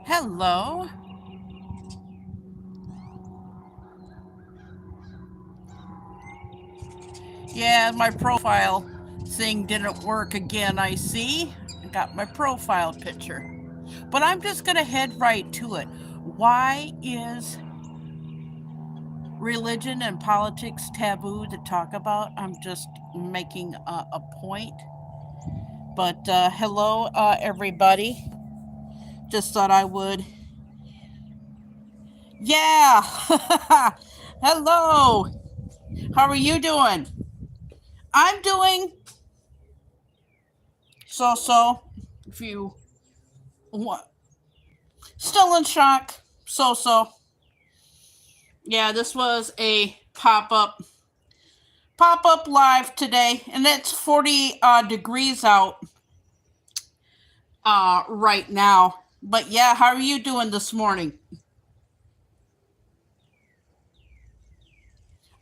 Hello. Yeah, my profile thing didn't work again, I see. I got my profile picture. But I'm just going to head right to it. Why is religion and politics taboo to talk about? I'm just making a point. But hello, everybody. Just thought I would. Yeah. Hello. How are you doing? I'm doing so. If you what? Still in shock. So. Yeah, this was a pop up live today, and it's 40 degrees out right now. But yeah, how are you doing this morning?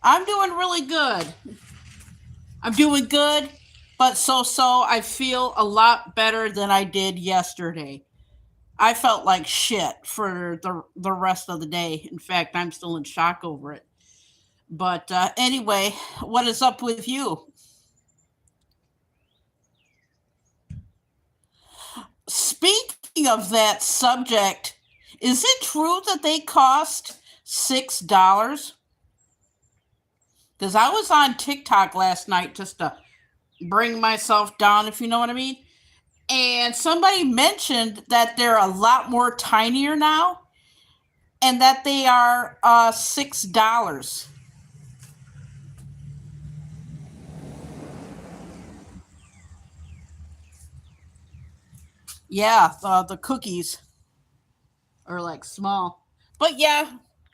I'm doing really good. I'm doing good, but so. I feel a lot better than I did yesterday. I felt like shit for the rest of the day. In fact, I'm still in shock over it. But anyway, what is up with you? Speaking of that subject, is it true that they cost $6? Because I was on TikTok last night just to bring myself down, if you know what I mean. And somebody mentioned that they're a lot more tinier now and that they are $6. Yeah, the cookies are like small. But yeah,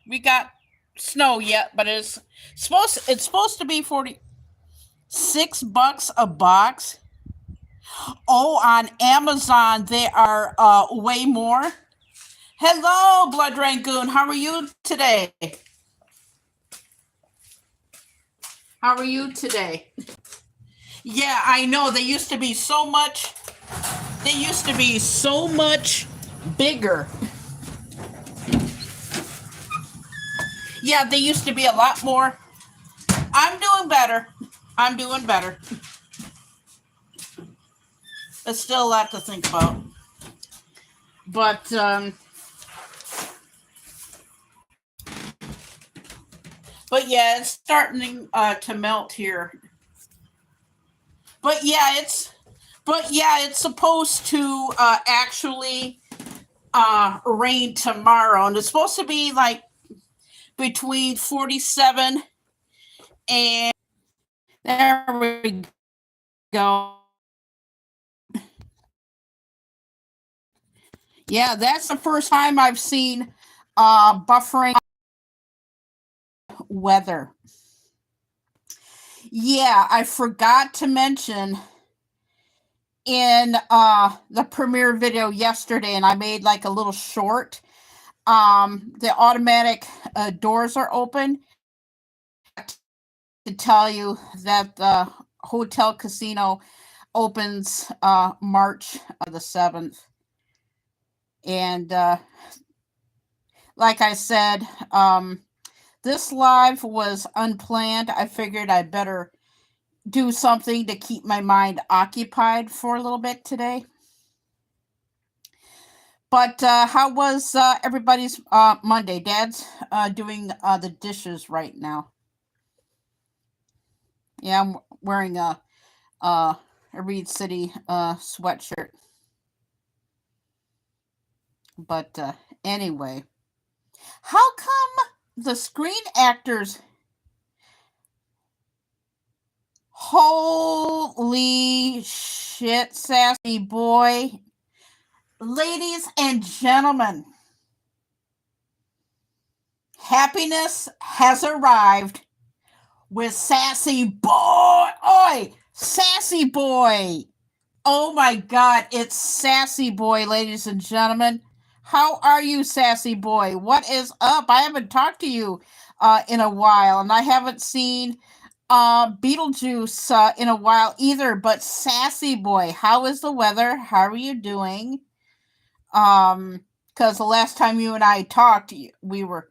we got snow yet, but it's supposed to be 46 bucks a box. Oh, on Amazon they are way more. Hello, Blood Rangoon. How are you today? How are you today? Yeah, I know. They used to be so much bigger. Yeah, they used to be a lot more. I'm doing better. I'm doing better. There's still a lot to think about. But yeah, it's starting to melt here. But yeah, it's supposed to actually rain tomorrow, and it's supposed to be like between 47 and there we go. Yeah, that's the first time I've seen buffering weather. Yeah, I forgot to mention in the premiere video yesterday, and I made like a little short. The automatic doors are open to tell you that the hotel casino opens March the 7th. And like I said, this live was unplanned. I figured I better do something to keep my mind occupied for a little bit today. But how was everybody's Monday? Dad's doing the dishes right now. Yeah, I'm wearing a Reed City sweatshirt. But anyway, how come the screen actors? Holy shit, sassy boy. Ladies and gentlemen, happiness has arrived with sassy boy. Oi, sassy boy. Oh my god, it's sassy boy, ladies and gentlemen. How are you, sassy boy? What is up? I haven't talked to you in a while, and I haven't seen Beetlejuice in a while either. But sassy boy, how is the weather? How are you doing? Because because the last time you and I talked, we were.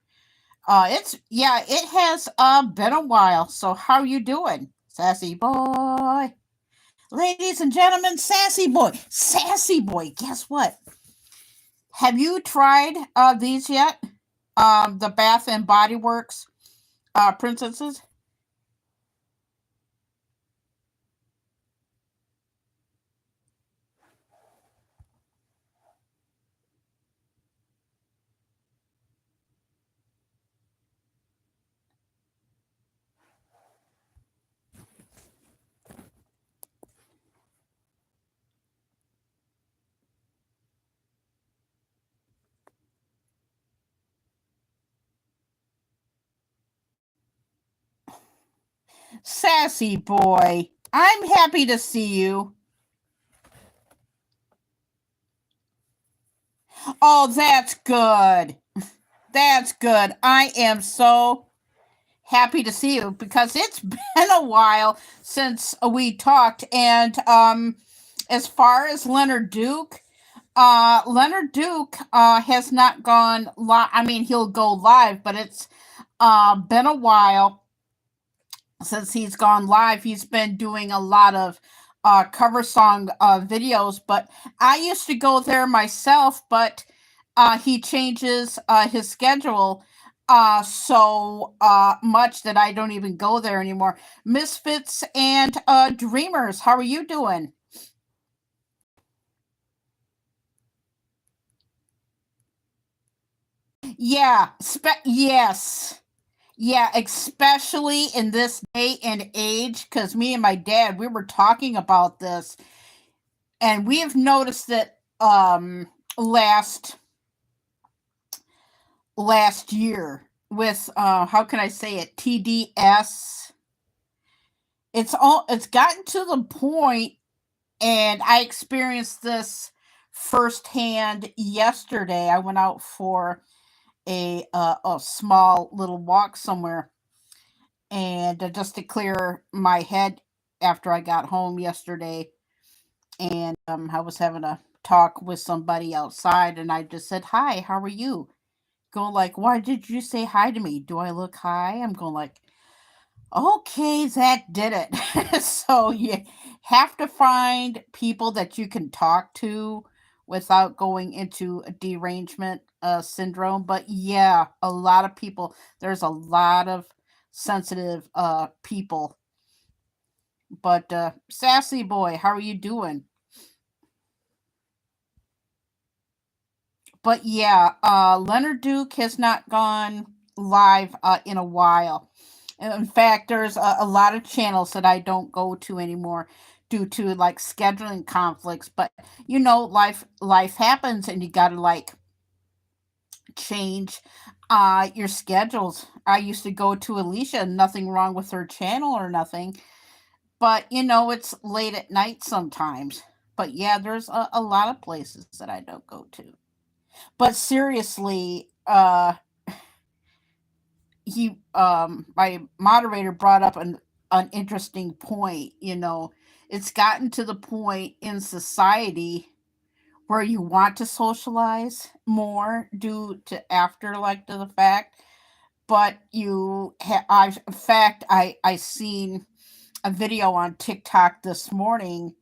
It has been a while. So how are you doing, sassy boy? Ladies and gentlemen, sassy boy, sassy boy. Guess what? Have you tried these yet? The Bath and Body Works princesses. Sassy boy, I'm happy to see you. Oh, that's good. That's good. I am so happy to see you because it's been a while since we talked. And as far as Leonard Duke has not gone live. I mean, he'll go live, but it's been a while since he's gone live. He's been doing a lot of cover song videos, but I used to go there myself, but he changes his schedule so much that I don't even go there anymore. Misfits and Dreamers, how are you doing? Yes. Yeah, especially in this day and age, because me and my dad, we were talking about this, and we have noticed that last last year with how can I say it, TDS. It's gotten to the point, and I experienced this firsthand yesterday. I went out for a small little walk somewhere, and just to clear my head after I got home yesterday, and I was having a talk with somebody outside, and I just said, "Hi, how are you?" Going like, "Why did you say hi to me? Do I look high?" I'm going like, "Okay, that did it." So you have to find people that you can talk to without going into a derangement syndrome. But yeah, a lot of people. There's a lot of sensitive people. But sassy boy, how are you doing? But yeah, Leonard Duke has not gone live in a while. In fact, there's a lot of channels that I don't go to anymore due to like scheduling conflicts. But life happens, and you gotta like change your schedules. I used to go to Alicia, nothing wrong with her channel or nothing, but it's late at night sometimes. But yeah, there's a lot of places that I don't go to. But seriously, he my moderator brought up an interesting point. It's gotten to the point in society where you want to socialize more due to after like to the fact, but I in fact I seen a video on TikTok this morning,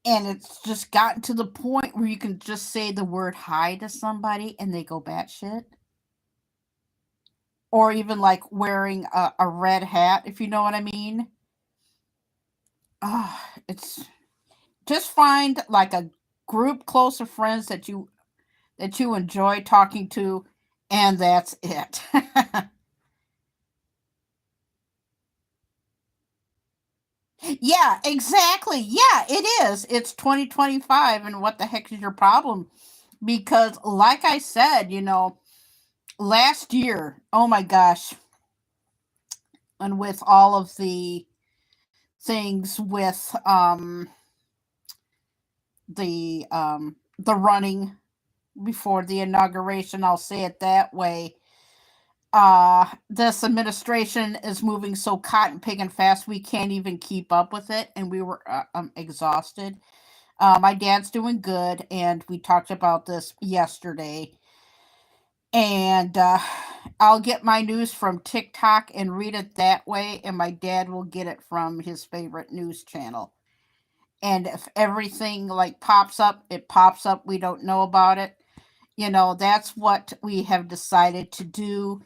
and it's just gotten to the point where you can just say the word hi to somebody and they go batshit. Or even like wearing a red hat, if you know what I mean. It's just find like a group close of friends that you enjoy talking to, and that's it. Yeah, exactly. Yeah, it is. It's 2025, and what the heck is your problem? Because, like I said, last year, oh my gosh, and with all of the things with the running before the inauguration, I'll say it that way. This administration is moving so cotton picking fast we can't even keep up with it, and we were exhausted. My dad's doing good, and we talked about this yesterday. And I'll get my news from TikTok and read it that way, and my dad will get it from his favorite news channel. And if everything like pops up, it pops up. We don't know about it. That's what we have decided to do.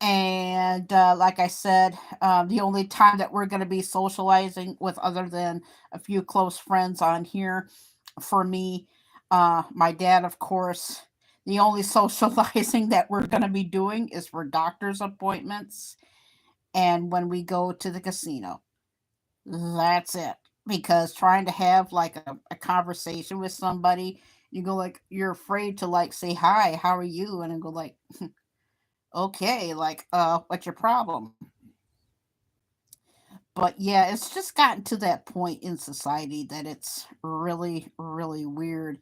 And like I said, the only time that we're going to be socializing with other than a few close friends on here, for me, my dad, of course, the only socializing that we're going to be doing is for doctor's appointments and when we go to the casino. That's it. Because trying to have like a conversation with somebody, you go like, you're afraid to like say hi, how are you? And I go like, okay, like, what's your problem? But yeah, it's just gotten to that point in society that it's really, really weird.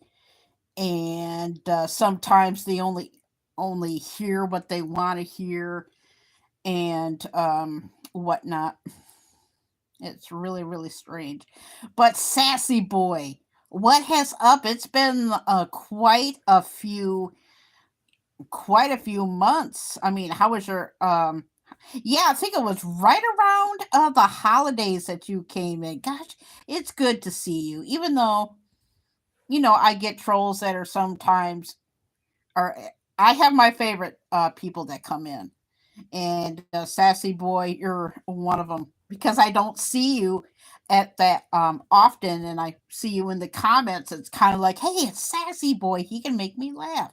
And sometimes they only hear what they want to hear and whatnot. It's really, really strange. But Sassy Boy, what has up? It's been quite a few months. I mean, how was your yeah, I think it was right around the holidays that you came in. Gosh, it's good to see you. Even though, I get trolls that are sometimes are I have my favorite people that come in. And Sassy Boy, you're one of them because I don't see you at that often and I see you in the comments. It's kind of like, "Hey, it's Sassy Boy. He can make me laugh."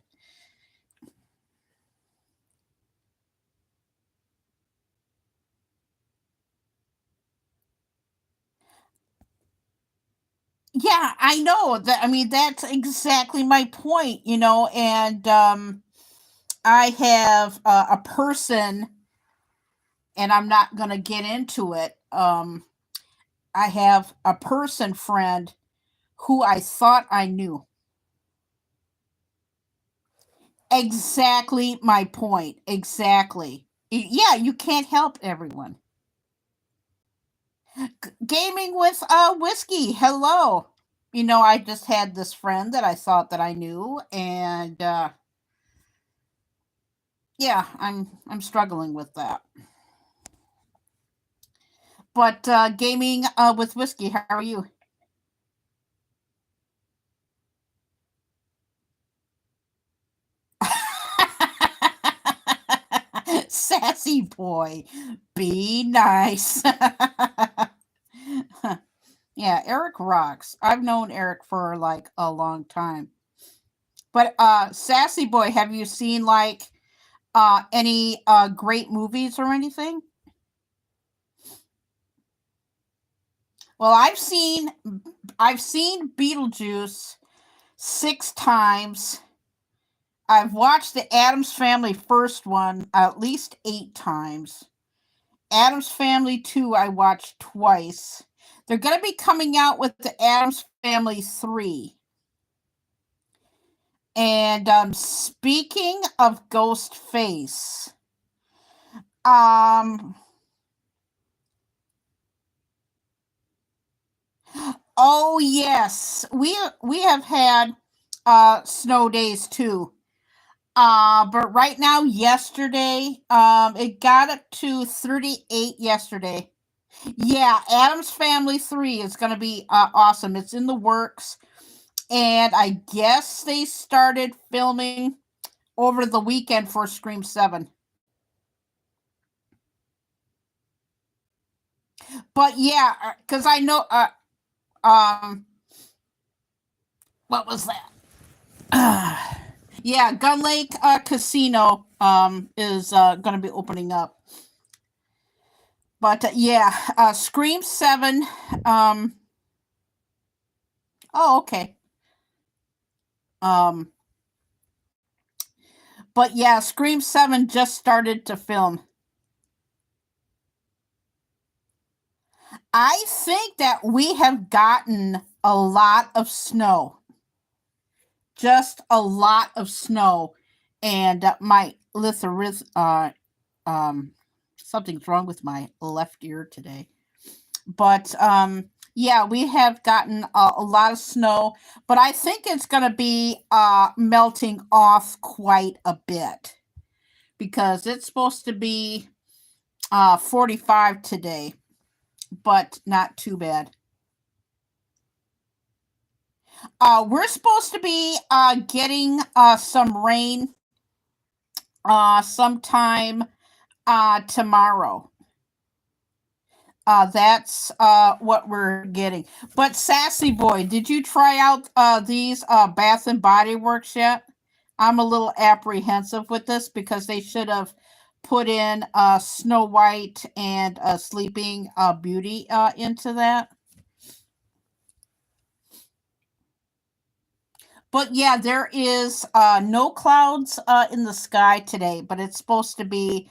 Yeah, I know that. I mean, that's exactly my point, and I have a person, and I'm not going to get into it. I have a person friend who I thought I knew. Exactly my point. Exactly. Yeah, you can't help everyone. Gaming with whiskey. Hello. I just had this friend that I thought that I knew, and yeah, I'm struggling with that. But gaming with whiskey, how are you? Sassy boy, be nice. Yeah, Eric rocks. I've known Eric for like a long time. But Sassy boy, have you seen like any great movies or anything? Well, I've seen Beetlejuice 6 times. I've watched the Adams Family first one at least 8 times. Adams Family 2 I watched twice. They're going to be coming out with the Adams Family 3. And speaking of Ghostface, um oh yes, we have had snow days too. But right now, yesterday, it got up to 38 yesterday. Yeah, Adam's Family 3 is going to be awesome. It's in the works. And I guess they started filming over the weekend for Scream 7. But yeah, because I know, um, what was that? Yeah, Gun Lake Casino is going to be opening up. But yeah, Scream 7. Um, oh, okay. Um, but yeah, Scream 7 just started to film. I think that we have gotten a lot of snow, just a lot of snow, and my litharith something's wrong with my left ear today. But Yeah, we have gotten a lot of snow, but I think it's going to be melting off quite a bit because it's supposed to be 45 today, but not too bad. We're supposed to be getting some rain sometime tomorrow. That's what we're getting. But Sassy Boy, did you try out these Bath and Body Works yet? I'm a little apprehensive with this because they should have put in Snow White and Sleeping Beauty into that. But yeah, there is no clouds in the sky today, but it's supposed to be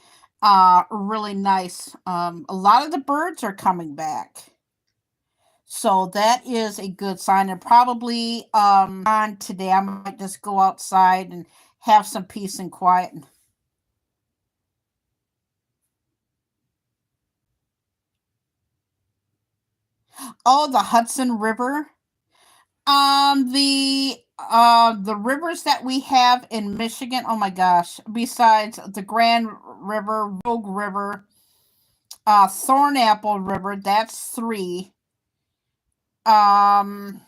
really nice. A lot of the birds are coming back. So that is a good sign. And probably on today, I might just go outside and have some peace and quiet. Oh, the Hudson River. The rivers that we have in Michigan. Oh my gosh! Besides the Grand River, Rogue River, Thornapple River. That's three. Um,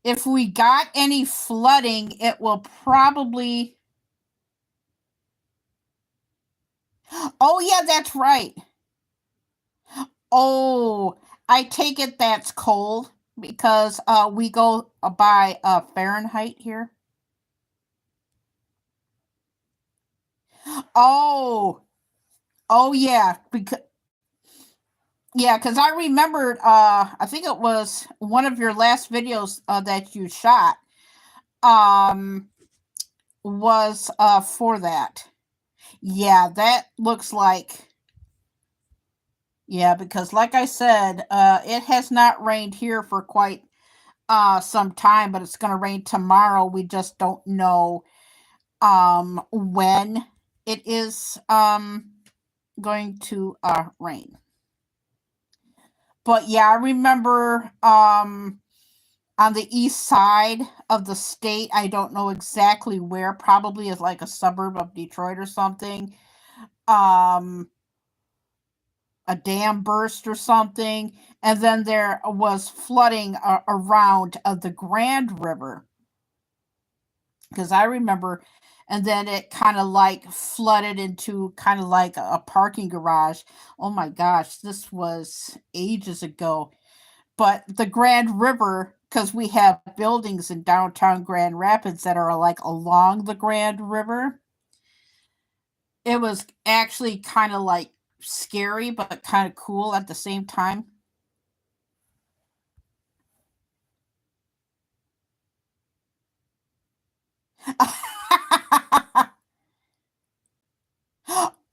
if we got any flooding, it will probably. Oh yeah, that's right. Oh, I take it that's cold because we go by Fahrenheit here. Oh, oh yeah, because yeah, because I remembered. I think it was one of your last videos that you shot. Um, was for that. Yeah, that looks like. Yeah, because like I said, it has not rained here for quite some time, but it's going to rain tomorrow. We just don't know when it is going to rain. But yeah, I remember on the east side of the state, I don't know exactly where, probably is like a suburb of Detroit or something. Um a dam burst or something, and then there was flooding around the Grand River because I remember, and then it kind of like flooded into kind of like a parking garage. Oh my gosh, this was ages ago. But the Grand River, because we have buildings in downtown Grand Rapids that are like along the Grand River, it was actually kind of like scary, but kind of cool at the same time.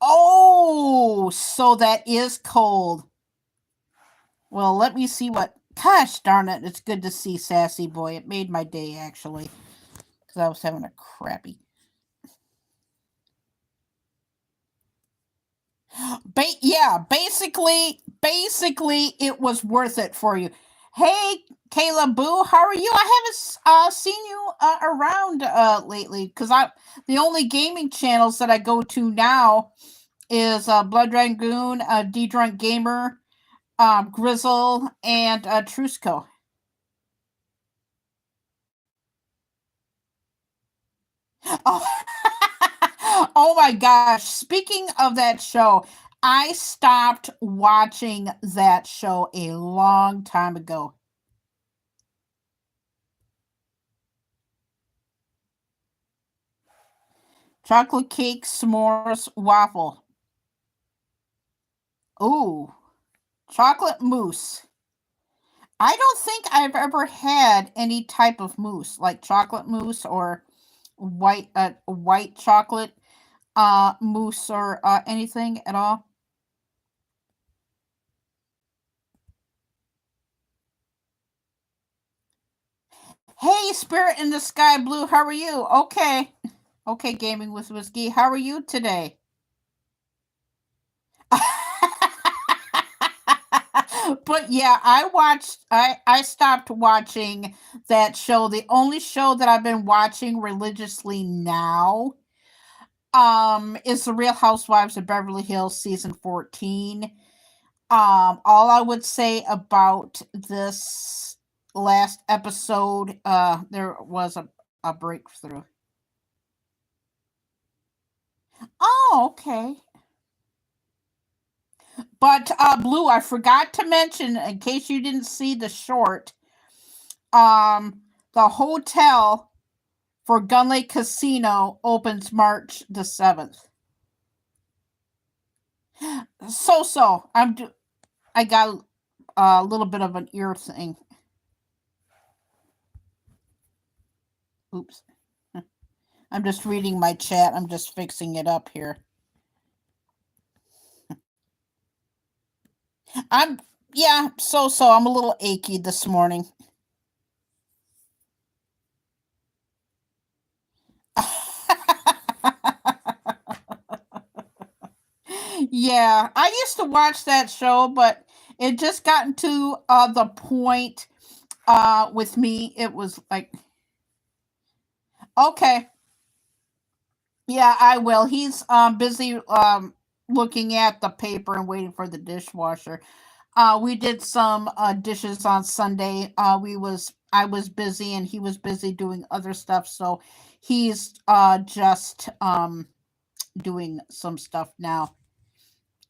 Oh, so that is cold. Well, let me see what. Gosh darn it, it's good to see Sassy Boy. It made my day, actually, because I was having a crappy. Yeah, basically, it was worth it for you. Hey, Kayla Boo, how are you? I haven't seen you around lately because the only gaming channels that I go to now is Blood Dragoon, D Drunk Gamer, Grizzle, and Trusco. Oh, oh my gosh. Speaking of that show, I stopped watching that show a long time ago. Chocolate cake, s'mores, waffle. Ooh, chocolate mousse. I don't think I've ever had any type of mousse, like chocolate mousse or white chocolate mousse or anything at all. Hey, Spirit in the Sky Blue, how are you? Okay. Okay, Gaming with Whiskey, how are you today? But yeah, I stopped watching that show. The only show that I've been watching religiously now is The Real Housewives of Beverly Hills season 14. All I would say about this last episode, there was a breakthrough. Oh, okay. But Blue, I forgot to mention in case you didn't see the short, the hotel for Gun Lake Casino opens March the 7th. So I got a little bit of an ear thing. Oops. I'm just reading my chat. I'm just fixing it up here. I'm yeah, so I'm a little achy this morning. Yeah, I used to watch that show, but it just gotten to the point with me. It was like, okay, yeah, I will. He's busy looking at the paper and waiting for the dishwasher. We did some dishes on Sunday. We was I was busy and he was busy doing other stuff, so he's just doing some stuff now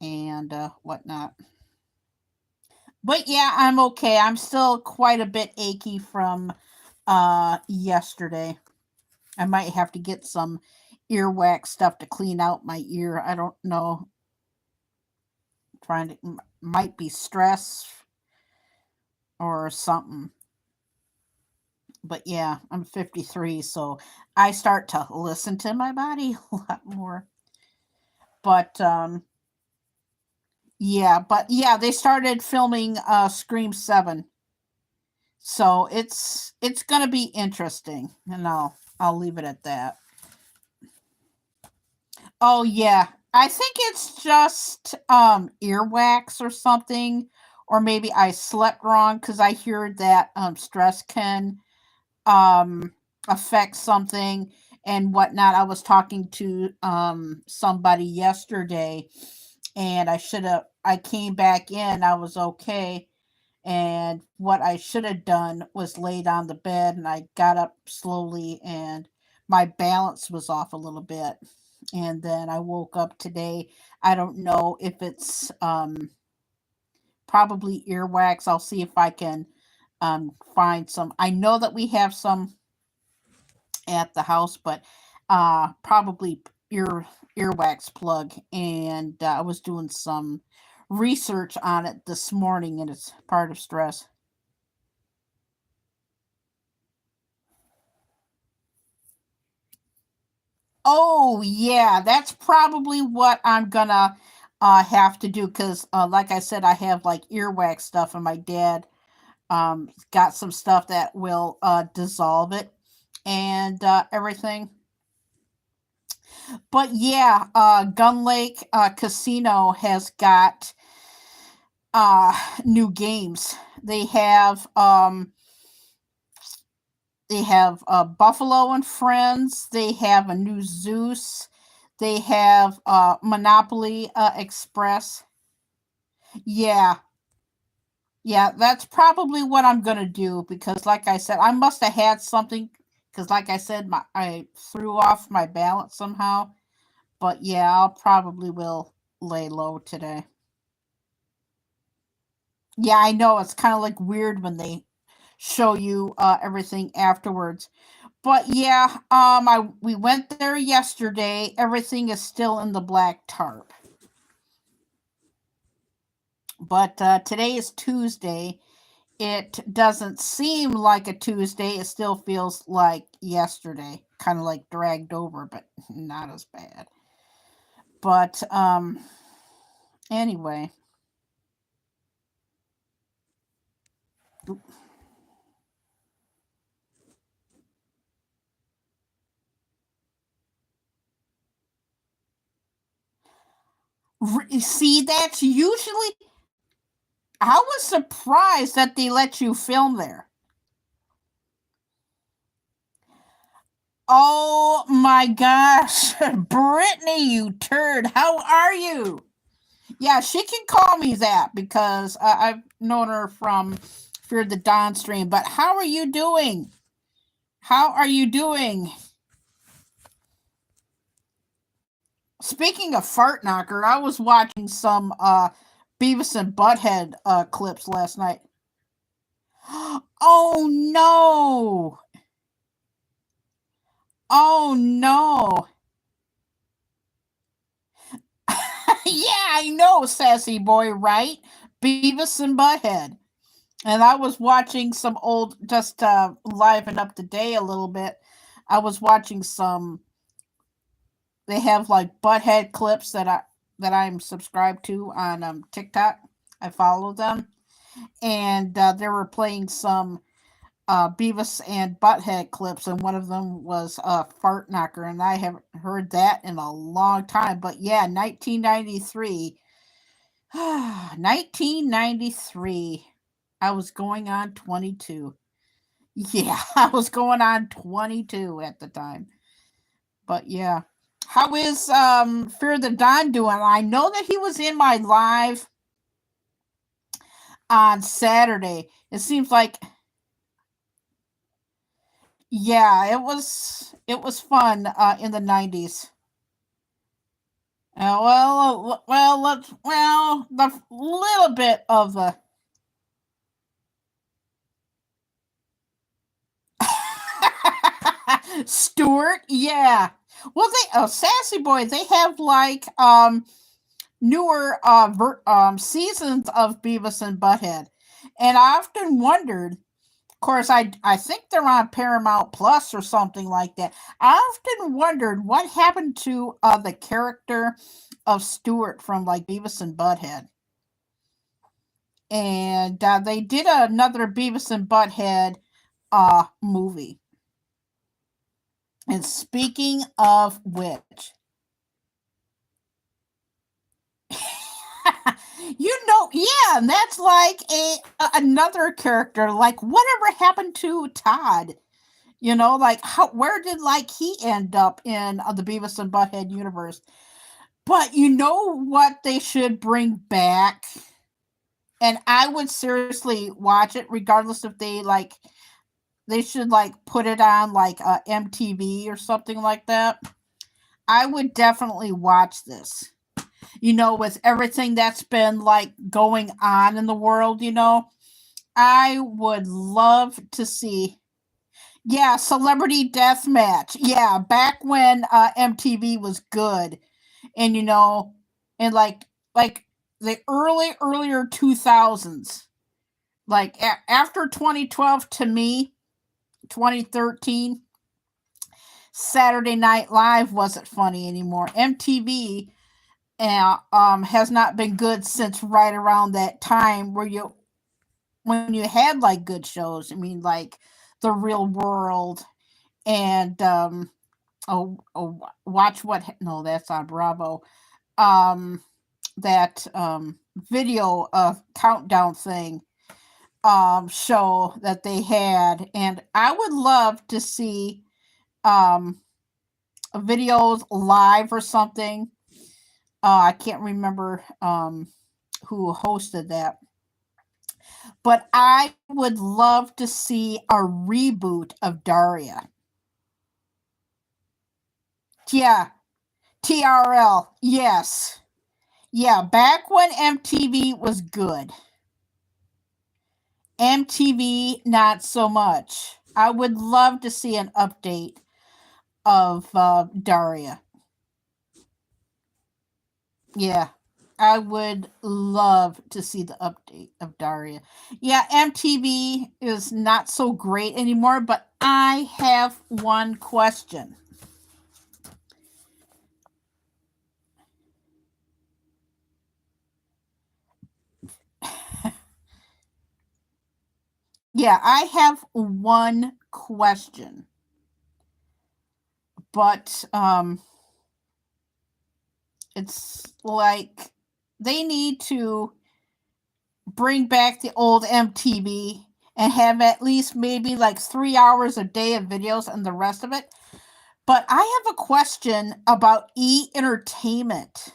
and whatnot. But yeah, I'm okay. I'm still quite a bit achy from yesterday. I might have to get some earwax stuff to clean out my ear. I don't know. Trying to might be stress or something. But yeah, I'm 53, so I start to listen to my body a lot more. But yeah, they started filming Scream 7. So it's going to be interesting. And I'll leave it at that. Oh yeah. I think it's just earwax or something, or maybe I slept wrong cuz I hear that stress can um affect something and whatnot. I was talking to somebody yesterday and I came back in, I was okay. And what I should have done was laid on the bed and I got up slowly and my balance was off a little bit. And then I woke up today. I don't know if it's probably earwax. I'll see if I can find some. I know that we have some at the house, but probably earwax plug. And I was doing some research on it this morning, and it's part of stress. Oh yeah, that's probably what I'm gonna have to do because, like I said, I have like earwax stuff, and my dad got some stuff that will dissolve it and everything. But yeah, Gun Lake Casino has got uh new games. They have Buffalo and Friends. They have a new Zeus. They have Monopoly Express. Yeah, yeah, that's probably what I'm gonna do because, like I said, I must have had something. Because, like I said, I threw off my balance somehow. But yeah, I'll probably will lay low today. Yeah, I know it's kind of like weird when they show you everything afterwards. But yeah, I we went there yesterday. Everything is still in the black tarp. But today is Tuesday. It doesn't seem like a Tuesday. It still feels like yesterday, kind of like dragged over, but not as bad. But anyway, see that's usually I was surprised that they let you film there. Oh my gosh, Brittany, you turd! How are you? Yeah, she can call me that because I've known her from Fear the Dawn stream. But how are you doing? How are you doing? Speaking of fart knocker, I was watching some Beavis and Butthead clips last night. Oh no! Oh no! Yeah, I know, sassy boy, right? Beavis and Butthead. And I was watching some old, just liven up the day a little bit. I was watching some. They have like Butthead clips that I'm subscribed to on TikTok. I follow them, and they were playing some Beavis and Butthead clips, and one of them was Fart Knocker, and I haven't heard that in a long time. But yeah, 1993. 1993. I was going on 22. Yeah, I was going on 22 at the time. But yeah. How is Fear the Don doing? I know that he was in my live on Saturday. It seems like yeah, it was fun in the 90s. The little bit of the Stewart, yeah. Well, Sassy Boy, they have like newer seasons of Beavis and Butthead, and I often wondered. Of course, I think they're on Paramount Plus or something like that. I often wondered what happened to the character of Stewart from like Beavis and Butthead, and they did another Beavis and Butthead movie. And speaking of which, yeah, and that's like another character. Like, whatever happened to Todd? Like where did like he end up in the Beavis and Butthead universe? But you know what they should bring back, and I would seriously watch it, regardless if they should like put it on like MTV or something like that. I would definitely watch this. With everything that's been like going on in the world, I would love to see. Yeah, Celebrity Death Match. Yeah, back when MTV was good, and and like the earlier 2000s, like after 2012 to me, 2013, Saturday Night Live wasn't funny anymore. MTV has not been good since right around that time when you had like good shows. I mean, like The Real World and watch what? No, that's on Bravo. Um, that video countdown thing show that they had, and I would love to see um videos live or something. I can't remember who hosted that, but I would love to see a reboot of Daria. Yeah, TRL. Yes. Yeah, back when MTV was good. MTV, not so much. I would love to see an update of Daria. Yeah, I would love to see the update of Daria. Yeah, MTV is not so great anymore, but I have one question. Yeah, I have one question. But it's like they need to bring back the old MTV and have at least maybe like 3 hours a day of videos and the rest of it. But I have a question about E! Entertainment.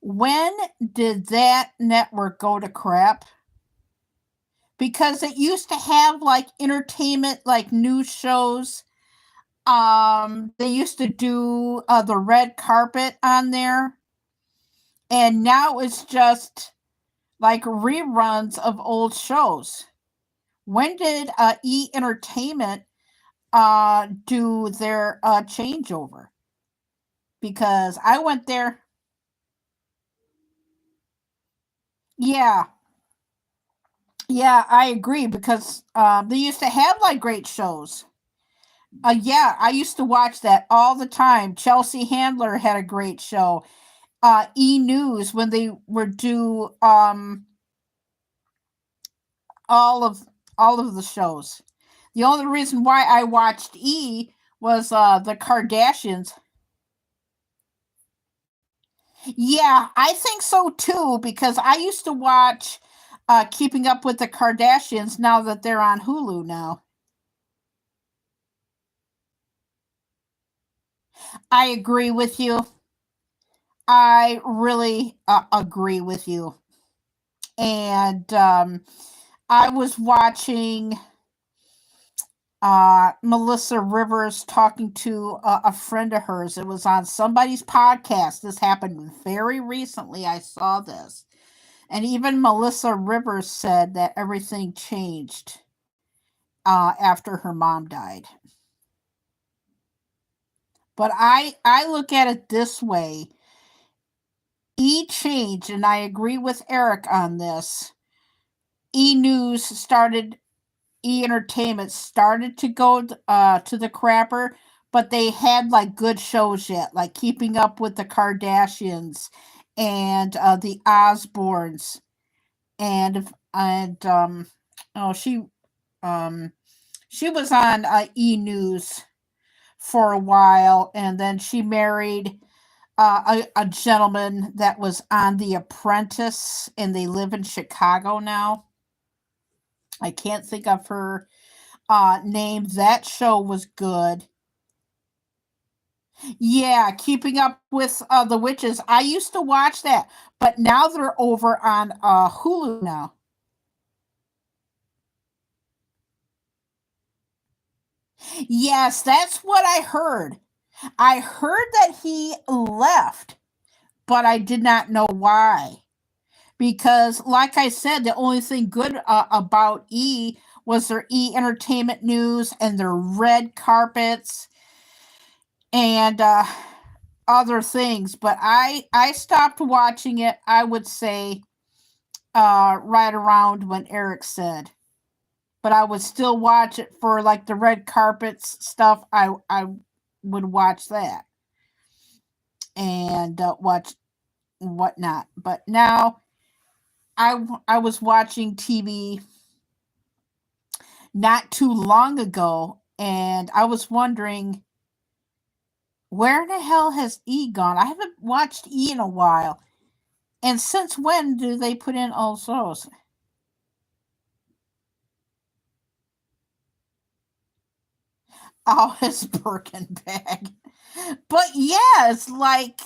When did that network go to crap? Because it used to have like entertainment, like news shows. They used to do the red carpet on there, and now it's just like reruns of old shows. When did E! Entertainment do their changeover? Because I went there. Yeah, yeah, I agree because they used to have like great shows. Yeah, I used to watch that all the time. Chelsea Handler had a great show. E News when they were do all of all of the shows. The only reason why I watched E was the Kardashians. Yeah, I think so too because I used to watch Keeping Up with the Kardashians now that they're on Hulu now. I agree with you. I really agree with you. And I was watching Melissa Rivers talking to a friend of hers. It was on somebody's podcast. This happened very recently. I saw this. And even Melissa Rivers said that everything changed after her mom died. But I look at it this way. Changed, and I agree with Eric on this. News started, Entertainment started to go to the crapper, but they had like good shows yet, like Keeping Up with the Kardashians and the Osbournes, and oh she was on News for a while, and then she married a gentleman that was on The Apprentice, and they live in Chicago now. I can't think of her name. That show was good. Yeah, Keeping Up with the Witches. I used to watch that, but now they're over on Hulu now. Yes, that's what I heard. I heard that he left, but I did not know why. Because, like I said, the only thing good about was their Entertainment news and their red carpets and other things. But I stopped watching it, I would say, right around when Eric said. But I would still watch it for like the red carpets stuff. I would watch that and watch whatnot. But now I was watching TV not too long ago, and I was wondering where in the hell has E gone? I haven't watched E in a while. And since when do they put in all shows? Oh, his Birkin bag. But yeah, it's like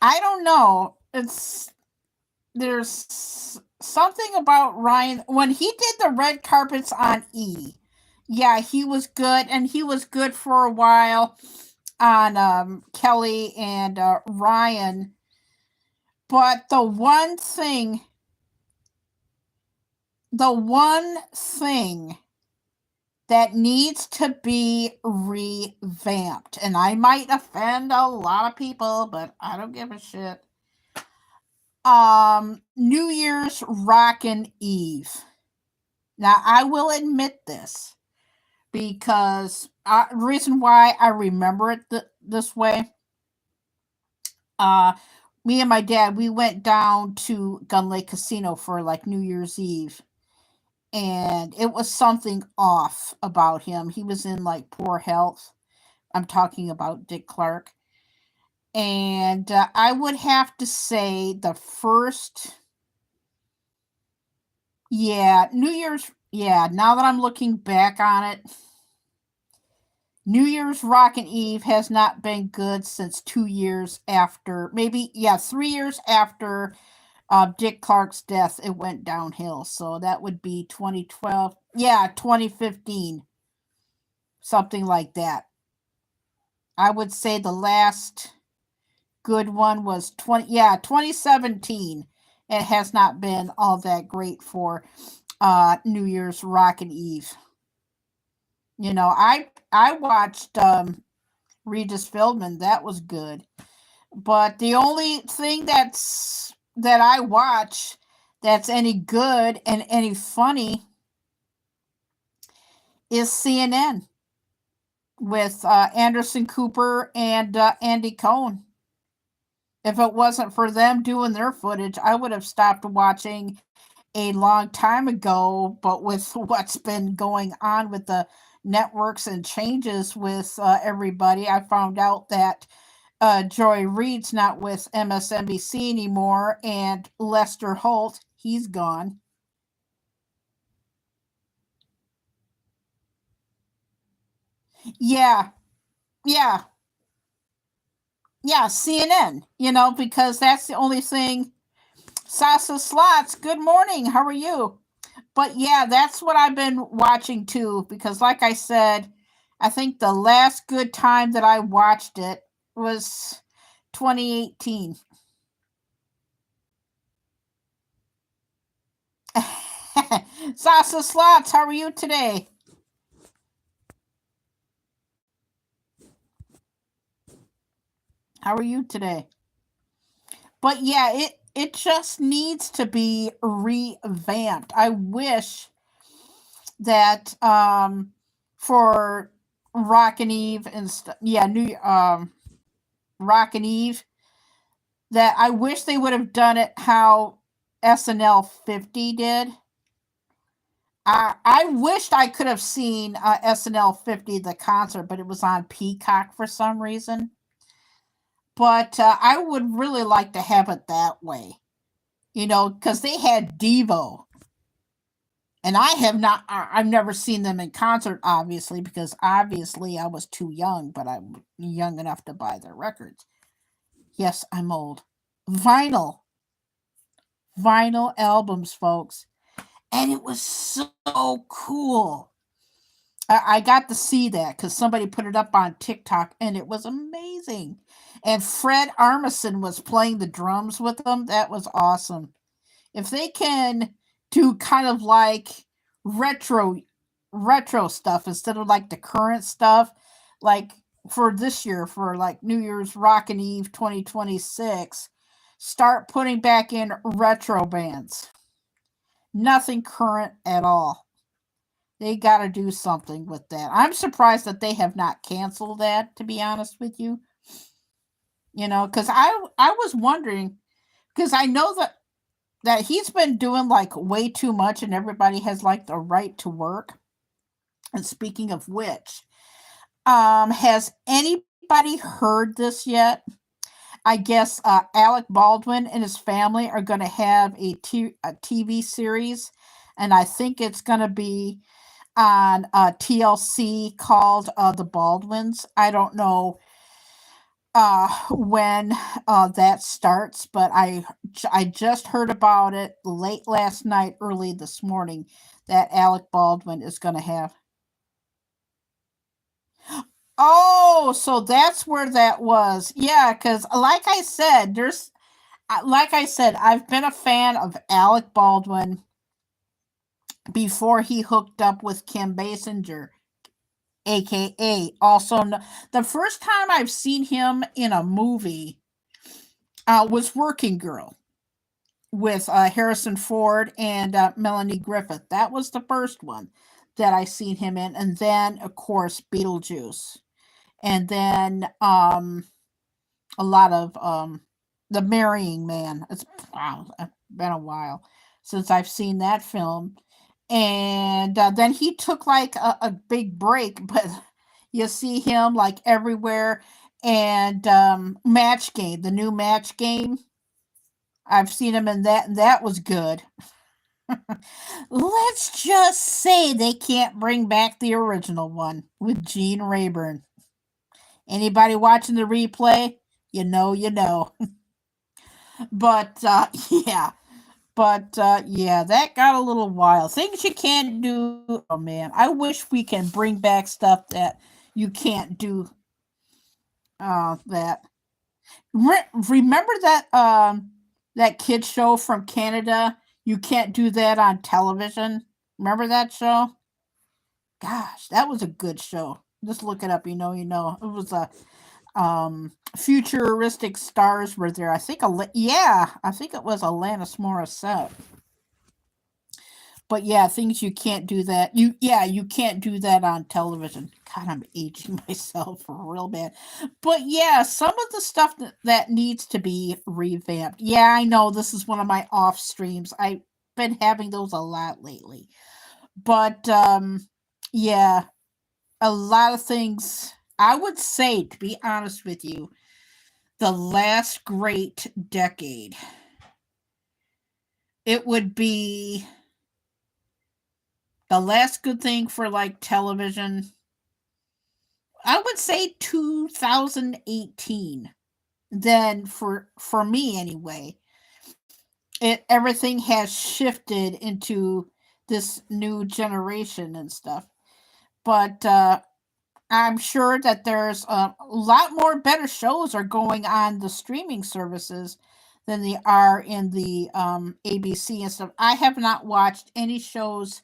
I don't know. It's there's something about Ryan when he did the red carpets on E. Yeah, he was good, and he was good for a while on Kelly and Ryan. But the one thing that needs to be revamped, and I might offend a lot of people, but I don't give a shit. New Year's Rockin' Eve. Now, I will admit this because reason why I remember it this way. Uh, Me and my dad, we went down to Gun Lake Casino for like New Year's Eve, and it was something off about him. He was in like poor health. I'm talking about Dick Clark. And I would have to say the first Yeah, now that I'm looking back on it, New Year's Rockin' Eve has not been good since 2 years after, maybe, yeah, 3 years after Dick Clark's death, it went downhill. So that would be 2012. Yeah, 2015, something like that. I would say the last good one was 2017. It has not been all that great for New Year's Rockin' Eve. I watched Regis Philbin. That was good. But the only thing that I watch that's any good and any funny is CNN with Anderson Cooper and Andy Cohen. If it wasn't for them doing their footage, I would have stopped watching a long time ago. But with what's been going on with the networks and changes with everybody, I found out that Joy Reid's not with MSNBC anymore, and Lester Holt, he's gone. Yeah, yeah, yeah, CNN, because that's the only thing. Sasa Slots, good morning. How are you? But yeah, that's what I've been watching too, because like I said, I think the last good time that I watched it was 2018. Sasa Slots, how are you today? How are you today? But yeah, it just needs to be revamped. I wish that for Rockin' Eve and New Rockin' Eve, that I wish they would have done it how SNL 50 did. I wished I could have seen SNL 50 the concert, but it was on Peacock for some reason. But I would really like to have it that way, because they had Devo, and I've never seen them in concert, obviously, because obviously I was too young, but I'm young enough to buy their records. Yes, I'm old. Vinyl, vinyl albums, folks, and it was so cool. I got to see that because somebody put it up on TikTok, and it was amazing. And Fred Armisen was playing the drums with them. That was awesome. If they can do kind of like retro retro stuff instead of like the current stuff, like for this year, for like New Year's Rockin' Eve 2026, start putting back in retro bands. Nothing current at all. They got to do something with that. I'm surprised that they have not canceled that, to be honest with you. Because I was wondering, because I know that he's been doing like way too much, and everybody has like the right to work. And speaking of which, has anybody heard this yet? I guess Alec Baldwin and his family are going to have a TV series, and I think it's going to be on TLC called The Baldwins. I don't know when that starts, but I just heard about it late last night, early this morning, that Alec Baldwin is going to have. Oh, so that's where that was. Yeah, because like I said, I've been a fan of Alec Baldwin before he hooked up with Kim Basinger, aka the first time I've seen him in a movie was Working Girl with Harrison Ford and Melanie Griffith. That was the first one that I seen him in, and then of course Beetlejuice, and then a lot of The Marrying Man. It's been a while since I've seen that film, and then he took like a big break, but you see him like everywhere. And Match Game, the new Match Game, I've seen him in that, and that was good. Let's just say they can't bring back the original one with Gene Rayburn. Anybody watching the replay, you know, you know. But yeah, yeah, that got a little wild. Things you can't do. Oh man, I wish we can bring back stuff that you can't do. That remember that that kid show from Canada? You can't do that on television. Remember that show? Gosh, that was a good show. Just look it up. You know, you know. It was a futuristic stars were there. I think yeah, I think it was Alanis Morissette. But yeah, things you can't do that. You can't do that on television. God, I'm aging myself real bad. But yeah, some of the stuff that needs to be revamped. Yeah, I know this is one of my off streams. I've been having those a lot lately. But yeah, a lot of things. I would say, to be honest with you, the last great decade, it would be the last good thing for like television. I would say 2018. Then for me anyway, it everything has shifted into this new generation and stuff. But I'm sure that there's a lot more better shows are going on the streaming services than they are in the ABC and stuff. I have not watched any shows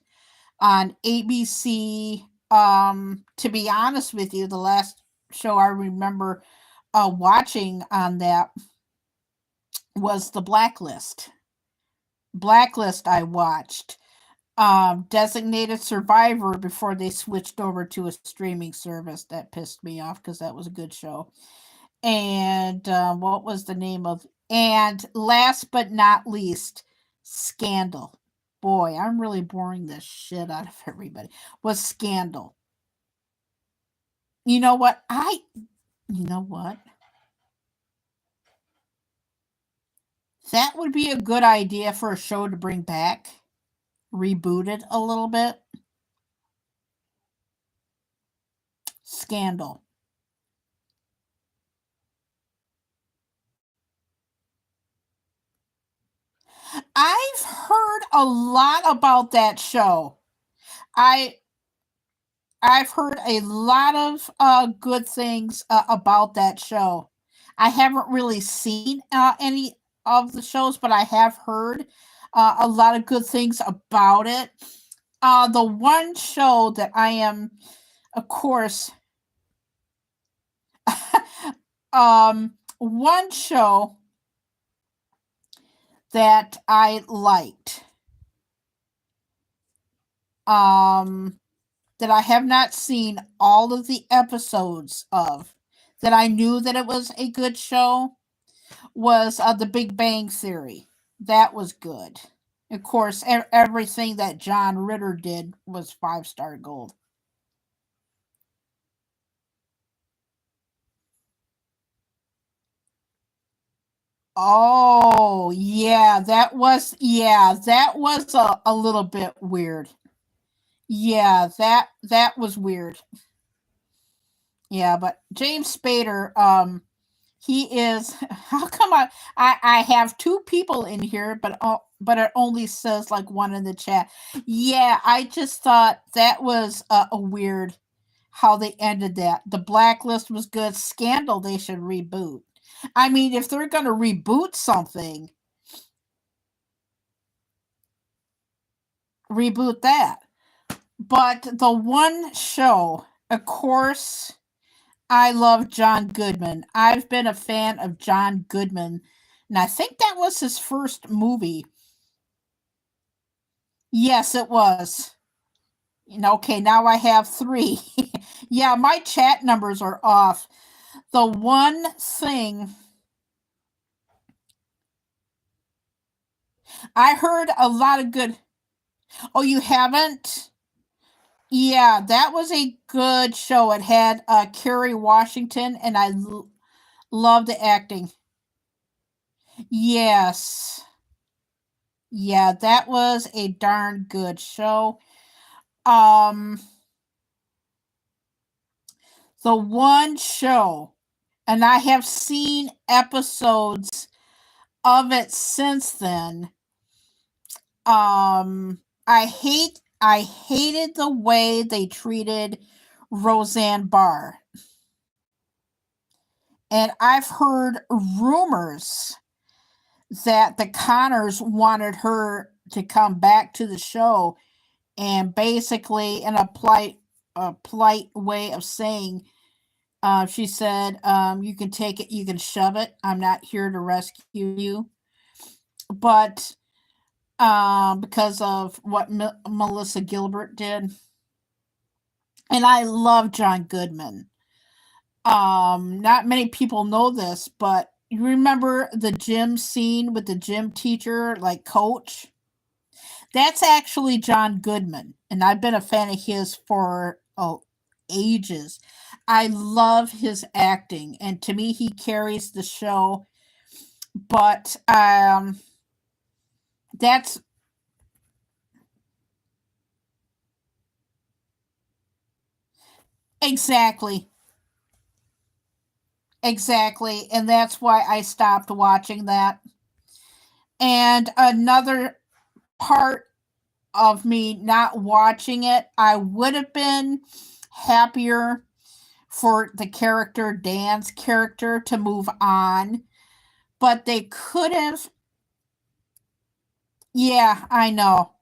on ABC. To be honest with you, the last show I remember watching on that was The Blacklist. Blacklist I watched. Designated Survivor before they switched over to a streaming service. That pissed me off because that was a good show. And what was the name of? And last but not least, Scandal. Boy, I'm really boring the shit out of everybody. Was Scandal. You know what? You know what? That would be a good idea for a show to bring back. Reboot it a little bit. Scandal. I've heard a lot about that show. I I've heard a lot of good things about that show. I haven't really seen any of the shows, but I have heard a lot of good things about it. The one show that I am, of course, one show that I liked, um, that I have not seen all of the episodes of, that I knew that it was a good show, was The Big Bang Theory. That was good. Of course, everything that John Ritter did was 5-star gold. Oh, that was a little bit weird. Yeah, that was weird. Yeah, but James Spader, he is. How come I have two people in here, but it only says like one in the chat. Yeah, I just thought that was a weird how they ended that. The Blacklist was good. Scandal they should reboot. I mean, if they're gonna reboot something, reboot that. But the one show, of course, I love John Goodman. I've been a fan of John Goodman, and I think that was his first movie. Yes, it was. Okay, now I have three. Yeah, my chat numbers are off. The one thing I heard a lot of good. Oh, you haven't? Yeah, that was a good show. It had Kerry Washington, and I love the acting. Yes. Yeah, that was a darn good show. Um, the one show, and I have seen episodes of it since then. I hated the way they treated Roseanne Barr. And I've heard rumors that the Connors wanted her to come back to the show, and basically in a polite way of saying, she said, "You can take it, you can shove it. I'm not here to rescue you." But because of what Melissa Gilbert did, and I love John Goodman. Not many people know this, but you remember the gym scene with the gym teacher, like coach? That's actually John Goodman, and I've been a fan of his for ages. I love his acting, and to me, he carries the show. But that's exactly, exactly, and that's why I stopped watching that. And another part of me not watching it, I would have been happier for the character, Dan's character, to move on, but they could have. Yeah, I know.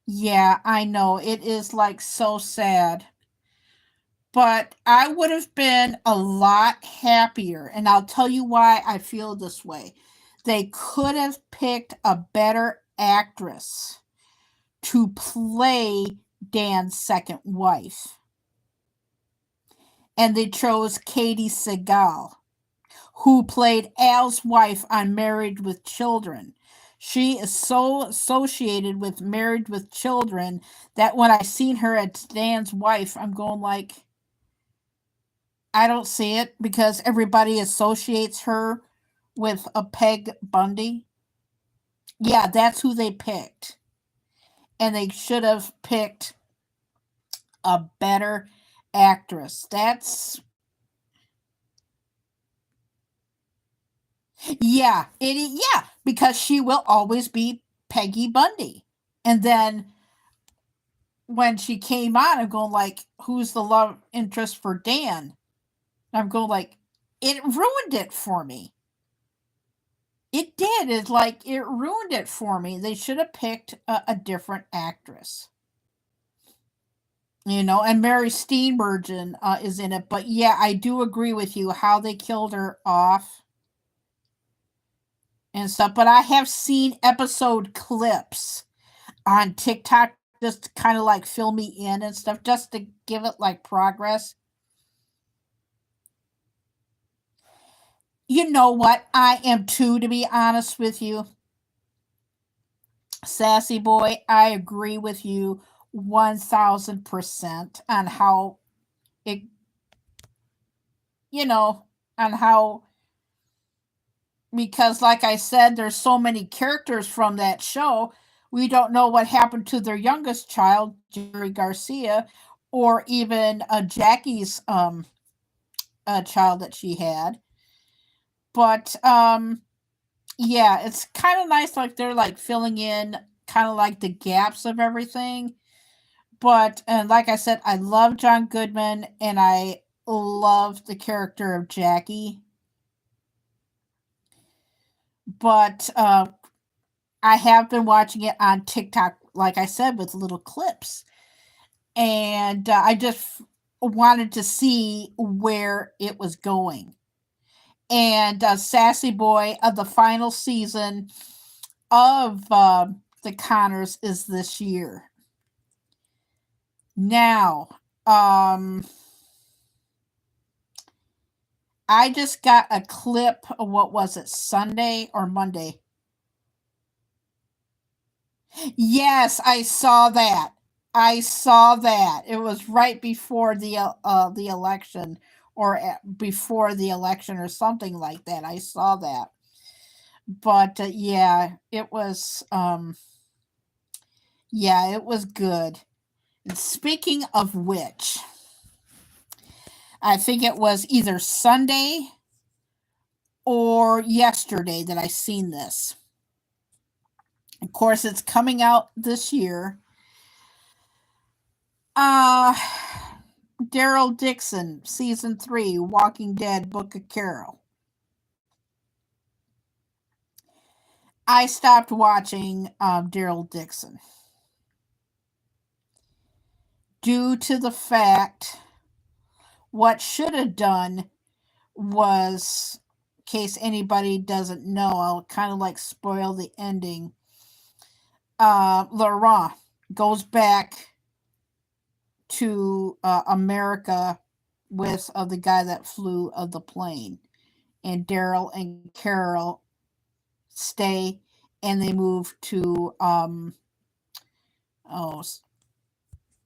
Yeah, I know. It is like so sad. But I would have been a lot happier. And I'll tell you why I feel this way. They could have picked a better actress to play Dan's second wife. And they chose Katie Segal, who played Al's wife on Married with Children. She is so associated with Married with Children that when I seen her as Dan's wife, I'm going like, I don't see it because everybody associates her with a Peg Bundy. Yeah, that's who they picked. And they should have picked a better actress. That's yeah, yeah, because she will always be Peggy Bundy. And then when she came on, I'm going like, who's the love interest for Dan? And I'm going like, it ruined it for me. It did. It's like it ruined it for me. They should have picked a different actress. And Mary Steenburgen is in it. But yeah, I do agree with you how they killed her off and stuff. But I have seen episode clips on TikTok just to kind of like fill me in and stuff, just to give it like progress. You know what? I am too, to be honest with you. Sassy boy, I agree with you 1000% on how it, you know, on how, because like I said, there's so many characters from that show. We don't know what happened to their youngest child, Jerry Garcia, or even Jackie's child that she had. But yeah, it's kind of nice, like they're like filling in kind of like the gaps of everything. But and like I said, I love John Goodman and I love the character of Jackie. But I have been watching it on TikTok, like I said, with little clips, and I just wanted to see where it was going. And Sassy Boy of the final season of the Connors is this year. Now, I just got a clip. What was it, Sunday or Monday? Yes, I saw that. I saw that. It was right before the election, or before the election, or something like that. I saw that. But yeah, it was good. And speaking of which, I think it was either Sunday or yesterday that I seen this. Of course, it's coming out this year. Uh Daryl Dixon, season 3, Walking Dead, Book of Carol. I stopped watching Daryl Dixon due to the fact what should have done was, in case anybody doesn't know, I'll kind of like spoil the ending. Laurent goes back to America with the guy that flew the plane, and Daryl and Carol stay, and they move to oh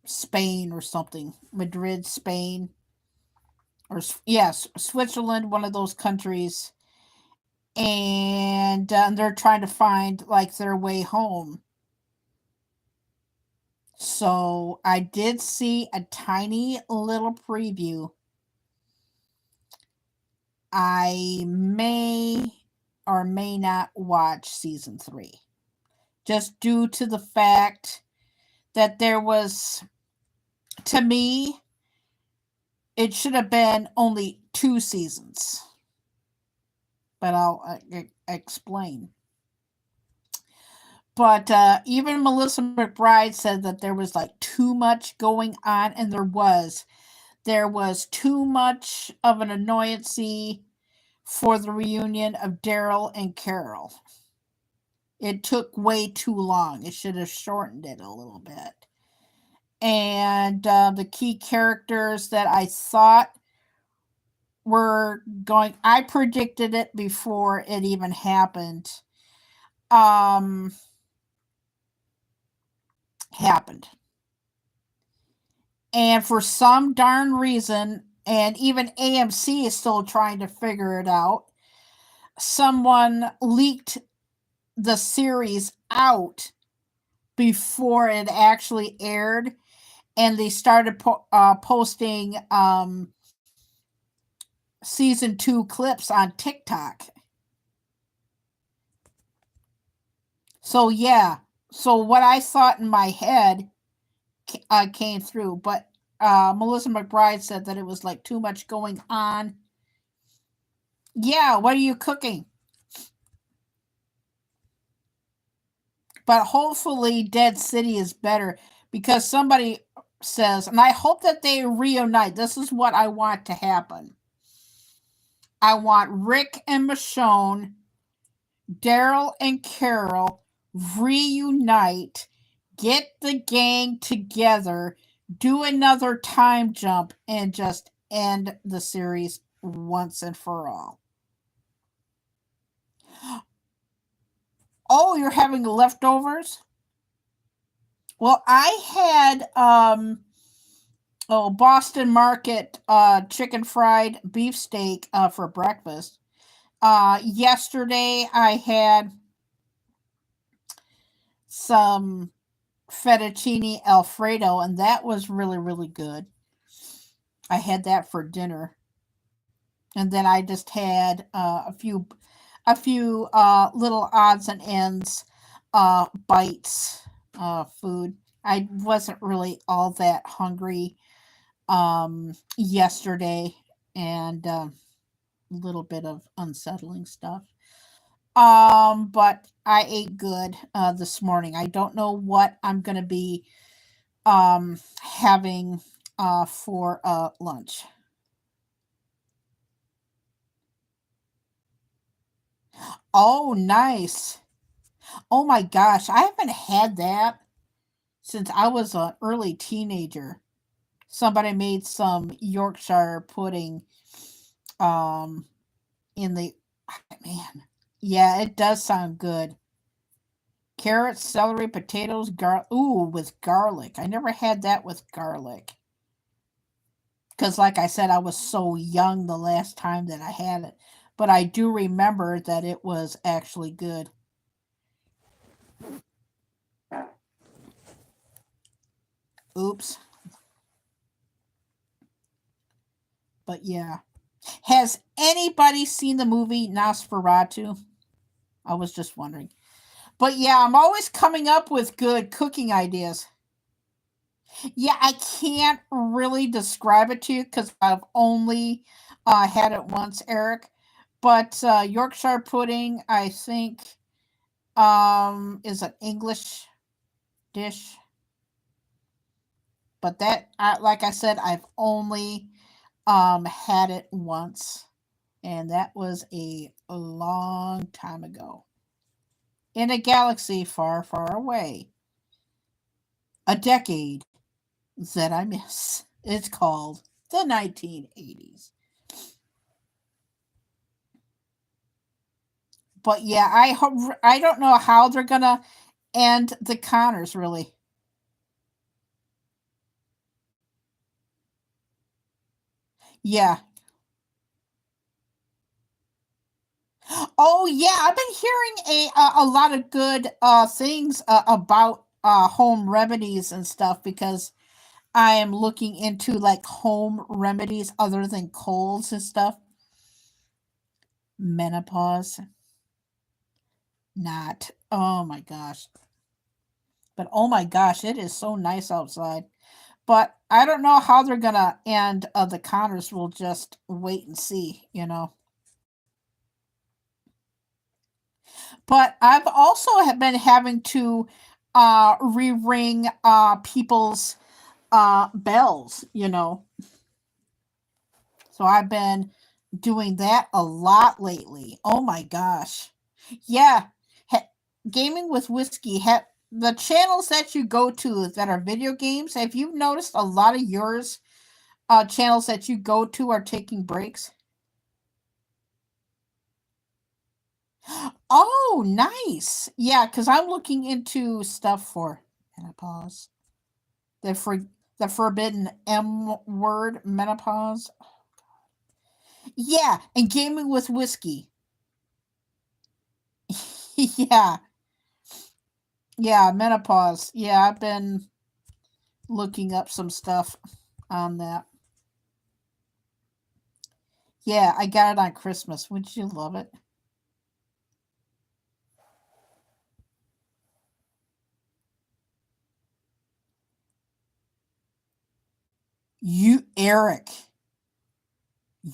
Spain or something, Madrid, Spain, or yes, Switzerland, one of those countries, and they're trying to find like their way home. So I did see a tiny little preview. I may or may not watch season 3, just due to the fact that there was, to me, it should have been only 2 seasons. But I'll explain. But even Melissa McBride said that there was like too much going on, and there was. There was too much of an annoyance for the reunion of Daryl and Carol. It took way too long. It should have shortened it a little bit. And the key characters that I thought were going, I predicted it before it even happened. Happened. And for some darn reason, and even AMC is still trying to figure it out, someone leaked the series out before it actually aired, and they started posting season 2 clips on TikTok. So yeah, so what I thought in my head came through, but Melissa McBride said that it was like too much going on. Yeah, what are you cooking? But hopefully Dead City is better, because somebody says, and I hope that they reunite. This is what I want to happen. I want Rick and Michonne, Daryl and Carol reunite, get the gang together, do another time jump, and just end the series once and for all. Oh, you're having leftovers? Well, I had Boston Market chicken fried beefsteak for breakfast. Yesterday I had some fettuccine alfredo, and that was really, really good. I had that for dinner, and then I just had a few little odds and ends bites food. I wasn't really all that hungry yesterday, and a little bit of unsettling stuff. But I ate good this morning. I don't know what I'm gonna be having for lunch. Oh, nice. Oh my gosh, I haven't had that since I was an early teenager. Somebody made some Yorkshire pudding um in the, man. Yeah, it does sound good. Carrots, celery, potatoes, ooh, with garlic. I never had that with garlic. Because, like I said, I was so young the last time that I had it. but I do remember that it was actually good. Oops. But yeah. Has anybody seen the movie Nosferatu? I was just wondering. But yeah, I'm always coming up with good cooking ideas. Yeah, I can't really describe it to you because I've only had it once, Eric. But Yorkshire pudding, I think, is an English dish. But that, like I said, I've only had it once, and that was a long time ago in a galaxy far, far away. A decade that I miss. It's called the 1980s. But yeah, I don't know how they're gonna end the Connors really. Yeah. Oh yeah, I've been hearing a lot of good things about home remedies and stuff because I am looking into like home remedies other than colds and stuff. Menopause, not. Oh my gosh. But oh my gosh, it is so nice outside. But I don't know how they're gonna end the Connors. We'll just wait and see. But I've also been having to re-ring people's bells. So I've been doing that a lot lately. Oh my gosh. Yeah. Ha- Gaming with whiskey. The channels that you go to that are video games, have you noticed a lot of yours channels that you go to are taking breaks? Oh, nice. Yeah, because I'm looking into stuff for menopause. The for the forbidden M word, menopause. Yeah, and gaming with whiskey. Yeah, yeah, menopause. Yeah, I've been looking up some stuff on that. Yeah, I got it on Christmas. Would you love it? You, Eric,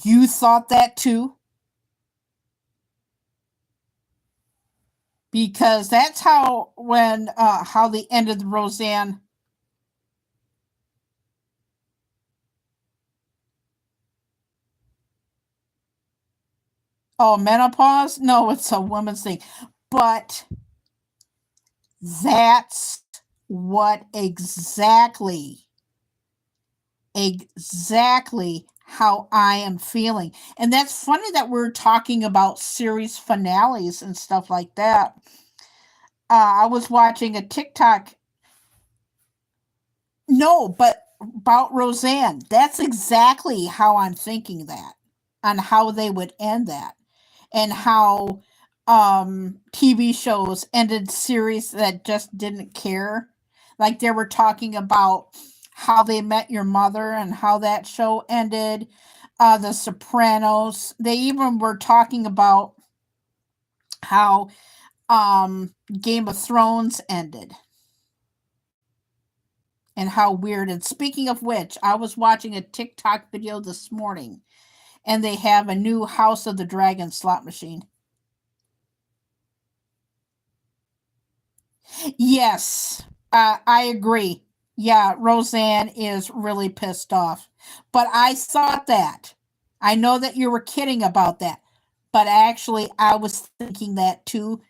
you thought that too? Because that's how they ended Roseanne. Oh, menopause? No, it's a woman's thing. But that's what exactly how I am feeling. And that's funny that we're talking about series finales and stuff like that. I was watching a TikTok. No, but about Roseanne. That's exactly how I'm thinking that, on how they would end that, and how TV shows ended series that just didn't care. Like they were talking about How They Met Your Mother and how that show ended. The Sopranos. They even were talking about how Game of Thrones ended and how weird. And speaking of which, I was watching a TikTok video this morning and they have a new House of the Dragon slot machine. Yes, I agree. Yeah, Roseanne is really pissed off. But I thought that. I know that you were kidding about that. But actually, I was thinking that too.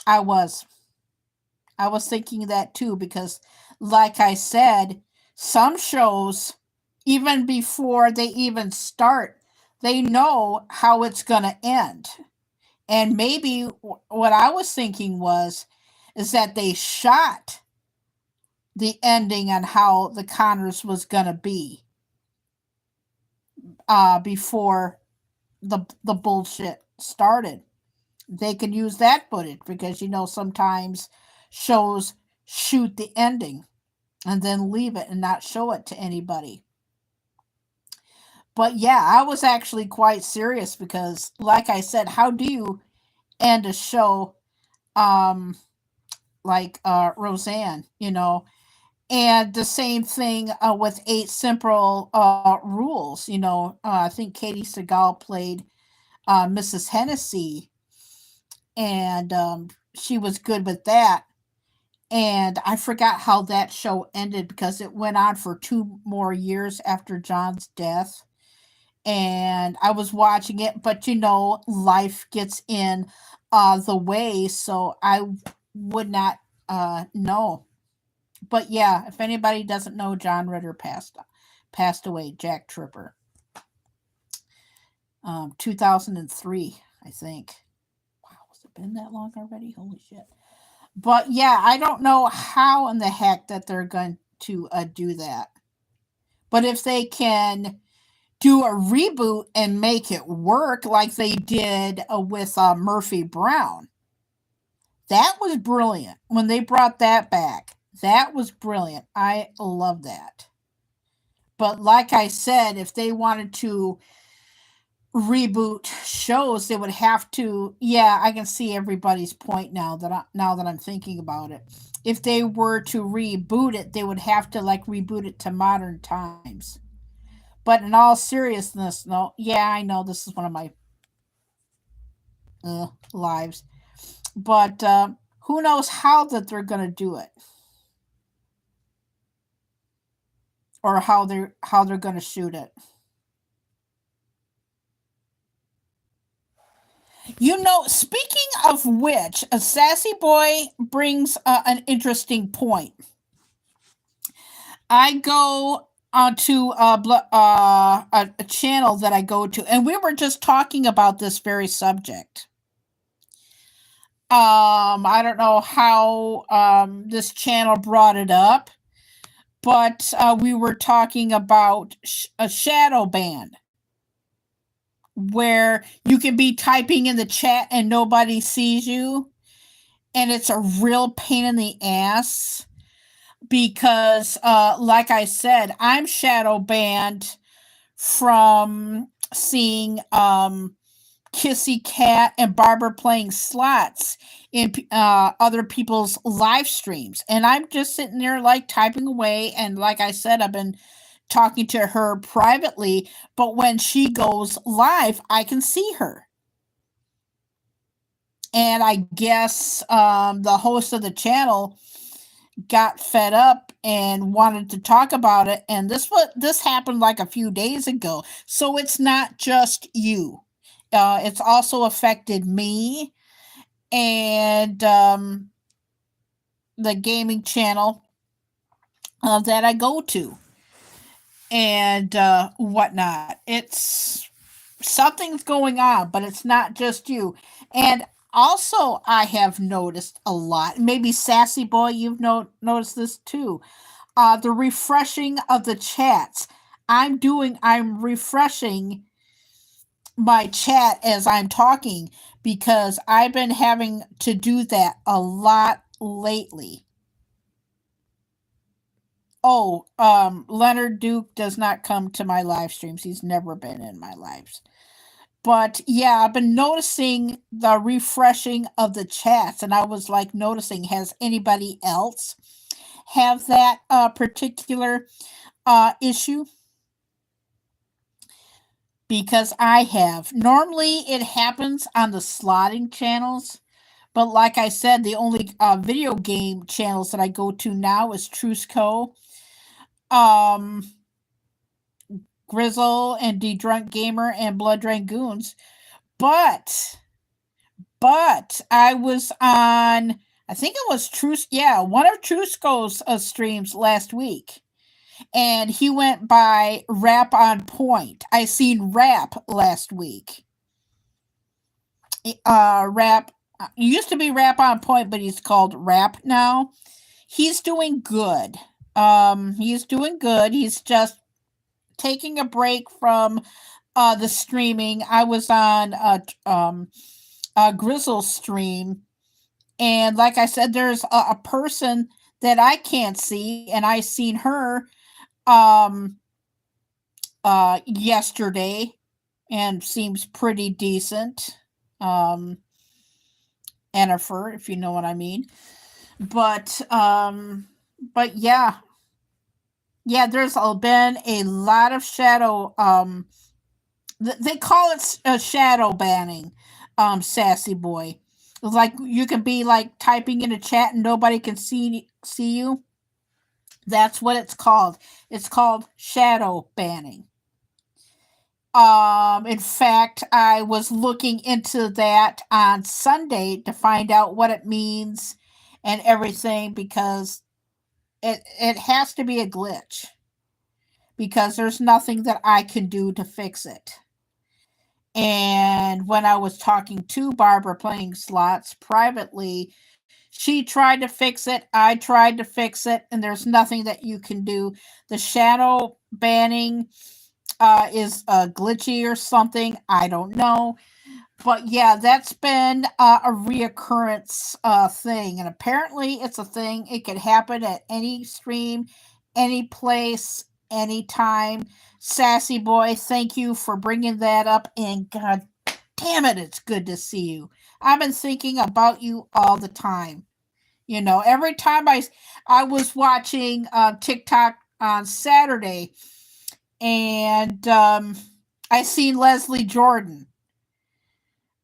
I was. I was thinking that too because, like I said, some shows, even before they even start, they know how it's going to end. And maybe what I was thinking is that they shot the ending on how the Connors was going to be before. the bullshit started. They can use that footage because sometimes shows shoot the ending and then leave it and not show it to anybody. But yeah, I was actually quite serious because, like I said, how do you end a show um, like Roseanne, And the same thing with Eight Simple Rules. I think Katie Seagal played Mrs. Hennessy, and she was good with that. And I forgot how that show ended because it went on for 2 more years after John's death. And I was watching it, but life gets in the way, so I would not know. But yeah, if anybody doesn't know, John Ritter passed away. Jack Tripper, 2003, I think. Wow, has it been that long already? Holy shit! But yeah, I don't know how in the heck that they're going to do that. But if they can do a reboot and make it work like they did with Murphy Brown, that was brilliant. When they brought that back, that was brilliant. I love that. But like I said, if they wanted to reboot shows, they would have to. Yeah, I can see everybody's point now that I'm thinking about it. If they were to reboot it, they would have to like reboot it to modern times. But in all seriousness, no. Yeah, I know this is one of my lives, but who knows how that they're going to do it, or how they're going to shoot it. Speaking of which, a sassy boy brings an interesting point. I go onto a channel that I go to, and we were just talking about this very subject. I don't know how this channel brought it up, but we were talking about a shadow ban where you can be typing in the chat and nobody sees you. And it's a real pain in the ass because, like I said, I'm shadow banned from seeing Kissy Cat and Barbara playing slots in other people's live streams. And I'm just sitting there like typing away. And like I said, I've been talking to her privately, but when she goes live, I can see her. And I guess the host of the channel got fed up and wanted to talk about it. And this happened like a few days ago. So it's not just you. It's also affected me and the gaming channel that I go to and whatnot. It's something's going on, but it's not just you. And also, I have noticed a lot. Maybe Sassy Boy, you've noticed this too. The refreshing of the chats. I'm refreshing my chat as I'm talking because I've been having to do that a lot lately. Oh, Leonard Duke does not come to my live streams. He's never been in my lives. But yeah, I've been noticing the refreshing of the chats, and I was like noticing, has anybody else have that particular issue? Because I have. Normally, it happens on the slotting channels, but like I said, the only video game channels that I go to now is Trusco, um, Grizzle, and D Drunk Gamer, and Blood Dragoons. But I was on, I think it was one of Trusco's streams last week. And he went by Rap on Point. I seen Rap last week. Rap used to be Rap on Point, but he's called Rap now. He's doing good. He's doing good. He's just taking a break from the streaming. I was on a Grizzle stream, and like I said, there's a person that I can't see, and I seen her um yesterday, and seems pretty decent. Um, Ennifer, if you know what I mean. But yeah, yeah. There's been a lot of shadow. They call it a shadow banning. Sassy boy. It's like you can be like typing in a chat and nobody can see you. That's what it's called. It's called shadow banning. In fact, I was looking into that on Sunday to find out what it means and everything, because it has to be a glitch, because there's nothing that I can do to fix it. And when I was talking to Barbara playing slots privately, she tried to fix it. I tried to fix it, and there's nothing that you can do. The shadow banning is glitchy or something. I don't know. But yeah, that's been a reoccurrence thing. And apparently it's a thing. It could happen at any stream, any place, anytime. Sassy boy, thank you for bringing that up. And God damn it, it's good to see you. I've been thinking about you all the time. You know, every time I was watching TikTok on Saturday, and I seen Leslie Jordan.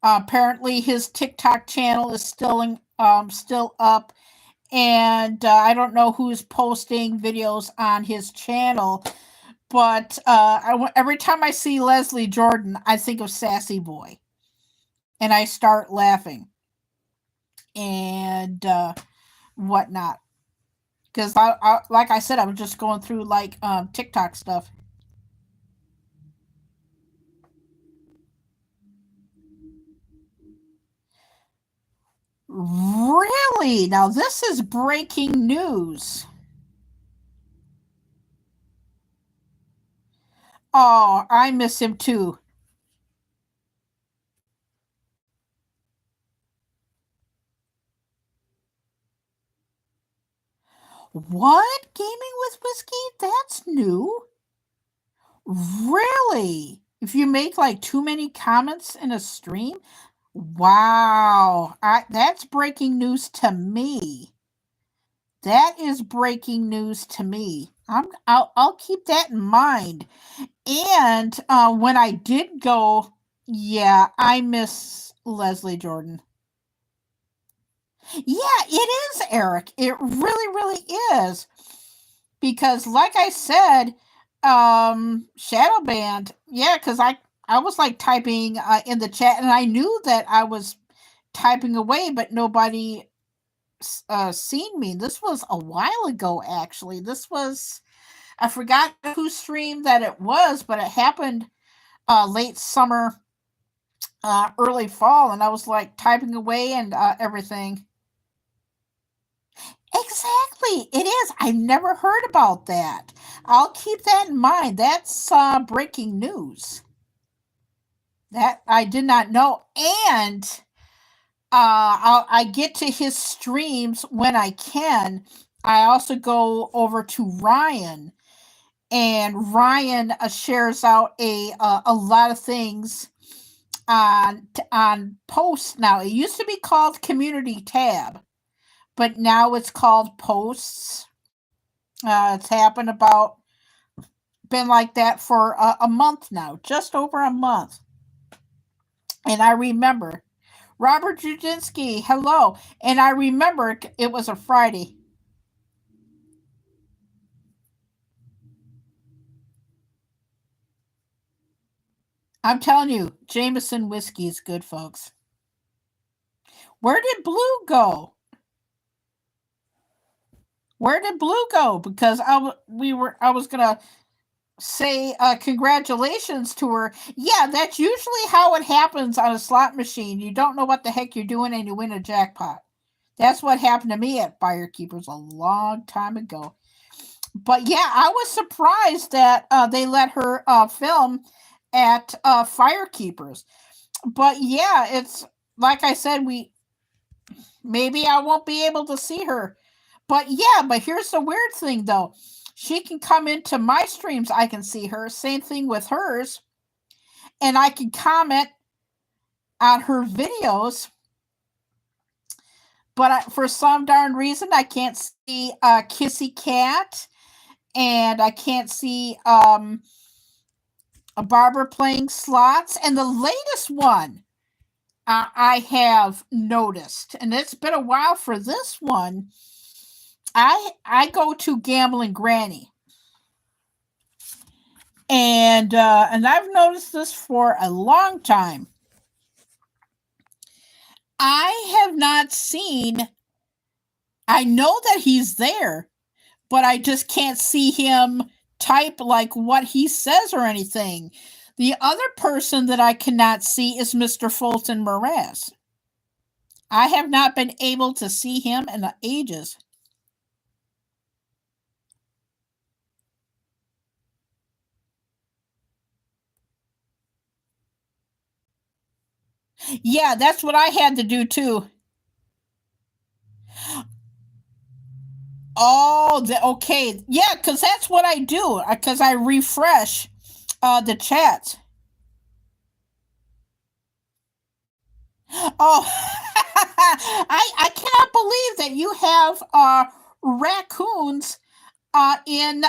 Apparently, his TikTok channel is still up, and I don't know who's posting videos on his channel. But every time I see Leslie Jordan, I think of Sassy Boy, and I start laughing and whatnot. Because like I said, I was just going through like TikTok stuff. Really? Now this is breaking news. Oh, I miss him too. What? Gaming with whiskey? That's new. Really? If you make like too many comments in a stream? Wow. That's breaking news to me. That is breaking news to me. I'll keep that in mind. And when I did go, yeah, I miss Leslie Jordan. Yeah, it is, Eric. It really, really is. Because like I said, shadow banned. Yeah, because I was like typing in the chat, and I knew that I was typing away, but nobody seen me. This was a while ago, actually. This was, I forgot whose stream that it was, but it happened late summer, early fall, and I was like typing away and everything. Exactly, it is. I never heard about that. I'll keep that in mind. That's breaking news. That I did not know. And I get to his streams when I can. I also go over to Ryan, and Ryan shares out a lot of things on posts now. It used to be called Community Tab, but now it's called Posts. It's happened about been like that for a month now, just over a month. And I remember Robert Judinsky, hello. And I remember it was a Friday. I'm telling you, Jameson whiskey is good, folks. Where did Blue go? Where did Blue go? Because I was gonna say congratulations to her. Yeah, that's usually how it happens on a slot machine. You don't know what the heck you're doing and you win a jackpot. That's what happened to me at Fire Keepers a long time ago. But yeah, I was surprised that they let her film. at Firekeepers. But yeah, it's like I said, we maybe I won't be able to see her. But yeah, but here's the weird thing though. She can come into my streams, I can see her. Same thing with hers. And I can comment on her videos. But for some darn reason, I can't see Kissy Cat, and I can't see a Barbara playing slots. And the latest one I have noticed, and it's been a while for this one. I go to Gambling Granny, and I've noticed this for a long time. I have not seen. I know that he's there, but I just can't see him type like what he says or anything. The other person that I cannot see is Mr. Fulton Mraz. I have not been able to see him in ages. Yeah, that's what I had to do too. Oh, okay. Yeah, because that's what I do. Because I refresh the chat. Oh, I cannot believe that you have raccoons in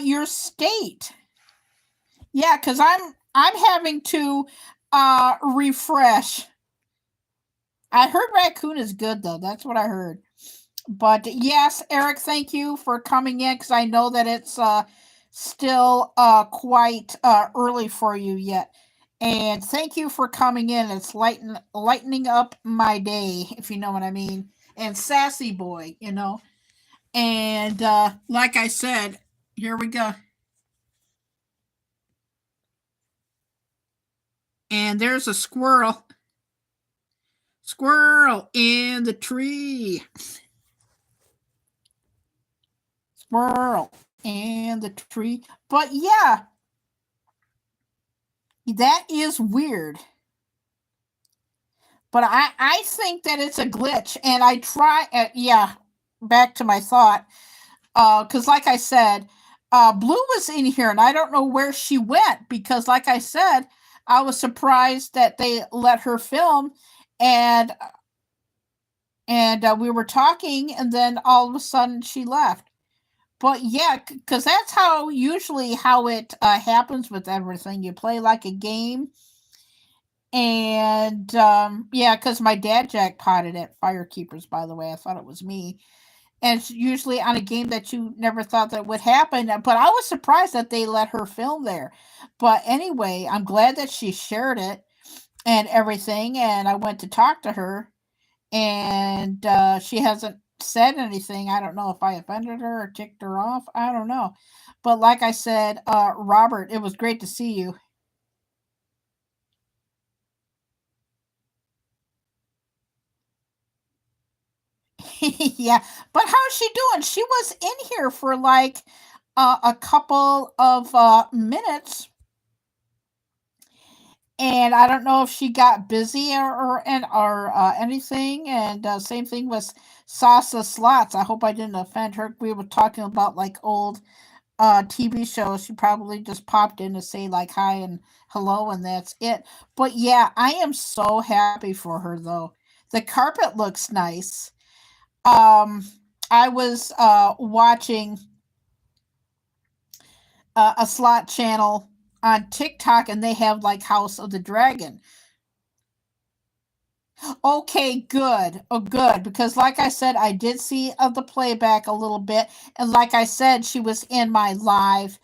your state. Yeah, because I'm having to refresh. I heard raccoon is good though. That's what I heard. But yes, Eric, thank you for coming in because I know that it's still quite early for you yet. And thank you for coming in. It's lightening up my day, if you know what I mean. And Sassy Boy, you know. And like I said, here we go. And there's a squirrel. Squirrel in the tree. Squirrel in the tree. But yeah, that is weird. But I think that it's a glitch. And I try, yeah, back to my thought. Because like I said, Blue was in here and I don't know where she went because like I said, I was surprised that they let her film and we were talking and then all of a sudden she left. But yeah, because that's how usually how it happens with everything. You play like a game, and yeah, because my dad jackpotted at Firekeepers. By the way, I thought it was me, and it's usually on a game that you never thought that would happen. But I was surprised that they let her film there. But anyway, I'm glad that she shared it and everything. And I went to talk to her, and she hasn't said anything. I don't know if I offended her or ticked her off. I don't know. But like I said, Robert, it was great to see you. Yeah, but how's she doing? She was in here for like a couple of minutes, and I don't know if she got busy or anything. And same thing with Sasa Slots. I hope I didn't offend her. We were talking about like old TV show. She probably just popped in to say like hi and hello, and that's it. But yeah, I am so happy for her though. The carpet looks nice. Um, I was watching a slot channel on TikTok, and they have like House of the Dragon. Okay, good. Oh, good. Because, like I said, I did see of the playback a little bit, and like I said, she was in my live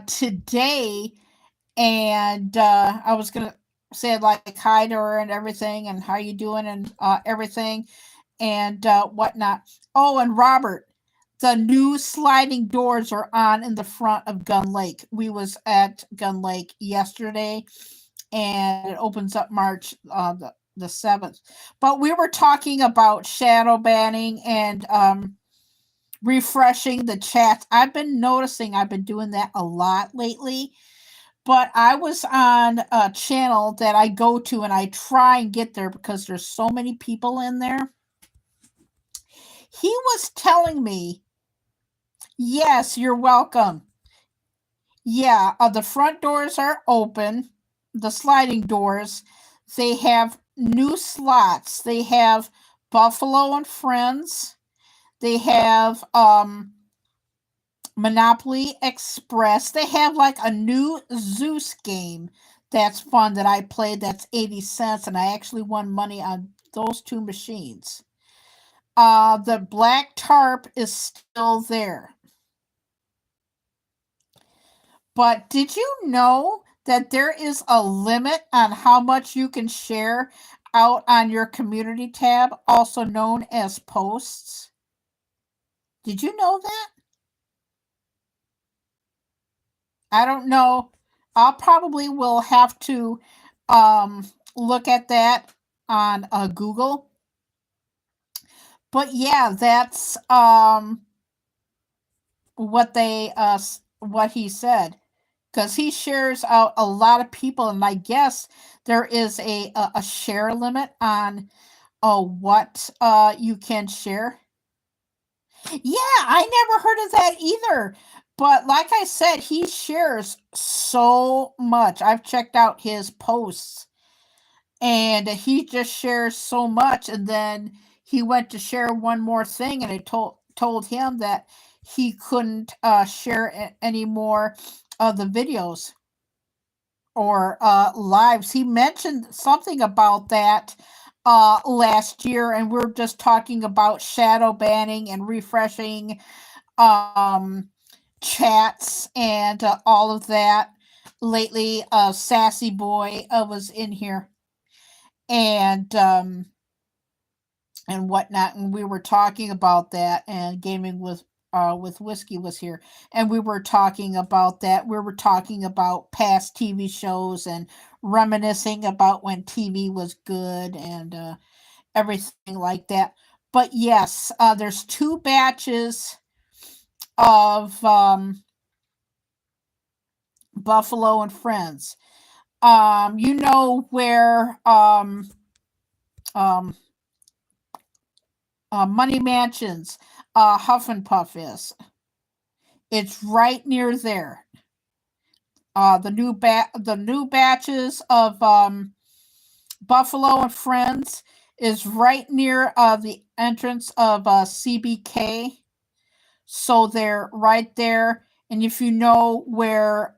today, and I was gonna say like hi to her and everything, and how you doing and everything, and whatnot. Oh, and Robert, the new sliding doors are on in the front of Gun Lake. We was at Gun Lake yesterday, and it opens up March the 7th. But we were talking about shadow banning and refreshing the chat. I've been noticing I've been doing that a lot lately. but I was on a channel that I go to and I try and get there because there's so many people in there. He was telling me, yes, you're welcome. Yeah, the front doors are open, the sliding doors. They have new slots. They have Buffalo and Friends. They have Monopoly Express. They have like a new Zeus game that's fun that I played that's 80 cents and I actually won money on those two machines. The black tarp is still there. But did you know that there is a limit on how much you can share out on your community tab, also known as posts? Did you know that? I don't know. I'll probably will have to um, look at that on Google. But yeah, that's what he said because he shares out a lot of people, and I guess there is a share limit on what you can share. Yeah, I never heard of that either. But like I said, he shares so much. I've checked out his posts and he just shares so much, and then he went to share one more thing and it told him that he couldn't share any more of the videos or lives. He mentioned something about that last year, and we're just talking about shadow banning and refreshing um, chats and all of that. Lately, Sassy Boy was in here and whatnot, and we were talking about that. And gaming with whiskey was here, and we were talking about that. We were talking about past TV shows and reminiscing about when TV was good and everything like that. But yes, there's two batches of Buffalo and Friends. You know where um, Money Mansions, Huff and Puff is. It's right near there. The new batches of Buffalo and Friends is right near the entrance of CBK. So they're right there. And if you know where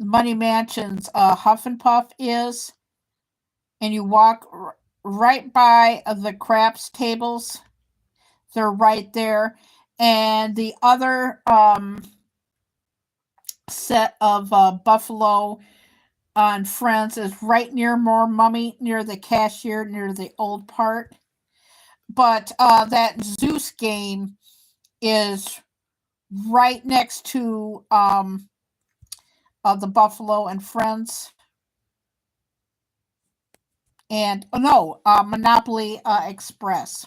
Money Mansion's Huff and Puff is, and you walk right by the craps tables, they're right there. And the other set of Buffalo and Friends is right near More Mummy, near the cashier, near the old part. But that Zeus game is right next to the Buffalo and Friends. And oh no, Monopoly Express.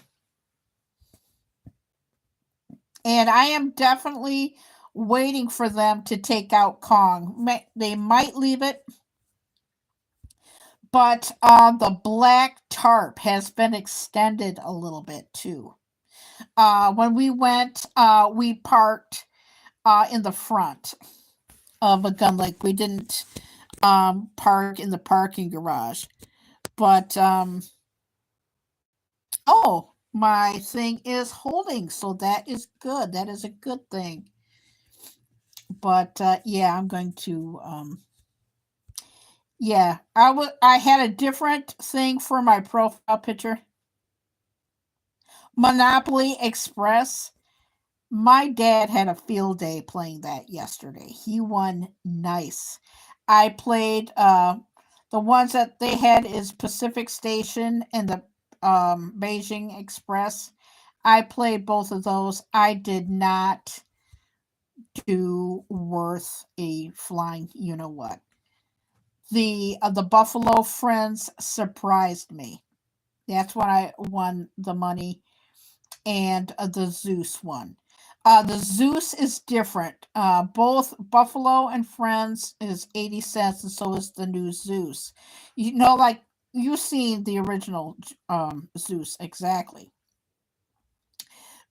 And I am definitely waiting for them to take out Kong. They might leave it, but the black tarp has been extended a little bit too. When we went, we parked in the front of a gun lake. We didn't park in the parking garage. But oh, my thing is holding, so that is good. That is a good thing. But yeah, I'm going to yeah, I had a different thing for my profile picture. Monopoly Express. My dad had a field day playing that yesterday. He won nice. I played the ones that they had is Pacific Station and the Beijing Express. I played both of those. I did not do worth a flying you know what. The Buffalo Friends surprised me. That's when I won the money, and the Zeus one. The Zeus is different. Both Buffalo and Friends is 80 cents, and so is the new Zeus. You know, like you've seen the original Zeus exactly.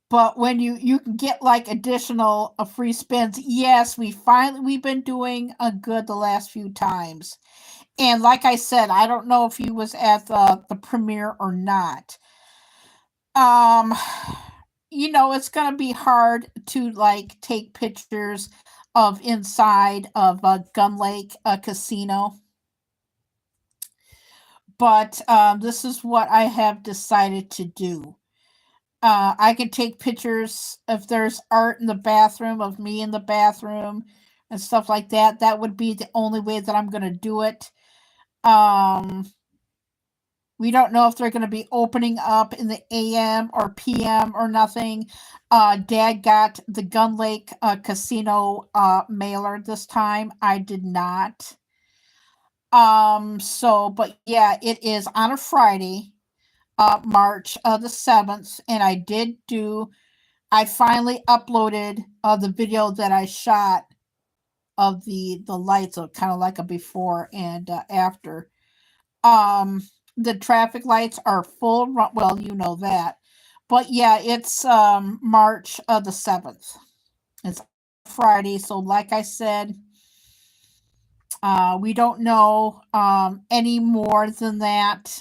But when you can get like additional free spins, yes, we've been doing a good the last few times. And like I said, I don't know if you was at the premiere or not. Um, it's gonna be hard to like take pictures of inside of Gun Lake Casino, but this is what I have decided to do. I can take pictures if there's art in the bathroom of me in the bathroom and stuff like that. That would be the only way that I'm gonna do it. Um, We don't know if they're going to be opening up in the AM or PM or nothing. Dad got the Gun Lake Casino mailer this time. I did not. But yeah, it is on a Friday, March the 7th, and I finally uploaded the video that I shot of the lights, of kind of like a before and after. Um, the traffic lights are full. Well, you know that, but yeah, it's March the 7th. It's Friday, so like I said, we don't know any more than that.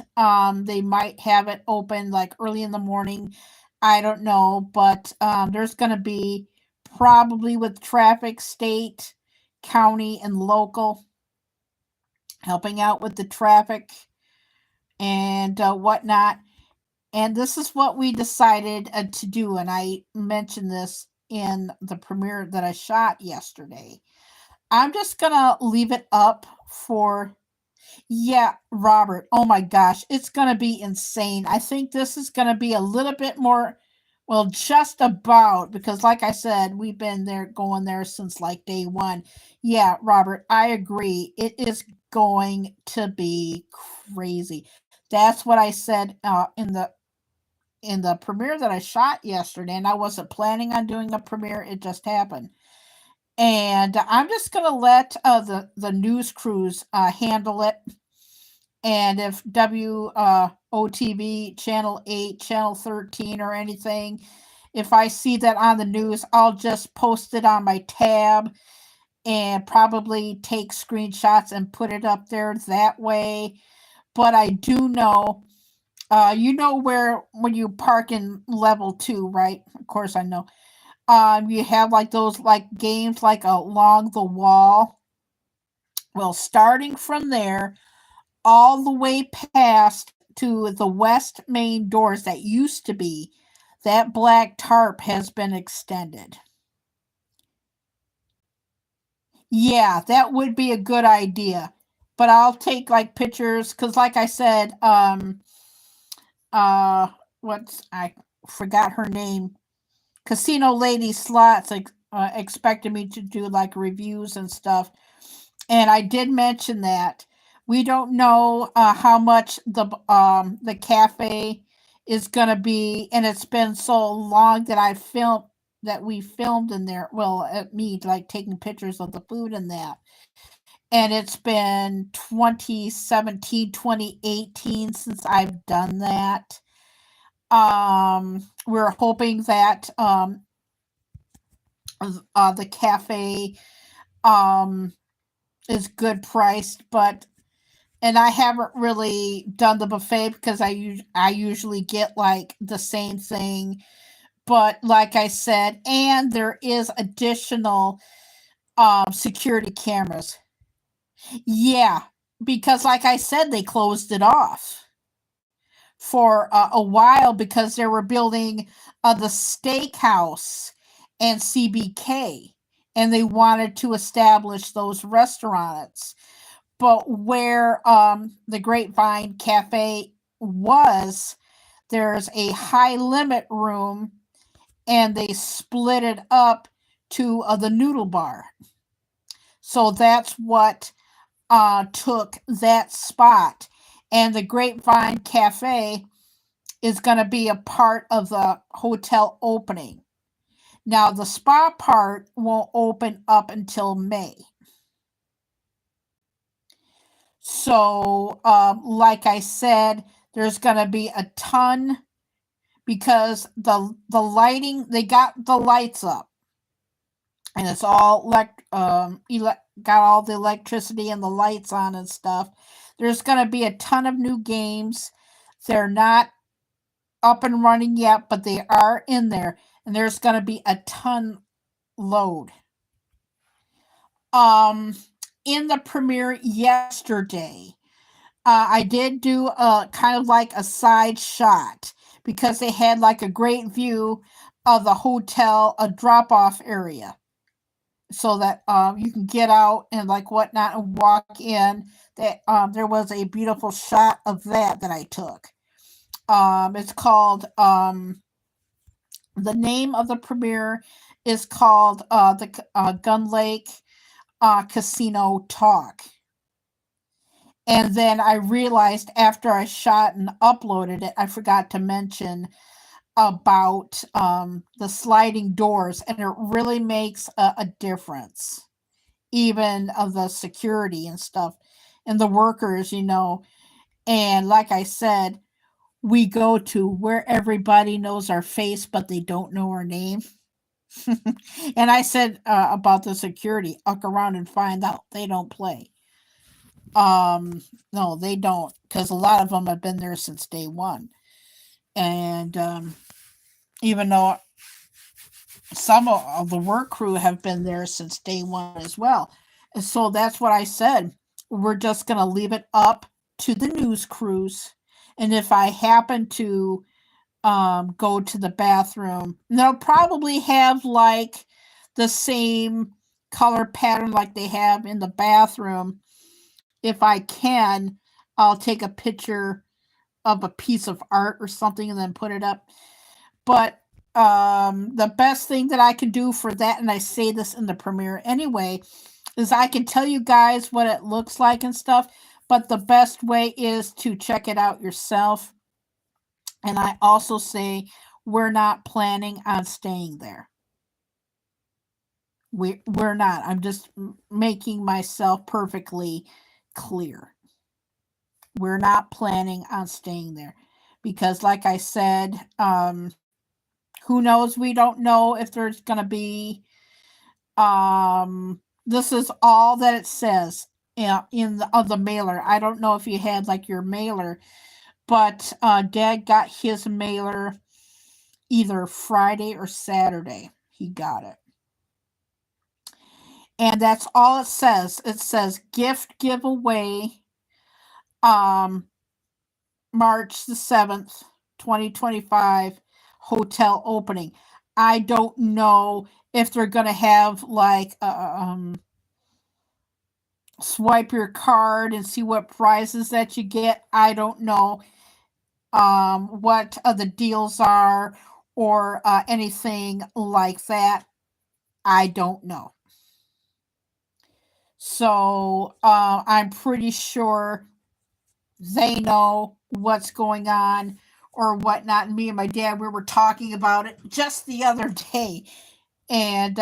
They might have it open like early in the morning. I don't know, but there's going to be probably with traffic, state, county, and local helping out with the traffic and whatnot. And this is what we decided to do. And I mentioned this in the premiere that I shot yesterday. I'm just going to leave it up for, yeah, Robert. Oh my gosh. It's going to be insane. I think this is going to be a little bit more, well, just about, because like I said, we've been there, going there since like day one. Yeah, Robert, I agree. It is going to be crazy. That's what I said in the premiere that I shot yesterday, and I wasn't planning on doing a premiere. It just happened, and I'm just gonna let the news crews handle it. And if WOTV Channel 8, Channel 13, or anything, if I see that on the news, I'll just post it on my tab and probably take screenshots and put it up there that way. But I do know you know where when you park in level two, right? Of course I know. You have like those like games like along the wall. Well, starting from there, all the way past to the west main doors that used to be, that black tarp has been extended. Yeah, that would be a good idea. But I'll take like pictures because, like I said, uh, what's I forgot her name. Casino Lady Slots expected me to do like reviews and stuff, and I did mention that we don't know how much the cafe is gonna be, and it's been so long that we filmed in there. Well, at me like taking pictures of the food and that, and it's been 2017, 2018 since I've done that. We're hoping that the cafe um is good priced, but and I haven't really done the buffet because I usually get like the same thing. But like I said, and there is additional security cameras. Yeah, because like I said, they closed it off for a while because they were building the steakhouse and CBK, and they wanted to establish those restaurants. But where the Grapevine Cafe was, there's a high limit room, and they split it up to the noodle bar. So that's what took that spot. And the Grapevine Cafe is going to be a part of the hotel opening. Now, the spa part won't open up until May. So, like I said, there's going to be a ton because the lighting, they got the lights up, and it's all got all the electricity and the lights on and stuff. There's going to be a ton of new games. They're not up and running yet, but they are in there, and there's going to be a ton load. Um, in the premiere yesterday, I did do a kind of like a side shot because they had like a great view of the hotel, a drop off area, so that you can get out and like whatnot and walk in. That there was a beautiful shot of that I took. It's called the name of the premiere is called the Gun Lake Casino Talk. And then I realized after I shot and uploaded it, I forgot to mention about the sliding doors, and it really makes a difference, even of the security and stuff, and the workers, you know. And like I said, we go to where everybody knows our face, but they don't know our name. And I said about the security, look around and find out. They don't play. No, they don't, because a lot of them have been there since day one, and even though some of the work crew have been there since day one as well. And so that's what I said. We're just gonna leave it up to the news crews, and if I happen to go to the bathroom, they'll probably have like the same color pattern like they have in the bathroom. If I can, I'll take a picture of a piece of art or something and then put it up. But the best thing that I can do for that, and I say this in the premiere anyway, is I can tell you guys what it looks like and stuff, but the best way is to check it out yourself. And I also say we're not planning on staying there. We're not. I'm just making myself perfectly clear. We're not planning on staying there because, like I said, who knows? We don't know if there's going to be. This is all that it says in the mailer. I don't know if you had like your mailer, but Dad got his mailer either Friday or Saturday. He got it. And that's all it says. It says gift giveaway um March the 7th, 2025, hotel opening. I don't know if they're going to have like swipe your card and see what prizes that you get. I don't know what the deals are or anything like that. I don't know. So I'm pretty sure they know what's going on or whatnot. And me and my dad, we were talking about it just the other day. And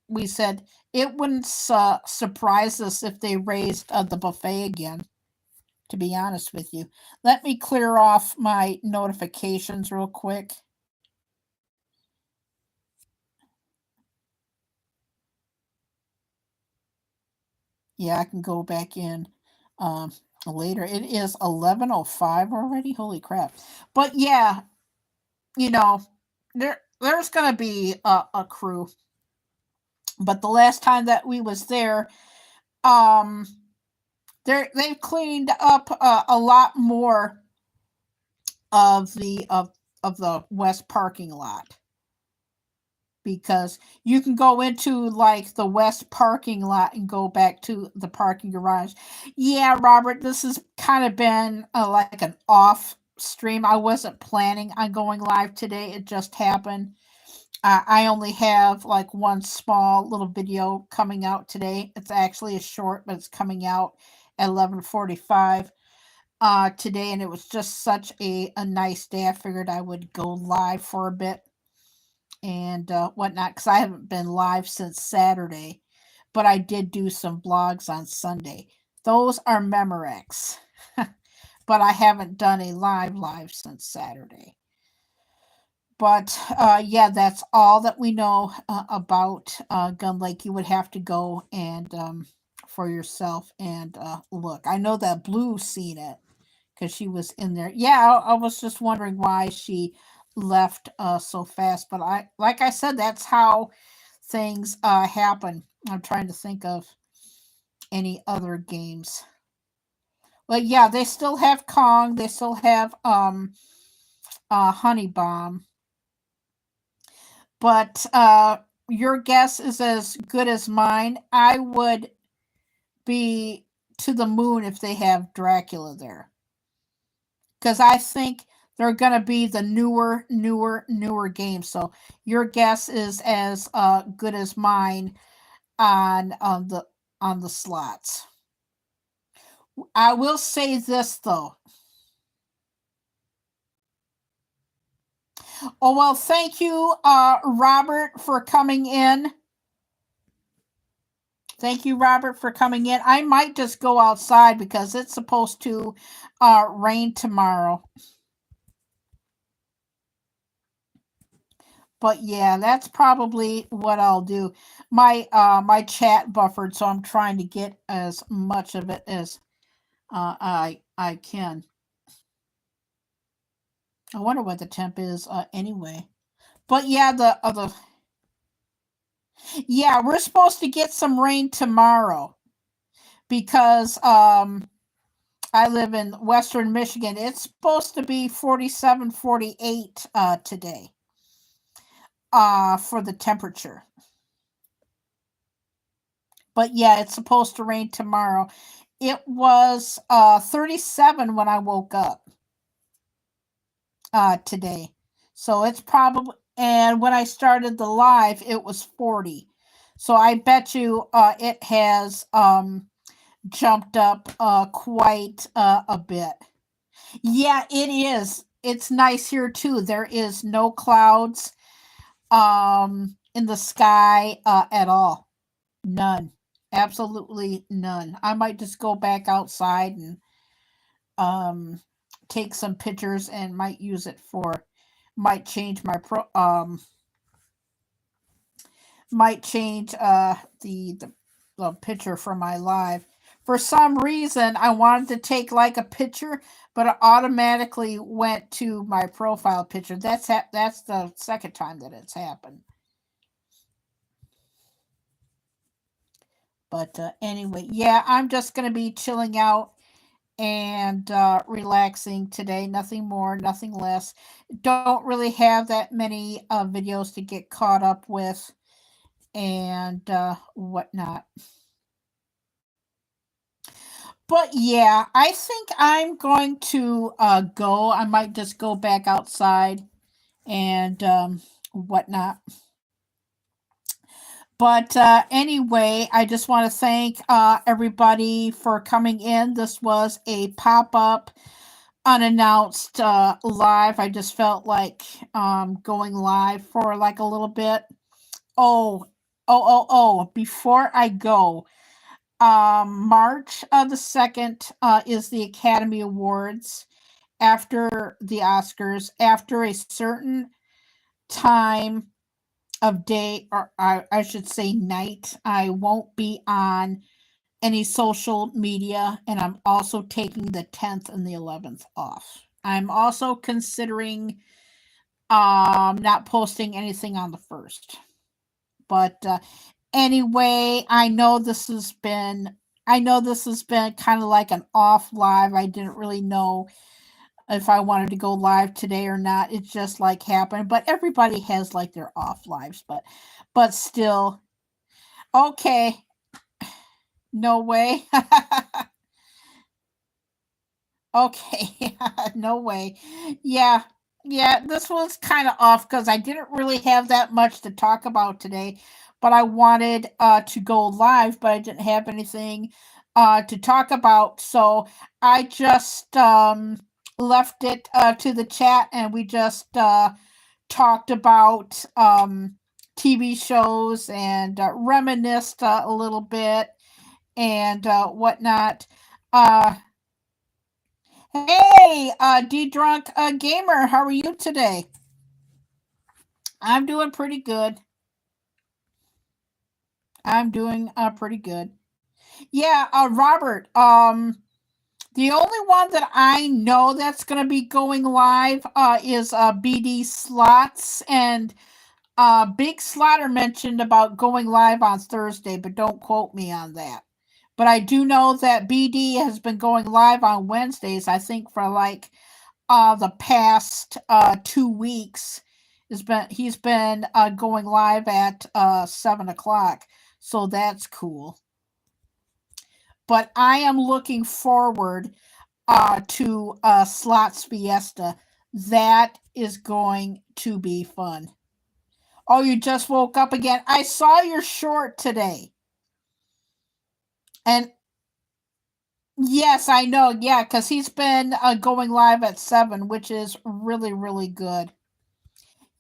we said it wouldn't surprise us if they raised the buffet again, to be honest with you. Let me clear off my notifications real quick. Yeah, I can go back in later. It is 11:05 already. Holy crap. But yeah, you know, there's going to be a crew. But the last time that we was there, um they've cleaned up a lot more of the west parking lot, because you can go into like the west parking lot and go back to the parking garage. Yeah, Robert, this has kind of been like an off stream. I wasn't planning on going live today. It just happened. I only have like one small little video coming out today. It's actually a short, but it's coming out at 11:45 today, and it was just such a nice day. I figured I would go live for a bit. and whatnot, because I haven't been live since Saturday, but I did do some blogs on Sunday. Those are Memorex, but I haven't done a live since Saturday. But yeah, that's all that we know about Gun Lake. You would have to go and for yourself and look. I know that Blue seen it because she was in there. Yeah, I was just wondering why she left so fast. But like I said, that's how things happen. I'm trying to think of any other games. But yeah, they still have Kong. They still have Honey Bomb. But your guess is as good as mine. I would be to the moon if they have Dracula there, because I think they're going to be the newer games. So your guess is as good as mine on the slots. I will say this though. Oh well, thank you, Robert, for coming in. Thank you, Robert, for coming in. I might just go outside because it's supposed to rain tomorrow. But yeah, that's probably what I'll do. My chat buffered, so I'm trying to get as much of it as I can. I wonder what the temp is anyway. But yeah, yeah, we're supposed to get some rain tomorrow because I live in Western Michigan. It's supposed to be 47, 48 today for the temperature. But yeah, it's supposed to rain tomorrow. It was 37 when I woke up today. So it's probably, and when I started the live, it was 40. So I bet you it has jumped up quite a bit. Yeah, it is. It's nice here too. There is no clouds in the sky at all. None. Absolutely none. I might just go back outside and um take some pictures and might use it for might change my might change the picture for my live. For some reason, I wanted to take like a picture, but it automatically went to my profile picture. That's the second time that it's happened. But anyway, yeah, I'm just gonna be chilling out and relaxing today. Nothing more, nothing less. Don't really have that many videos to get caught up with and whatnot. But yeah, I think I'm going to go. I might just go back outside and whatnot. But anyway, I just want to thank everybody for coming in. This was a pop up, unannounced live. I just felt like going live for like a little bit. Before I go, March the 2nd is the Academy Awards after the Oscars. After a certain time of day, or I should say night, I won't be on any social media, and I'm also taking the 10th and the 11th off. I'm also considering not posting anything on the 1st. But anyway, I know this has been kind of like an off live. I didn't really know if I wanted to go live today or not. It just like happened. But everybody has like their off lives, but still. Okay. No way. Okay. No way. Yeah. Yeah, this was kind of off because I didn't really have that much to talk about today, but I wanted to go live, but I didn't have anything to talk about. So I just left it to the chat and we just talked about TV shows and reminisced a little bit and whatnot. Uh, hey, D Drunk Gamer, how are you today? I'm doing pretty good. I'm doing pretty good. Yeah, Robert. The only one that I know that's going to be going live is BD Slots, and Big Slaughter mentioned about going live on Thursday, but don't quote me on that. But I do know that BD has been going live on Wednesdays, I think, for like the past 2 weeks. He's been going live at 7 o'clock, so that's cool. But I am looking forward to Slots Fiesta. That is going to be fun. Oh, you just woke up again. I saw your short today. And yes, I know. Yeah, because he's been going live at 7, which is really, really good.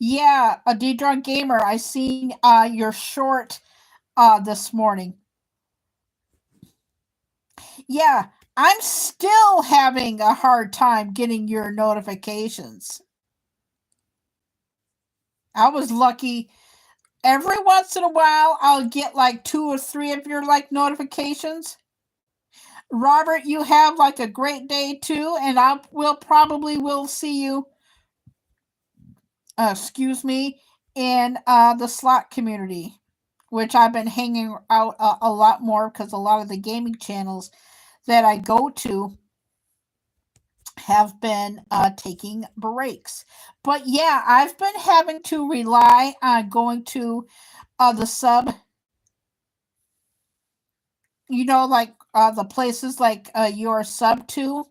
Yeah, a D Drunk Gamer. I seen your short this morning. Yeah, I'm still having a hard time getting your notifications. I was lucky. Every once in a while, I'll get like 2 or 3 of your like notifications. Robert, you have like a great day too, and I will probably will see you. Excuse me, in the slot community, which I've been hanging out a lot more because a lot of the gaming channels that I go to have been taking breaks. But yeah, I've been having to rely on going to the sub, like the places like your sub to.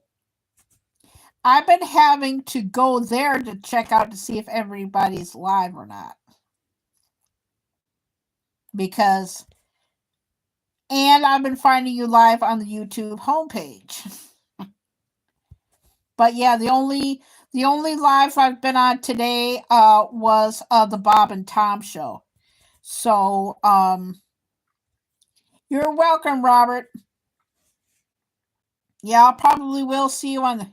I've been having to go there to check out to see if everybody's live or not. Because, and I've been finding you live on the YouTube homepage. But yeah, the only live I've been on today was the Bob and Tom show. So you're welcome, Robert. Yeah, I probably will see you on the.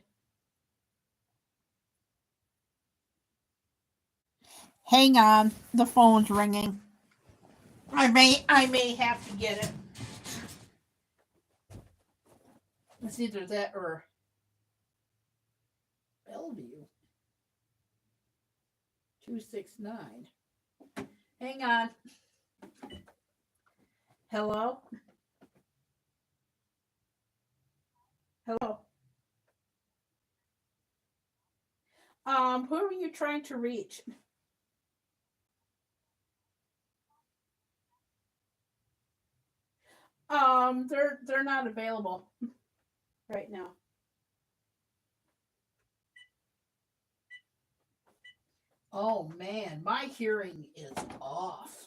Hang on, the phone's ringing. I may have to get it. It's either that or Bellevue 269. Hang on. Hello? Hello? Who are you trying to reach? They're not available right now. Oh man, my hearing is off.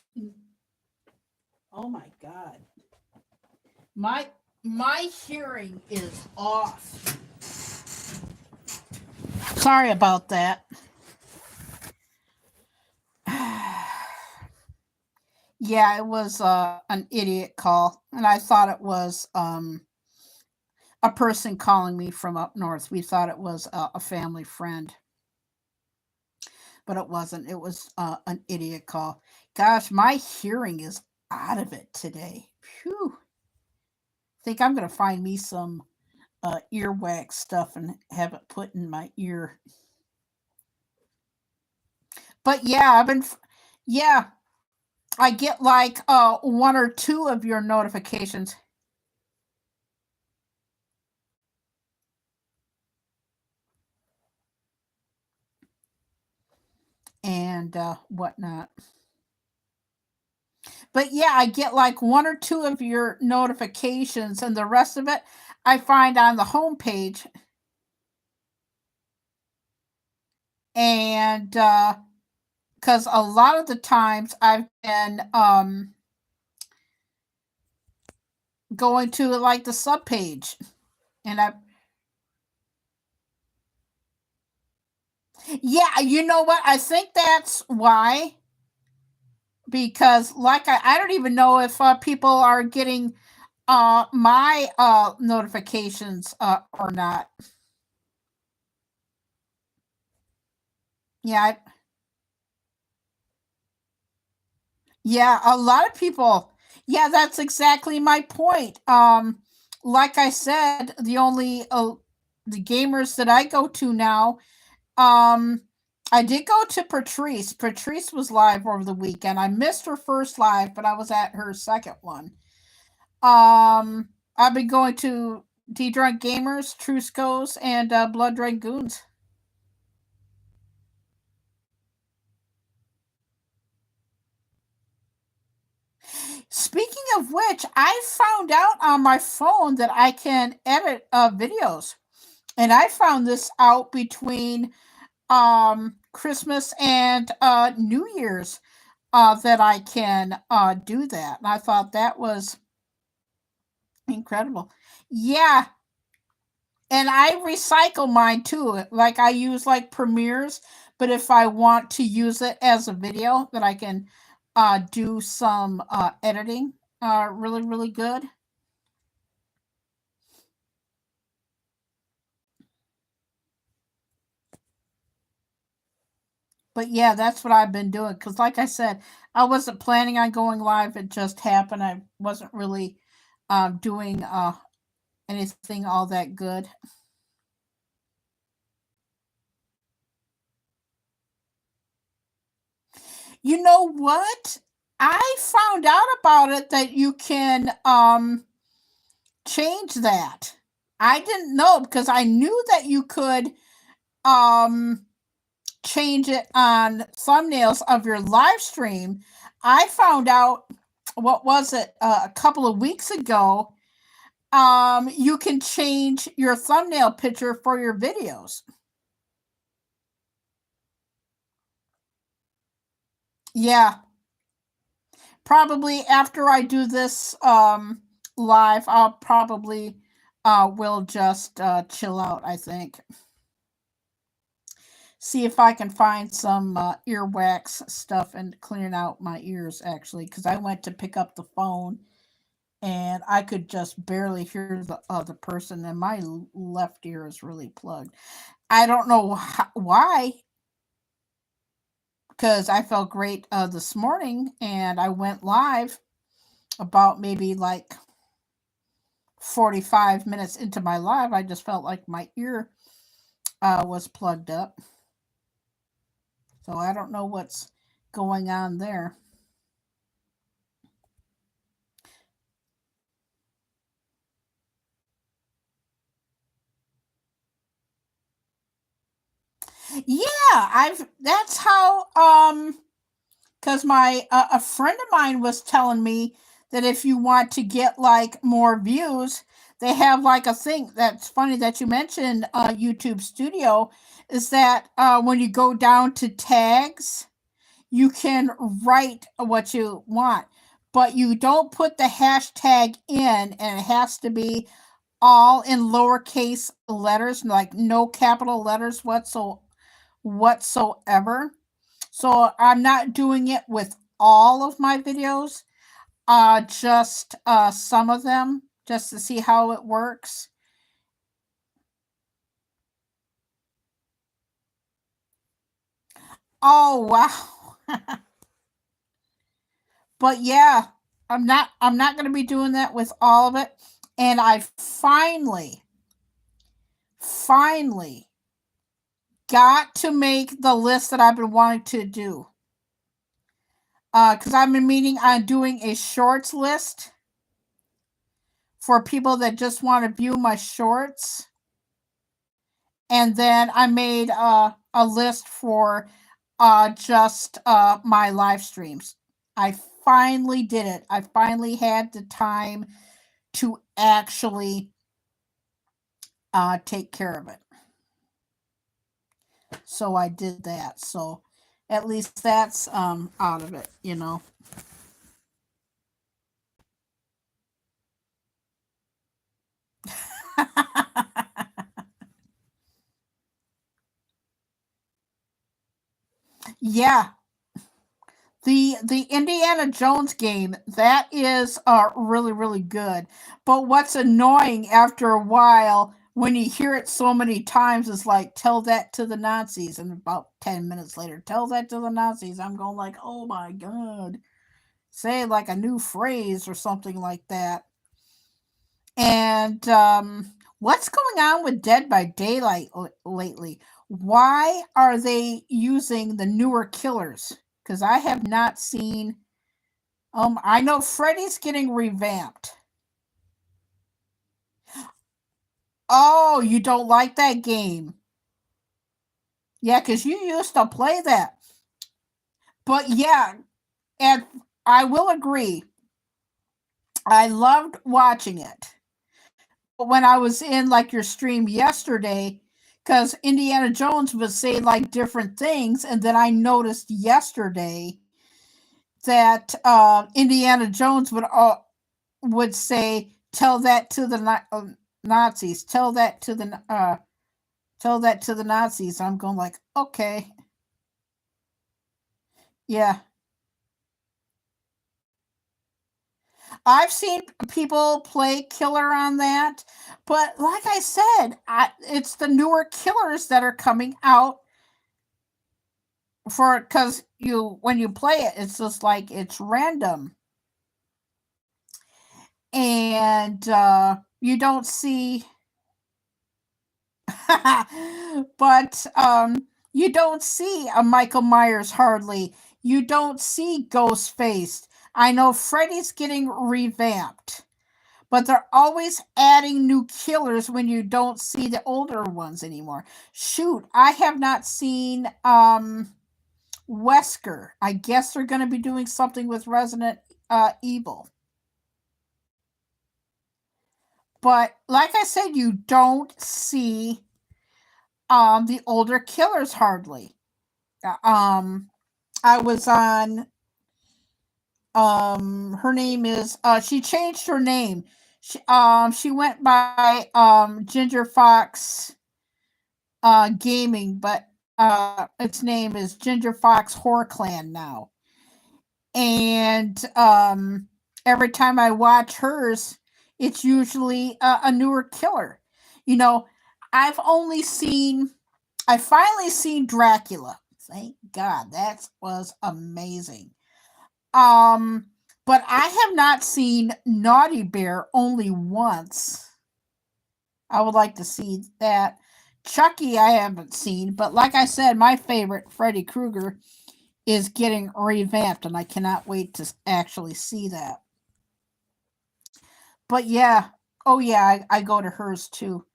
Oh my god. My my hearing is off. Sorry about that. Yeah, it was an idiot call, and I thought it was a person calling me from up north. We thought it was a family friend, but it wasn't. It was an idiot call. Gosh, my hearing is out of it today. Phew. Think I'm gonna find me some earwax stuff and have it put in my ear. But yeah, yeah, I get like 1 or 2 of your notifications. And whatnot. But yeah, I get like 1 or 2 of your notifications, and the rest of it I find on the homepage. And because a lot of the times I've been going to like the sub page, and I Yeah, you know what? I think that's why, because like I don't even know if people are getting my notifications or not. Yeah, yeah, a lot of people. Yeah, that's exactly my point. Like I said, the gamers that I go to now, um I did go to Patrice. Patrice was live over the weekend. I missed her first live, but I was at her second one. I've been going to D Drunk Gamers, Trusco's, and Blood Dragoons. Speaking of which, I found out on my phone that I can edit videos, and I found this out between Christmas and New Year's, that I can do that. And I thought that was incredible. Yeah, and I recycle mine too. Like I use like Premieres, but if I want to use it as a video, that I can do some editing really, really good. But yeah, that's what I've been doing. Because, like I said, I wasn't planning on going live. It just happened. I wasn't really doing anything all that good. You know what? I found out about it that you can change that. I didn't know because I knew that you could um, change it on thumbnails of your live stream. I found out, what was it, a couple of weeks ago, you can change your thumbnail picture for your videos. Yeah, probably after I do this live, I'll probably will just chill out, I think. See if I can find some earwax stuff and clearing out my ears, actually, because I went to pick up the phone and I could just barely hear the other person, and my left ear is really plugged. I don't know why, because I felt great this morning, and I went live about maybe like 45 minutes into my live. I just felt like my ear was plugged up. So I don't know what's going on there. Yeah, I've that's how because my a friend of mine was telling me that if you want to get like more views, they have like a thing. That's funny that you mentioned YouTube Studio. Is that when you go down to tags, you can write what you want, but you don't put the hashtag in, and it has to be all in lowercase letters, like no capital letters whatsoever. So I'm not doing it with all of my videos, just some of them, just to see how it works. Oh wow. But yeah, I'm not going to be doing that with all of it. And I finally got to make the list that I've been wanting to do. Because I've been meaning on doing a shorts list for people that just want to view my shorts. And then I made a list for just my live streams. I finally did it. I finally had the time to actually take care of it. So I did that. So at least that's out of it. Yeah, the Indiana Jones game, that is really really good. But what's annoying after a while when you hear it so many times is like tell that to the Nazis, and about 10 minutes later tell that to the Nazis. I'm going like, "Oh my god." Say like a new phrase or something like that. And what's going on with Dead by Daylight lately? Why are they using the newer killers? Because I have not seen. I know Freddy's getting revamped. Oh, you don't like that game? Yeah, because you used to play that. But yeah, and I will agree. I loved watching it. But when I was in like your stream yesterday, because Indiana Jones was saying like different things, and then I noticed yesterday that Indiana Jones would say, "Tell that to the Nazis. Tell that to the Nazis." I'm going like, okay, yeah. I've seen people play killer on that, but like I said, it's the newer killers that are coming out for because you when you play it, it's just like it's random, and you don't see but you don't see a Michael Myers hardly. You don't see Ghostface. I know Freddy's getting revamped, but they're always adding new killers when you don't see the older ones anymore. Shoot, I have not seen Wesker. I guess they're going to be doing something with Resident Evil. But like I said, you don't see the older killers hardly. Um, I was on. Her name is. She changed her name. She went by Ginger Fox Gaming, but its name is Ginger Fox Horror Clan now. And every time I watch hers, it's usually a newer killer. You know, I've only seen. I finally seen Dracula. Thank God, that was amazing. Um, but I have not seen Naughty Bear only once. I would like to see that. Chucky, I haven't seen, but like I said, my favorite, Freddy Krueger, is getting revamped, and I cannot wait to actually see that. But yeah, oh yeah, I go to hers too.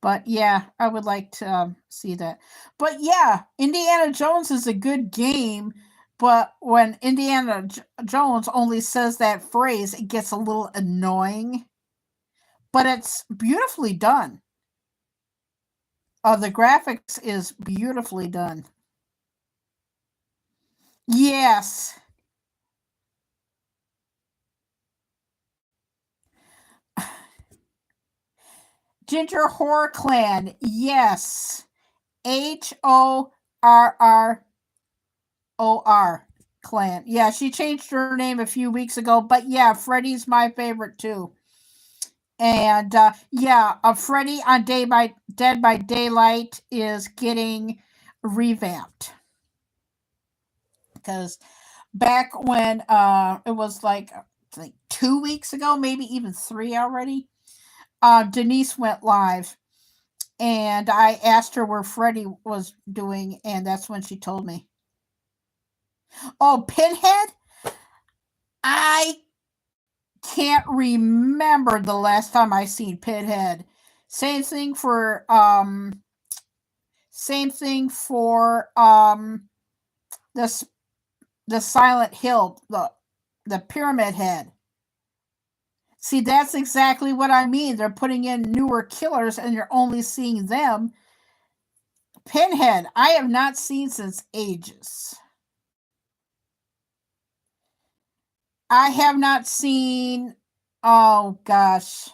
But yeah, I would like to see that. But yeah, Indiana Jones is a good game. But when Indiana Jones only says that phrase, it gets a little annoying. But it's beautifully done. The graphics is beautifully done. Yes. Ginger Horror Clan. Yes. Horror Clan. Yeah, she changed her name a few weeks ago. But yeah, Freddy's my favorite too. And yeah, Freddy on Dead by Daylight is getting revamped because back when it was like 2 weeks ago, maybe even three already. Denise went live, and I asked her where Freddy was doing, and that's when she told me. Oh, Pinhead! I can't remember the last time I seen Pinhead. Same thing for this the Silent Hill, the Pyramid Head. See, that's exactly what I mean. They're putting in newer killers, and you're only seeing them. Pinhead, I have not seen since ages. I have not seen. Oh gosh,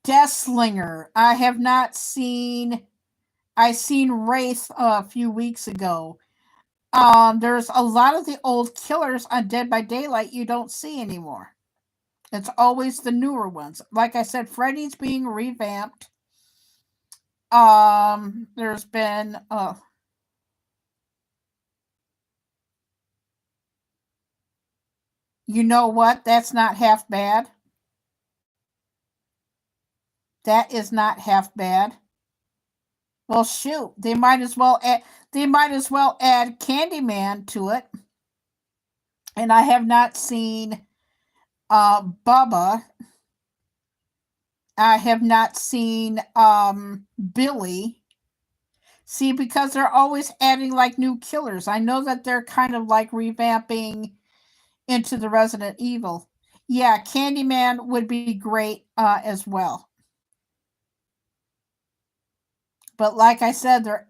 Deathslinger. I have not seen. I seen Wraith a few weeks ago. There's a lot of the old killers on Dead by Daylight you don't see anymore. It's always the newer ones. Like I said, Freddy's being revamped. There's been you know what? That's not half bad. That is not half bad. Well, shoot, they might as well add Candyman to it. And I have not seen Bubba. I have not seen Billy. See, because they're always adding like new killers. I know that they're kind of like revamping into the Resident Evil. Yeah, Candyman would be great as well. But like I said, they're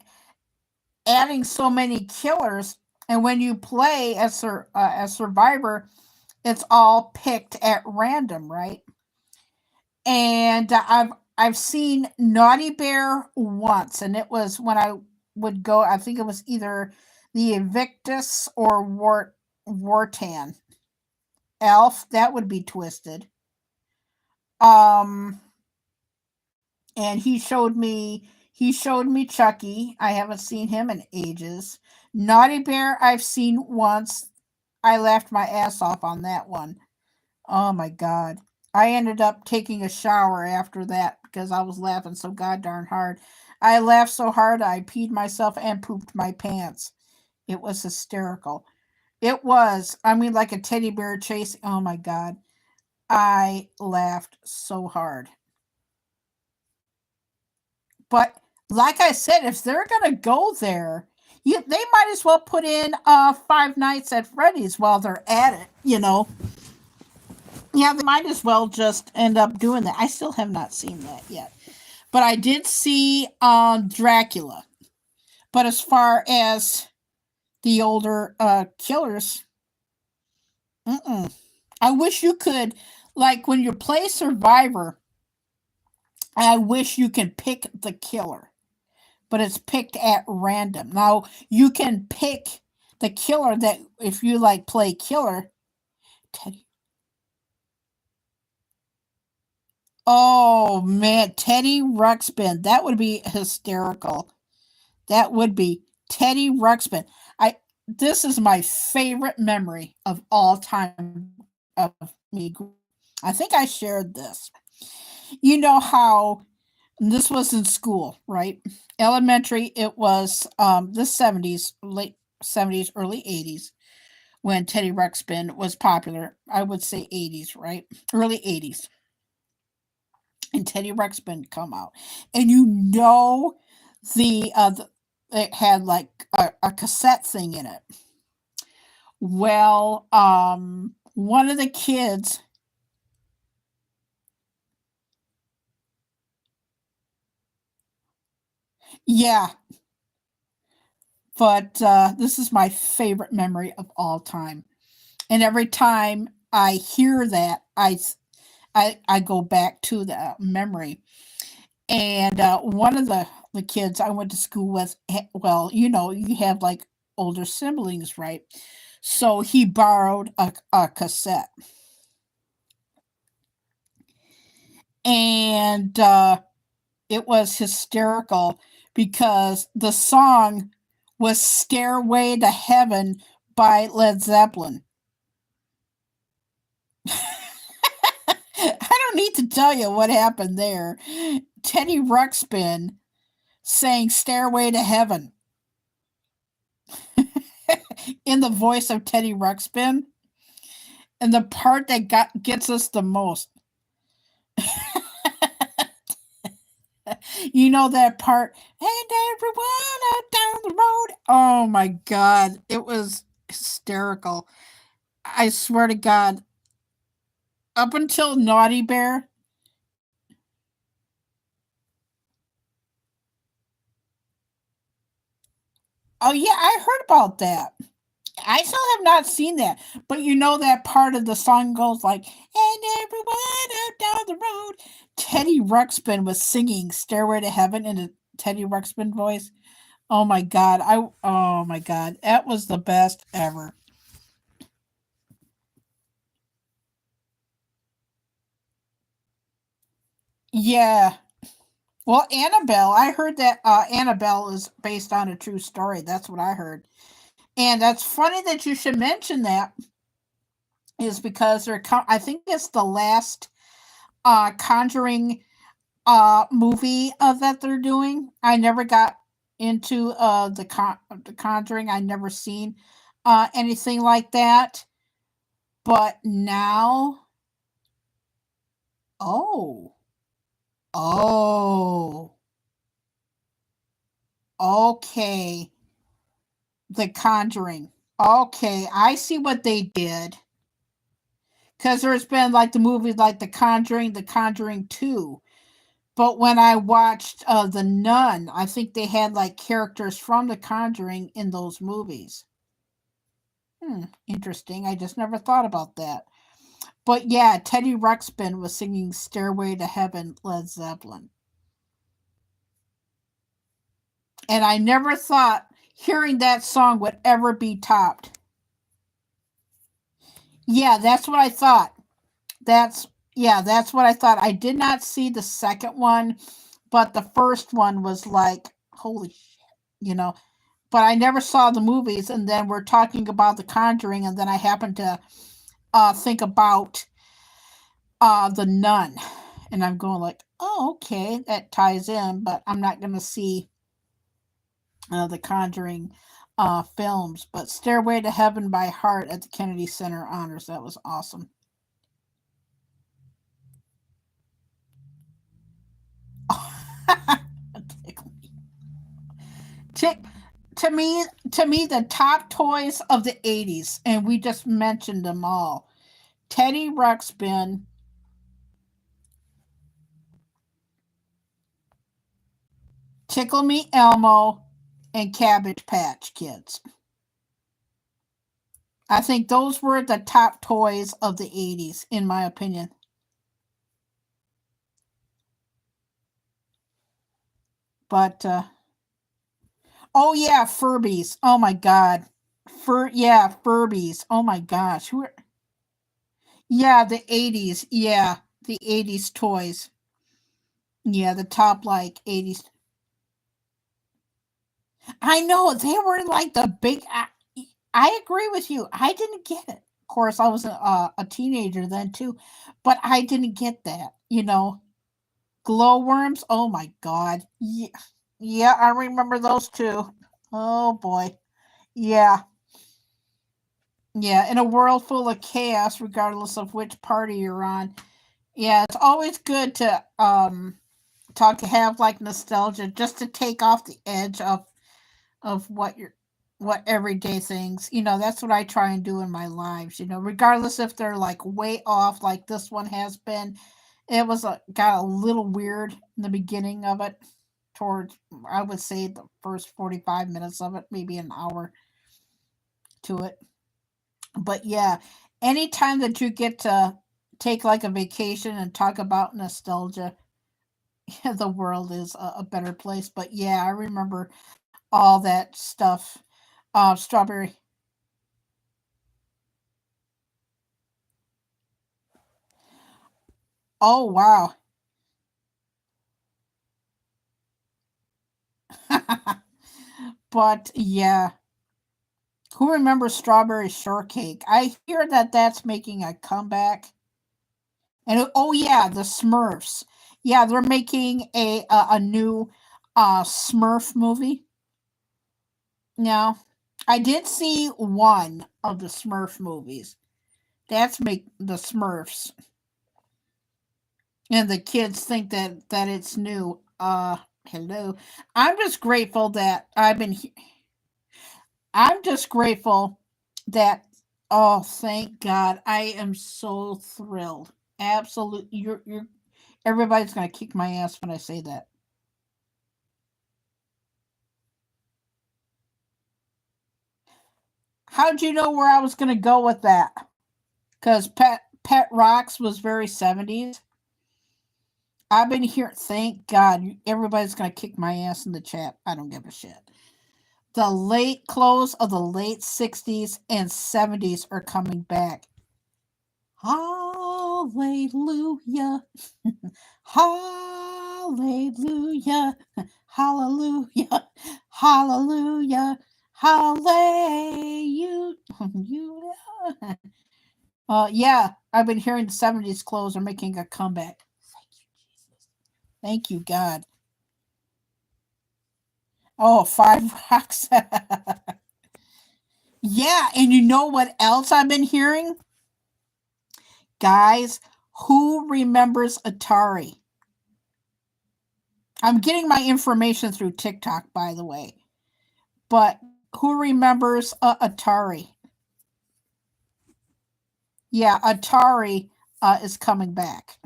adding so many killers, and when you play as Survivor, it's all picked at random, right? And I've seen Naughty Bear once, and it was when I would go. I think it was either the Invictus or Wartan. Elf, that would be twisted. Um, and he showed me Chucky. I haven't seen him in ages. Naughty Bear, I've seen once. I laughed my ass off on that one. Oh my god. I ended up taking a shower after that because I was laughing so god darn hard. I laughed so hard I peed myself and pooped my pants. It was hysterical. It was. I mean, like a teddy bear chase. Oh my god. I laughed so hard. But like I said, if they're gonna go there, they might as well put in Five Nights at Freddy's while they're at it. Yeah, they might as well just end up doing that. I still have not seen that yet, but I did see Dracula. But as far as the older killers, mm-mm. I wish you could, like when you play Survivor. I wish you could pick the killer, but it's picked at random. Now you can pick the killer that if you like play killer. Teddy. Oh man, Teddy Ruxpin. That would be hysterical. That would be Teddy Ruxpin. I This is my favorite memory of all time of me. I think I shared this. You know how this was in school, right? Elementary, it was the 70s, late 70s, early 80s when Teddy Ruxpin was popular. I would say 80s, right? Early 80s. And Teddy Ruxpin come out. And it had like a cassette thing in it. Well, one of the kids, yeah, but this is my favorite memory of all time. And every time I hear that, I go back to the memory. And one of the kids I went to school with, well, you have like older siblings, right? So he borrowed a cassette. And it was hysterical because the song was Stairway to Heaven by Led Zeppelin. I don't need to tell you what happened there. Teddy Ruxpin sang Stairway to Heaven in the voice of Teddy Ruxpin. And the part that gets us the most, you know that part, and everyone out down the road. Oh my god, it was hysterical. I swear to God, up until Naughty Bear. Oh yeah, I heard about that. I still have not seen that, but you know that part of the song goes like, "And everyone out down the road." Teddy Ruxpin was singing "Stairway to Heaven" in a Teddy Ruxpin voice. Oh my god. Oh my god. That was the best ever. Yeah. Well, Annabelle, I heard that Annabelle is based on a true story. That's what I heard. And that's funny that you should mention that is because I think it's the last Conjuring movie that they're doing. I never got into the Conjuring. I never seen anything like that. But now, oh, oh, okay, the Conjuring. Okay, I see what they did. Because there's been like the movies like The Conjuring 2. But when I watched The Nun, I think they had like characters from The Conjuring in those movies. Interesting. I just never thought about that. But yeah, Teddy Ruxpin was singing Stairway to Heaven, Led Zeppelin. And I never thought hearing that song would ever be topped. Yeah, that's what I thought. That's that's what I thought. I did not see the second one, but the first one was like, holy shit, you know. But I never saw the movies, and then we're talking about The Conjuring, and then I happened to think about The Nun, and I'm going like, oh, okay, that ties in, but I'm not going to see The Conjuring films. But Stairway to Heaven by Heart at the Kennedy Center Honors, that was awesome. to, to me, the top toys of the 80s, and we just mentioned them all. Teddy Ruxpin, Tickle Me Elmo, and Cabbage Patch Kids. I think those were the top toys of the 80s, in my opinion. But, oh yeah, Furbies. Oh my God. Yeah, Furbies. Oh my gosh. Yeah, the 80s. Yeah, the 80s toys. Yeah, the top like 80s. I know they were like the big. I agree with you. I didn't get it. Of course, I was a teenager then too, but I didn't get that. Glowworms. Oh my god. Yeah, yeah, I remember those too. Oh boy. Yeah, yeah. In a world full of chaos, regardless of which party you're on. Yeah, it's always good to talk to have like nostalgia, just to take off the edge of what everyday things. That's what I try and do in my lives, regardless if they're like way off like this one has been. It was got a little weird in the beginning of it, towards, I would say, the first 45 minutes of it, maybe an hour to it. But yeah, anytime that you get to take like a vacation and talk about nostalgia, the world is a better place. But yeah, I remember all that stuff. Strawberry. Oh wow. But yeah, who remembers Strawberry Shortcake? I hear that that's making a comeback. And oh yeah, the Smurfs. Yeah, they're making a new Smurf movie. Now, I did see one of the Smurf movies. That's make the Smurfs, and the kids think that it's new. Hello. I'm just grateful that I'm just grateful that, oh, thank God. I am so thrilled. Absolutely. You're everybody's going to kick my ass when I say that. How'd you know where I was going to go with that? Cuz Pet Rocks was very 70s. I've been here, thank God. Everybody's going to kick my ass in the chat. I don't give a shit. The late close of the late 60s and 70s are coming back. Hallelujah. Hallelujah. Hallelujah. Hallelujah. Hallelujah. Yeah, I've been hearing the 70s clothes are making a comeback. Thank you, Jesus. Thank you, God. Oh, Five Rocks. Yeah, and you know what else I've been hearing? Guys, who remembers Atari? I'm getting my information through TikTok, by the way. But who remembers Atari? Yeah, Atari is coming back.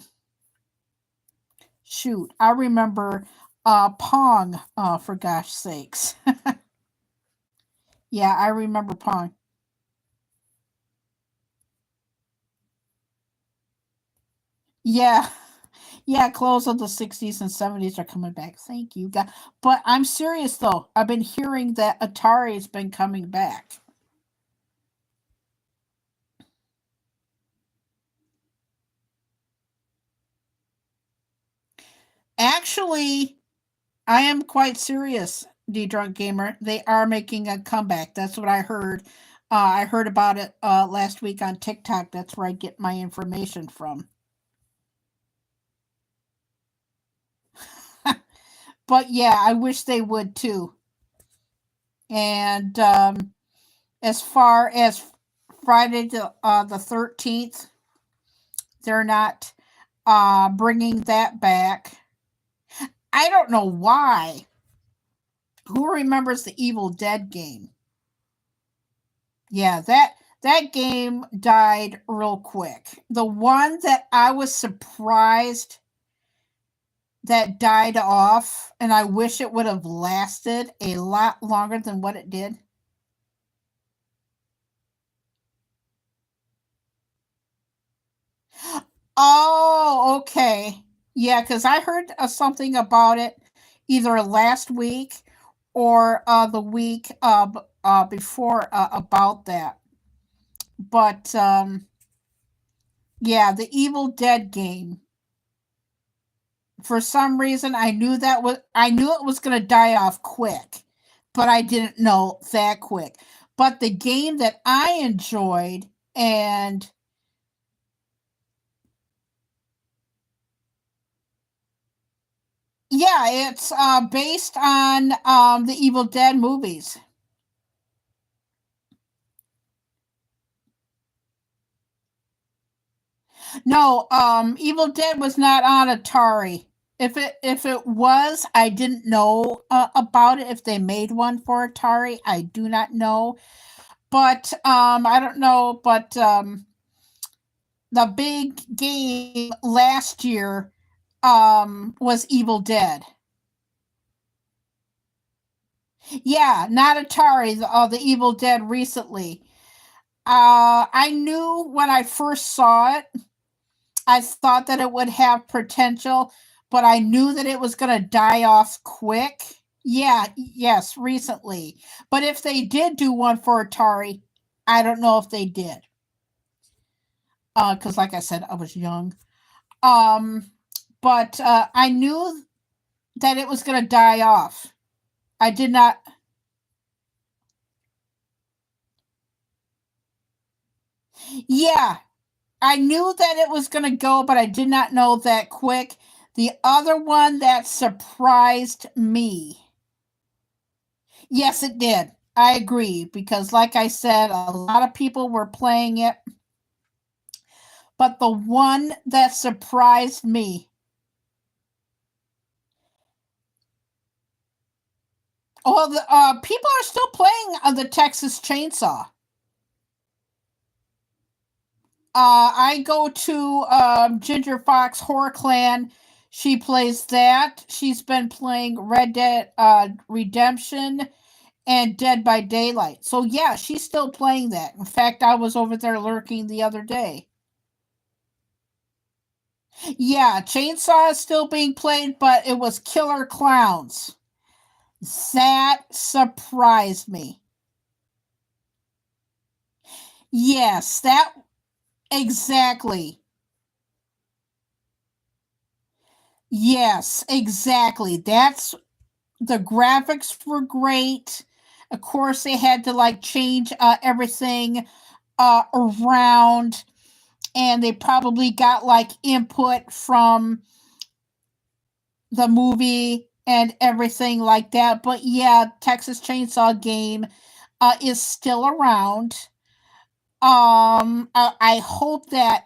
Shoot, I remember Pong, for gosh sakes. Yeah, I remember Pong. Yeah, yeah, clothes of the 60s and 70s are coming back. Thank you, God. But I'm serious, though. I've been hearing that Atari's been coming back. Actually, I am quite serious, D Drunk Gamer. They are making a comeback. That's what I heard. I heard about it last week on TikTok. That's where I get my information from. But yeah, I wish they would too. And as far as Friday the 13th, they're not bringing that back. I don't know why. Who remembers the Evil Dead game? Yeah, that game died real quick. The one that I was surprised that died off, and I wish it would have lasted a lot longer than what it did. Oh, okay. Yeah, because I heard something about it either last week or the week before about that. But yeah, the Evil Dead game. For some reason, I knew it was going to die off quick, but I didn't know that quick. But the game that I enjoyed, and yeah, it's based on the Evil Dead movies. No, Evil Dead was not on Atari. If it was, I didn't know about it. If they made one for Atari, I do not know. But I don't know. But the big game last year was Evil Dead. Yeah, not Atari. The Evil Dead recently. I knew when I first saw it, I thought that it would have potential, but I knew that it was going to die off quick. Yeah, yes, recently. But if they did do one for Atari, I don't know if they did. Because, like I said, I was young. Um, but I knew that it was going to die off. I did not. Yeah, I knew that it was going to go, but I did not know that quick. The other one that surprised me. Yes, it did. I agree because, like I said, a lot of people were playing it, but the one that surprised me. Well, the, people are still playing the Texas Chainsaw. I go to Ginger Fox Horror Clan. She plays that. She's been playing Red Dead Redemption and Dead by Daylight. So yeah, she's still playing that. In fact, I was over there lurking the other day. Yeah, Chainsaw is still being played, but it was Killer Clowns. That surprised me. Yes, that exactly. Yes, exactly. That's the graphics were great. Of course, they had to like change everything around, and they probably got like input from the movie and everything like that. But yeah, Texas Chainsaw Game is still around. I hope that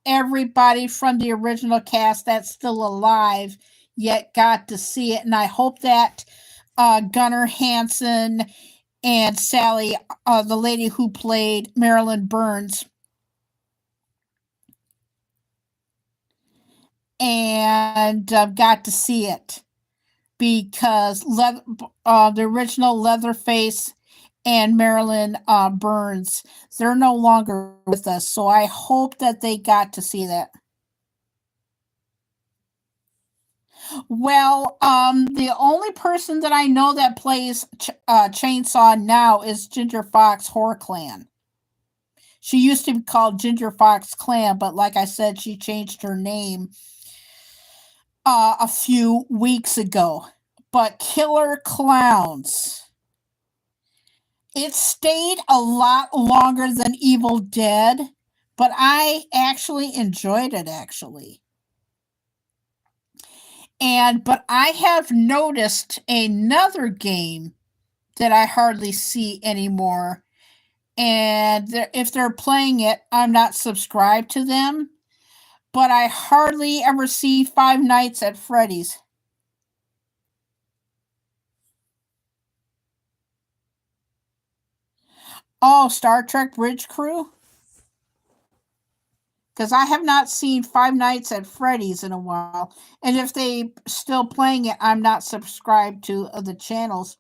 everybody from the original cast that's still alive yet got to see it, and I hope that Gunnar Hansen and Sally, the lady who played Marilyn Burns, and got to see it because the original Leatherface and Marilyn Burns, they're no longer with us. So I hope that they got to see that. Well, the only person that I know that plays Chainsaw now is Ginger Fox Horror Clan. She used to be called Ginger Fox Clan, but like I said, she changed her name a few weeks ago. But Killer Clowns, it stayed a lot longer than Evil Dead, but I actually enjoyed it actually. And but I have noticed another game that I hardly see anymore. And if they're playing it, I'm not subscribed to them. But I hardly ever see Five Nights at Freddy's. Oh, Star Trek Bridge Crew? Because I have not seen Five Nights at Freddy's in a while. And if they still playing it, I'm not subscribed to the channels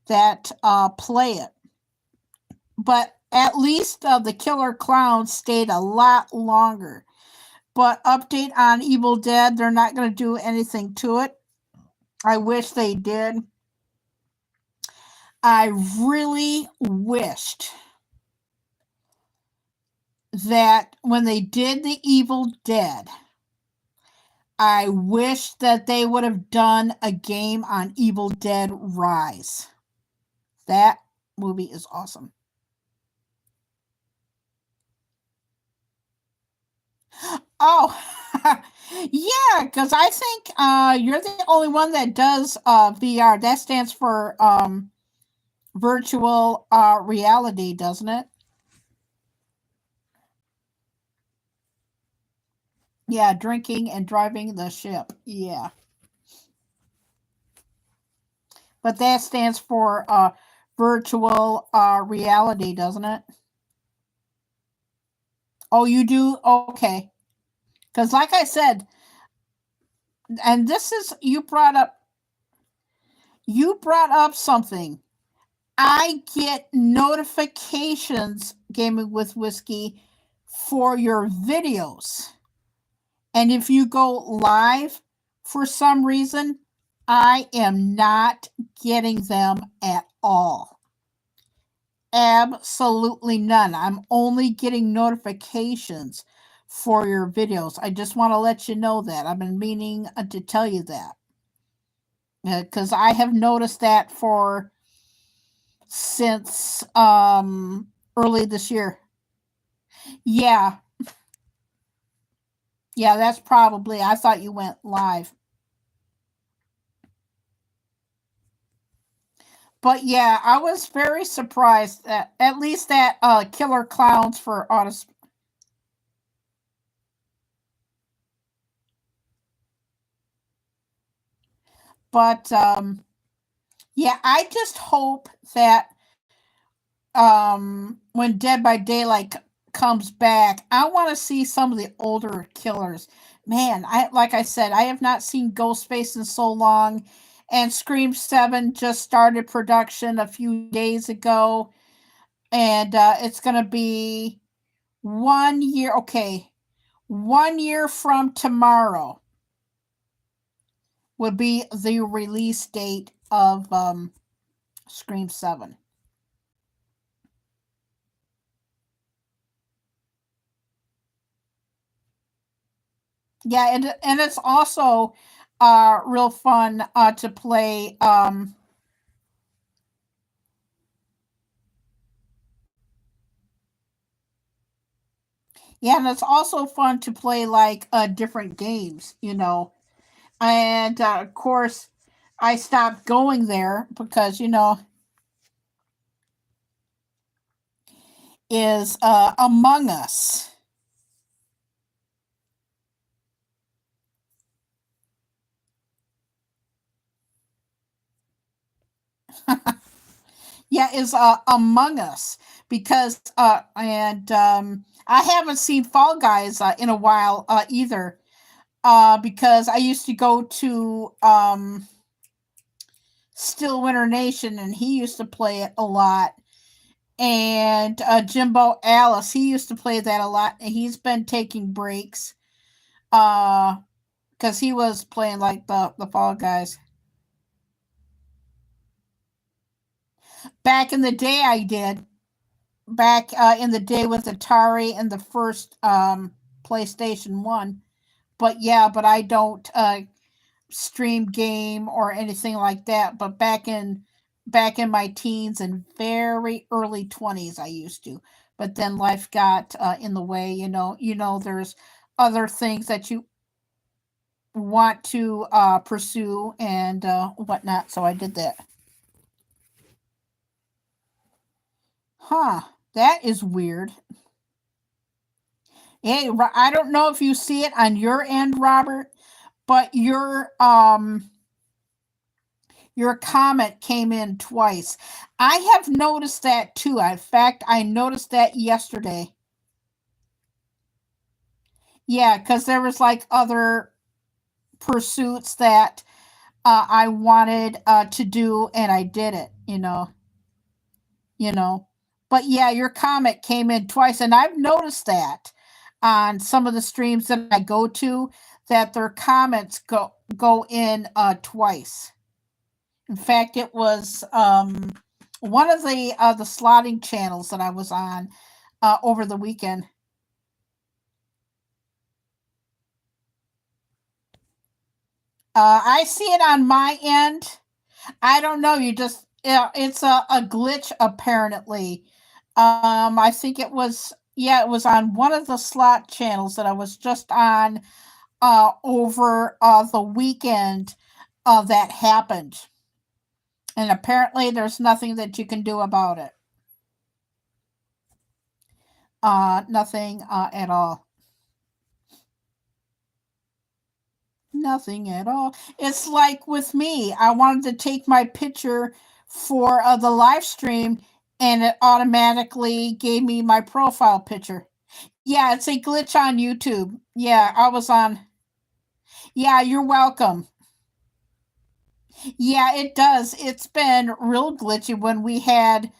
that play it. But at least the Killer Clown stayed a lot longer. But update on Evil Dead, they're not going to do anything to it. I wish they did. I really wished that when they did the Evil Dead, I wish that they would have done a game on Evil Dead Rise. That movie is awesome. Oh, yeah, because I think you're the only one that does VR. That stands for virtual reality, doesn't it? Yeah, drinking and driving the ship. Yeah. But that stands for virtual reality, doesn't it? Oh, you do? Okay. Because, like I said, and this is, you brought up something. I get notifications, Gaming with Whiskey, for your videos. And if you go live for some reason, I am not getting them at all. Absolutely none. I'm only getting notifications for your videos. I just want to let you know that. I've been meaning to tell you that. Because I have noticed that for since early this year. Yeah, yeah, that's probably. I thought you went live. But yeah, I was very surprised that at least that Killer Clowns for Autos. But yeah, I just hope that when Dead by Daylight comes back, I want to see some of the older killers. Man, I like I said, I have not seen Ghostface in so long, and Scream 7 just started production a few days ago, and it's gonna be 1 year. Okay, 1 year from tomorrow would be the release date of Scream 7. Yeah, and it's also real fun to play. Yeah, and it's also fun to play like different games, you know. And of course, I stopped going there because is Among Us. Yeah, is Among Us because and I haven't seen Fall Guys in a while either. Because I used to go to Still Winter Nation and he used to play it a lot. And Jimbo Alice, he used to play that a lot. And he's been taking breaks because he was playing like the Fall Guys. Back in the day, I did. Back in the day with Atari and the first PlayStation 1. But yeah, but I don't stream game or anything like that. But back in my teens and very early 20s, I used to. But then life got in the way. There's other things that you want to pursue and whatnot. So I did that. Huh? That is weird. Hey, I don't know if you see it on your end, Robert, but your comment came in twice. I have noticed that too. In fact, I noticed that yesterday. Yeah, because there was like other pursuits that I wanted to do, and I did it. You know. But yeah, your comment came in twice, and I've noticed that on some of the streams that I go to, that their comments go in twice. In fact, it was one of the slotting channels that I was on over the weekend. I see it on my end. I don't know. You just it's a glitch apparently. I think it was yeah, it was on one of the slot channels that I was just on over the weekend that happened, and apparently there's nothing that you can do about it. Nothing at all. Nothing at all. It's like with me. I wanted to take my picture for the live stream, and it automatically gave me my profile picture. Yeah, it's a glitch on YouTube. Yeah, I was on. Yeah, you're welcome. Yeah, it does. It's been real glitchy when we had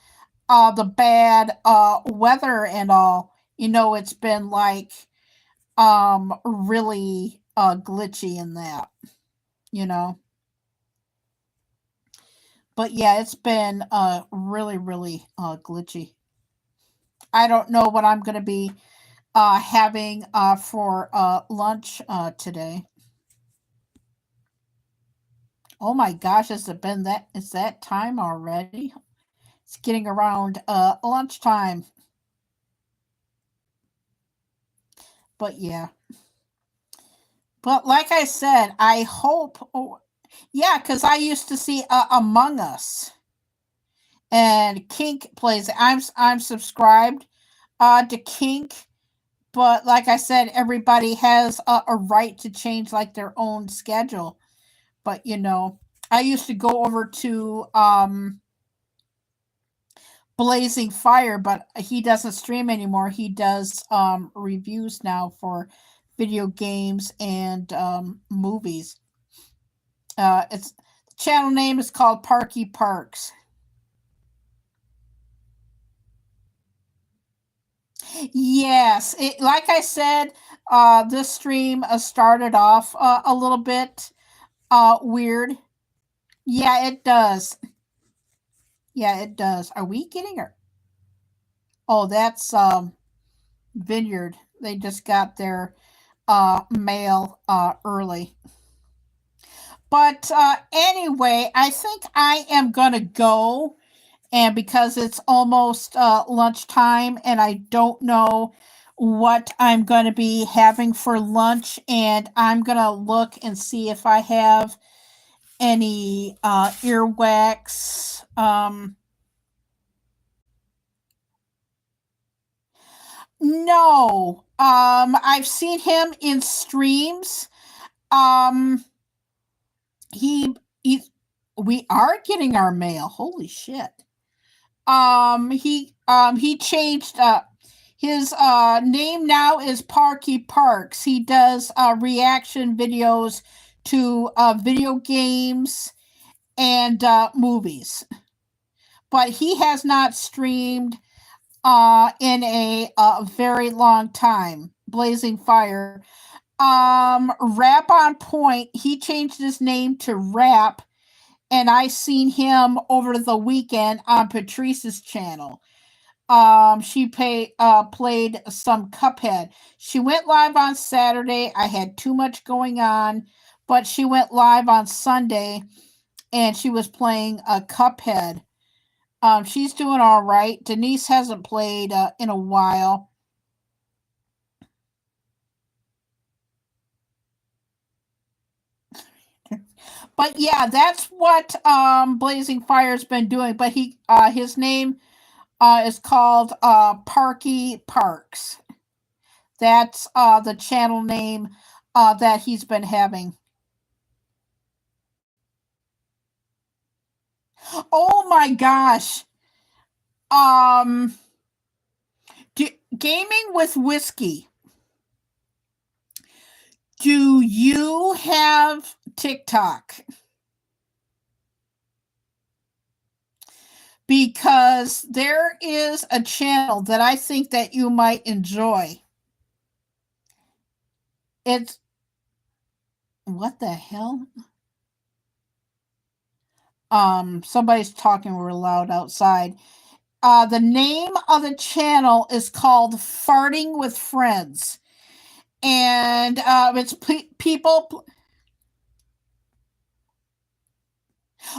the bad weather and all. It's been like really glitchy in that, you know. But yeah, it's been really, really glitchy. I don't know what I'm going to be having for lunch today. Oh my gosh, has it been that? Is that time already? It's getting around lunchtime. But yeah. But like I said, I hope. Oh, yeah, because I used to see Among Us, and Kink plays it. I'm subscribed to Kink, but like I said, everybody has a right to change like their own schedule. But I used to go over to Blazing Fire, but he doesn't stream anymore. He does reviews now for video games and movies. It's the channel name is called Parky Parks. Yes, like I said, this stream started off a little bit weird. Yeah, it does. Yeah, it does. Are we getting her? Oh, that's Vineyard. They just got their mail early. But anyway, I think I am gonna go, and because it's almost lunchtime, and I don't know what I'm going to be having for lunch, and I'm going to look and see if I have any earwax. No, I've seen him in streams. Um, he he, we are getting our mail. Holy shit! He changed his name now is Parky Parks. He does reaction videos to video games and movies, but he has not streamed in a very long time. Blazing Fire. Rap on Point. He changed his name to Rap, and I seen him over the weekend on Patrice's channel. She played some Cuphead. She went live on Saturday. I had too much going on, but she went live on Sunday, and she was playing a Cuphead. She's doing all right. Denise hasn't played in a while. But yeah, that's what Blazing Fire's been doing. But his name is called Parky Parks. That's the channel name that he's been having. Oh my gosh. Um, Gaming with Whiskey. Do you have TikTok? Because there is a channel that I think that you might enjoy. It's what the hell? Somebody's talking real loud outside. The name of the channel is called Farting with Friends, and it's people.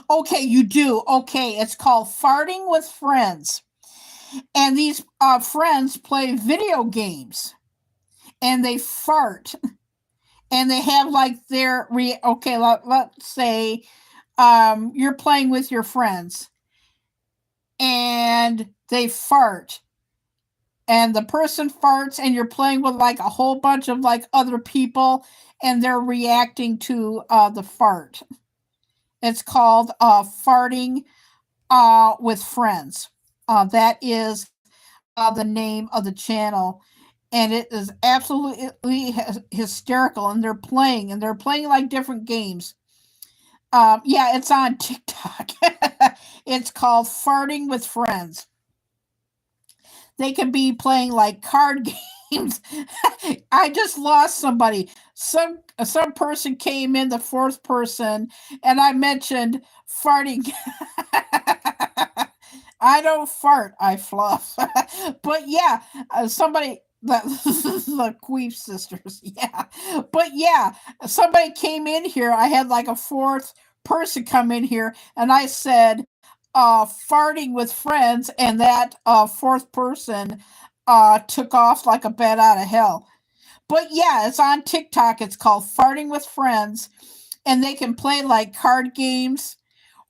Okay, you do. Okay, it's called Farting with Friends, and these friends play video games, and they fart, and they have like okay. Let's say you're playing with your friends, and they fart, and the person farts, and you're playing with like a whole bunch of like other people, and they're reacting to the fart. It's called Farting with Friends. That is the name of the channel, and it is absolutely hysterical. And they're playing like different games. Yeah, it's on TikTok. It's called Farting with Friends. They can be playing like card games. I just lost somebody. Some person came in, the fourth person, and I mentioned farting. I don't fart, I fluff. But yeah, somebody the Queef sisters, yeah. But yeah, somebody came in here. I had like a fourth person come in here, and I said, farting with friends, and that fourth person took off like a bat out of hell. But yeah, it's on TikTok. It's called Farting with Friends, and they can play like card games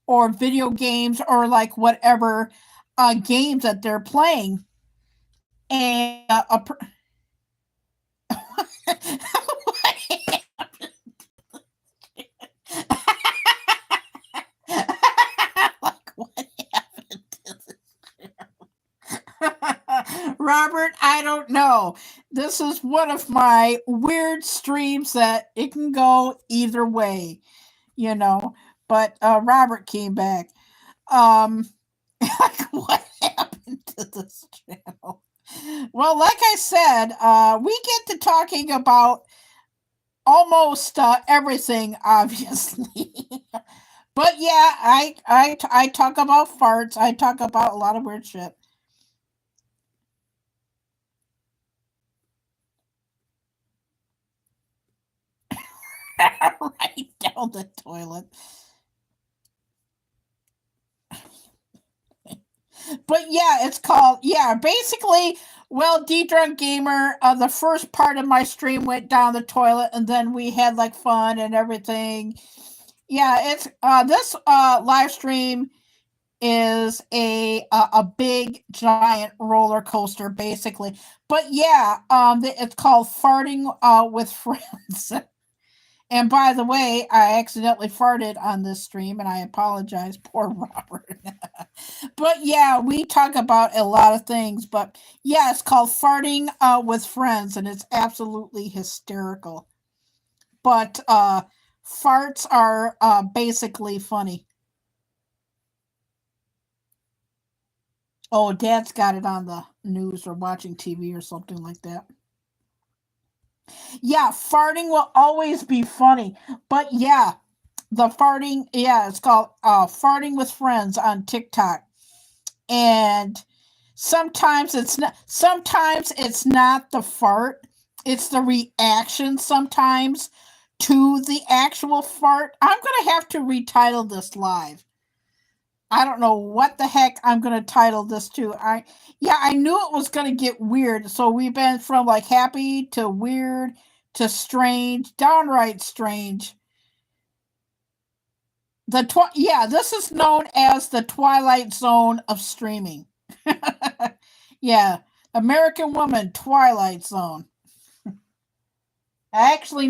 or video games or like whatever games that they're playing. And like what happened to Robert, I don't know. This is one of my weird streams that it can go either way, you know. But Robert came back. Um, like what happened to this channel? Well, like I said, we get to talking about almost everything, obviously. But yeah, I talk about farts. I talk about a lot of weird shit. Right down the toilet. But yeah, it's called basically. Well, D Drunk Gamer, the first part of my stream went down the toilet, and then we had like fun and everything. Yeah, it's this live stream is a big giant roller coaster basically. But yeah, it's called farting with friends. And by the way, I accidentally farted on this stream and I apologize, poor Robert. But yeah, we talk about a lot of things, but yeah, it's called farting with friends and it's absolutely hysterical. But farts are basically funny. Oh, Dad's got it on the news or watching TV or something like that. Yeah, farting will always be funny. But yeah, the farting, yeah, it's called farting with friends on TikTok. And sometimes it's not the fart, it's the reaction sometimes to the actual fart. I'm going to have to retitle this live. I don't know what the heck I'm gonna title this to. I knew it was gonna get weird, so we've been from like happy to weird to strange, downright strange. This is known as the Twilight Zone of streaming. Yeah, American Woman Twilight Zone. I actually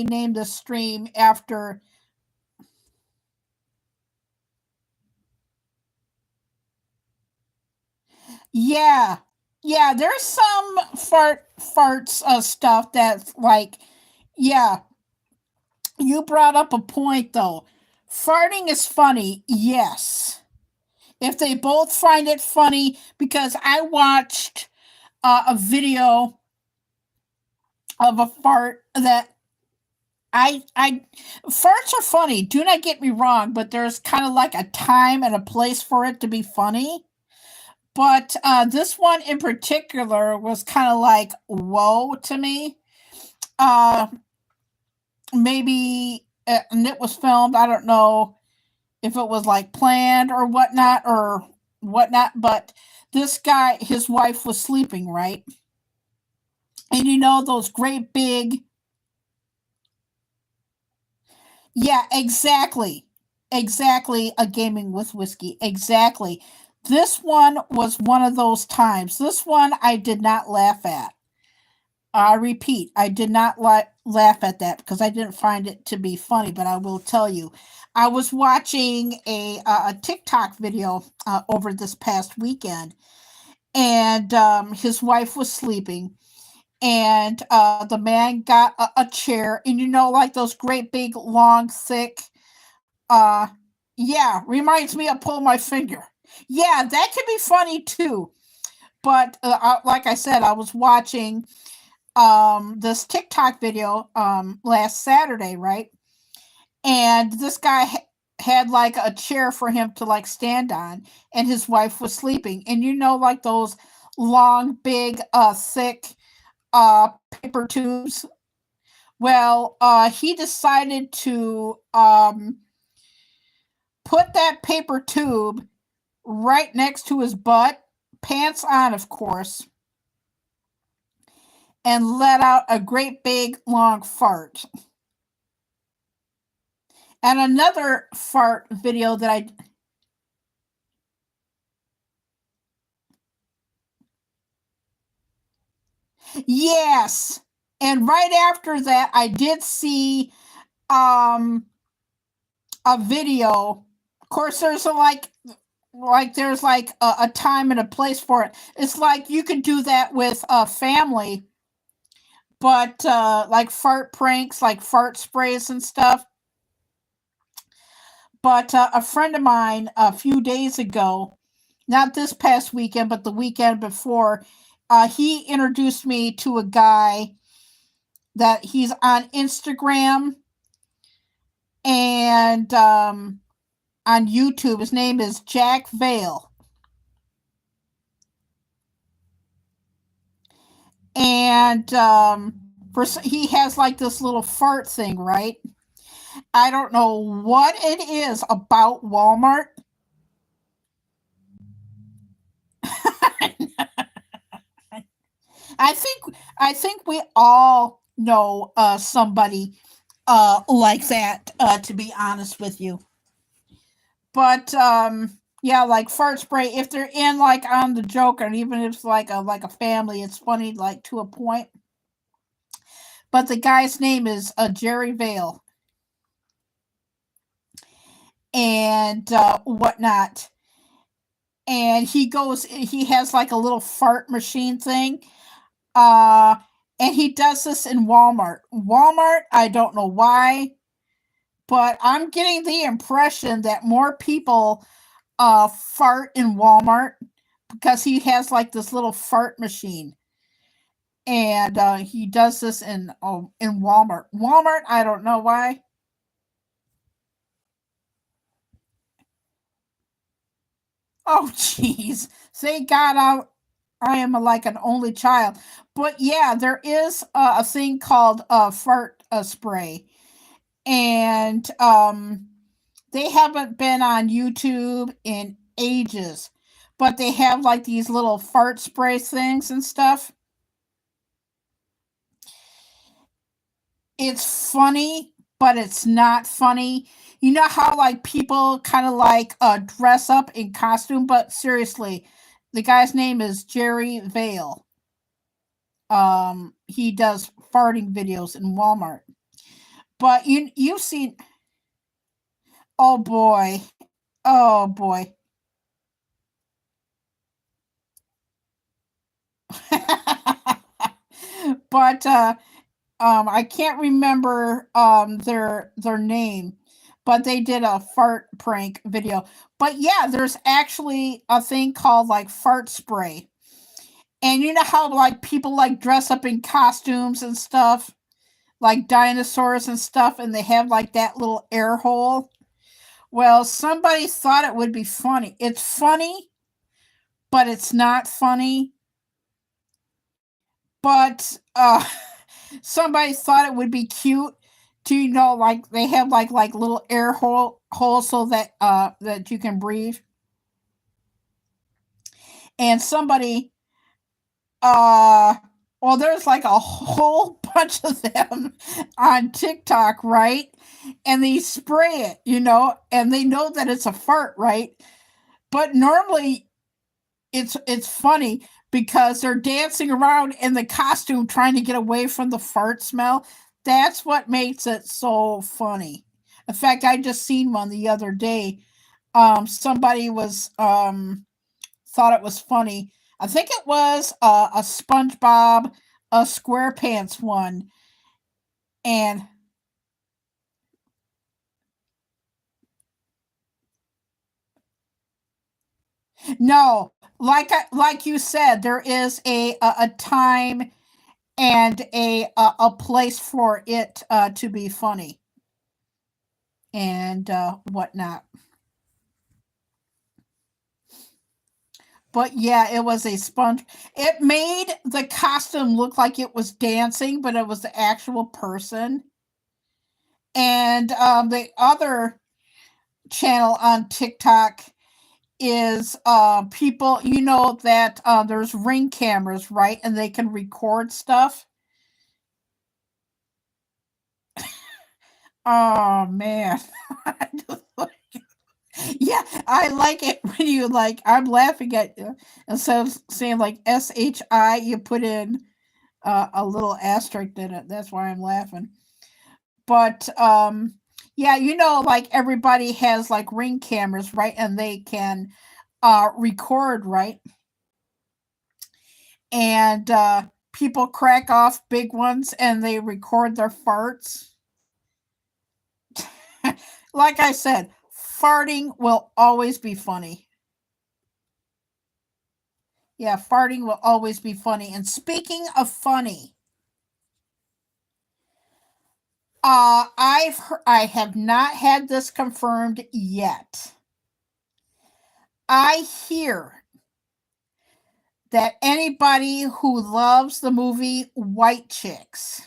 named the stream after. Yeah. Yeah, there's some farts stuff that's like, yeah, you brought up a point though. Farting is funny, yes. If they both find it funny, because I watched a video of a fart that I farts are funny. Do not get me wrong, but there's kind of like a time and a place for it to be funny. But this one in particular was kind of like whoa to me. Uh, Maybe and it was filmed. I don't know if it was like planned or whatnot. But this guy, his wife was sleeping, right? And you know those great big, yeah, exactly, exactly. A gaming with whiskey, exactly. This one was one of those times. This one I did not laugh at. I repeat, I did not laugh at that because I didn't find it to be funny. But I will tell you, I was watching a TikTok video over this past weekend, and his wife was sleeping, and the man got a chair, and you know, like those great big, long, thick. Uh, yeah, reminds me of pull my finger. Yeah, that could be funny too. But like I said, I was watching this TikTok video last Saturday, right? And this guy had like a chair for him to like stand on, and his wife was sleeping. And you know, like those long, big, thick paper tubes. Well, he decided to put that paper tube right next to his butt, pants on, of course, and let out a great big long fart. And another fart video that I, yes. And right after that, I did see um a video. Of course, there's there's like a time and a place for it. It's like you can do that with a family, but like fart pranks, like fart sprays and stuff. But a friend of mine a few days ago, not this past weekend, but the weekend before, he introduced me to a guy that he's on Instagram, and on YouTube. His name is Jack Vale. And he has like this little fart thing, right? I don't know what it is about Walmart. I think we all know somebody like that. To be honest with you, but yeah, like fart spray. If they're in like on the joke, and even if it's like a family, it's funny like to a point. But the guy's name is Jerry Vale and whatnot. And he has like a little fart machine thing. Uh, and he does this in Walmart. Walmart, I don't know why, but I'm getting the impression that more people fart in Walmart because he has like this little fart machine. And he does this in Walmart. Walmart, I don't know why. Oh, jeez. Thank God I am like an only child. But yeah, there is a thing called fart spray. And they haven't been on YouTube in ages. But they have like these little fart spray things and stuff. It's funny, but it's not funny. You know how like people kind of like dress up in costume, but seriously, the guy's name is Jerry Vale. He does farting videos in Walmart. But you've seen, oh boy. Oh boy. But I can't remember their name, but they did a fart prank video. But yeah, there's actually a thing called like fart spray. And you know how like people like dress up in costumes and stuff, like dinosaurs and stuff, and they have like that little air hole. Well, somebody thought it would be funny. It's funny, but it's not funny. But somebody thought it would be cute to like they have like little air holes so that you can breathe. And somebody uh well, there's like a whole bunch of them on TikTok, right? And they spray it, and they know that it's a fart, right? But normally it's funny because they're dancing around in the costume trying to get away from the fart smell. That's what makes it so funny. In fact, I just seen one the other day. Somebody was thought it was funny. I think it was a SpongeBob, a SquarePants one, and no, like you said, there is a time and a place for it to be funny and whatnot. But yeah, it was a sponge. It made the costume look like it was dancing, but it was the actual person. And the other channel on TikTok is people, that there's ring cameras, right? And they can record stuff. Oh, man. Yeah, I like it when you I'm laughing at you. Instead of saying like SHI, you put in a little asterisk in it. That's why I'm laughing. But yeah, like everybody has like ring cameras, right? And they can record, right? And people crack off big ones and they record their farts. Like I said, farting will always be funny. Yeah, farting will always be funny. And speaking of funny, I have not had this confirmed yet. I hear that anybody who loves the movie White Chicks,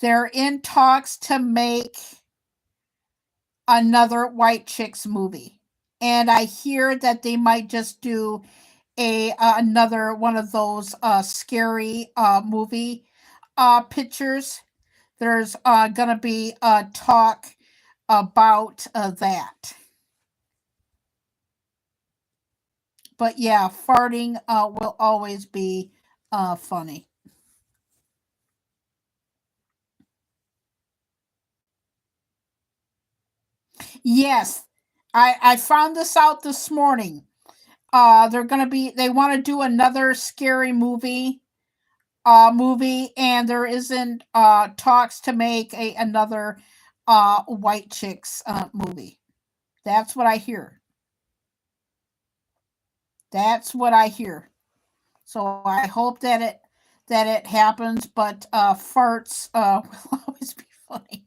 they're in talks to make another White Chicks movie. And I hear that they might just do another one of those scary movie pictures. There's gonna be a talk about that. But yeah, farting will always be funny. Yes, I found this out this morning. They want to do another scary movie, and there isn't talks to make another White Chicks movie. That's what I hear. That's what I hear. So I hope that it happens, but farts will always be funny.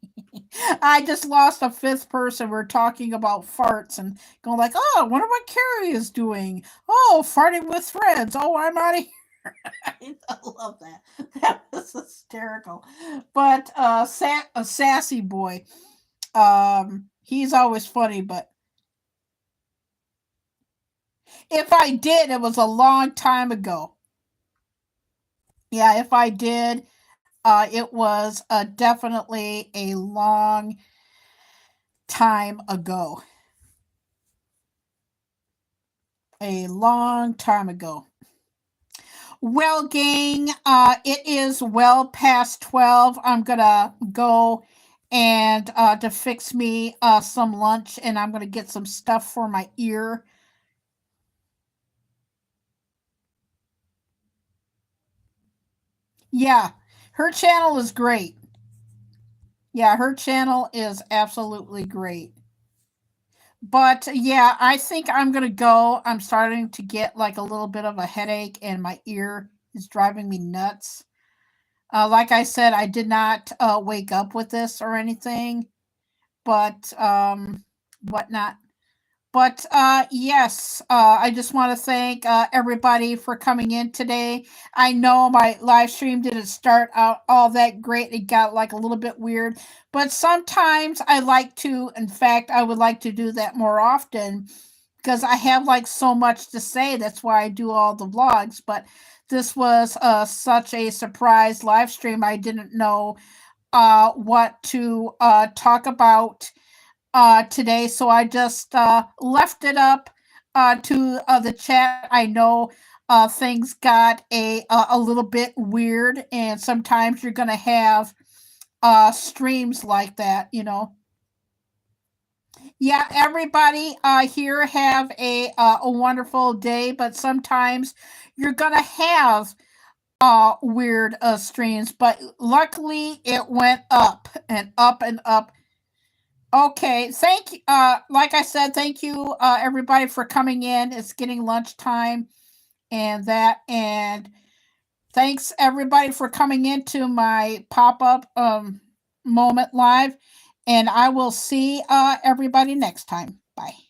I just lost a fifth person. We're talking about farts and going like, oh, I wonder what Carrie is doing. Oh, farting with friends. Oh, I'm out of here. I love that. That was hysterical. But a sassy boy. He's always funny, but if I did, it was a long time ago. Yeah, if I did, it was definitely a long time ago. A long time ago. Well, gang, it is well past 12. I'm going to go and to fix me some lunch, and I'm going to get some stuff for my ear. Yeah, her channel is great. Yeah, her channel is absolutely great. But yeah, I think I'm gonna go. I'm starting to get like a little bit of a headache, and my ear is driving me nuts. Like I said, I did not wake up with this or anything, but whatnot. But yes, I just want to thank everybody for coming in today. I know my live stream didn't start out all that great. It got like a little bit weird. But sometimes I like to, in fact, I would like to do that more often because I have like so much to say. That's why I do all the vlogs. But this was such a surprise live stream. I didn't know what to talk about today, so I just left it up to the chat. I know things got a little bit weird, and sometimes you're gonna have streams like that, you know. Yeah, everybody here have a wonderful day, but sometimes you're gonna have weird streams, but luckily it went up and up and up. Okay, thank you. Like I said, thank you, everybody, for coming in. It's getting lunchtime, and thanks everybody for coming into my pop up moment live. And I will see everybody next time. Bye.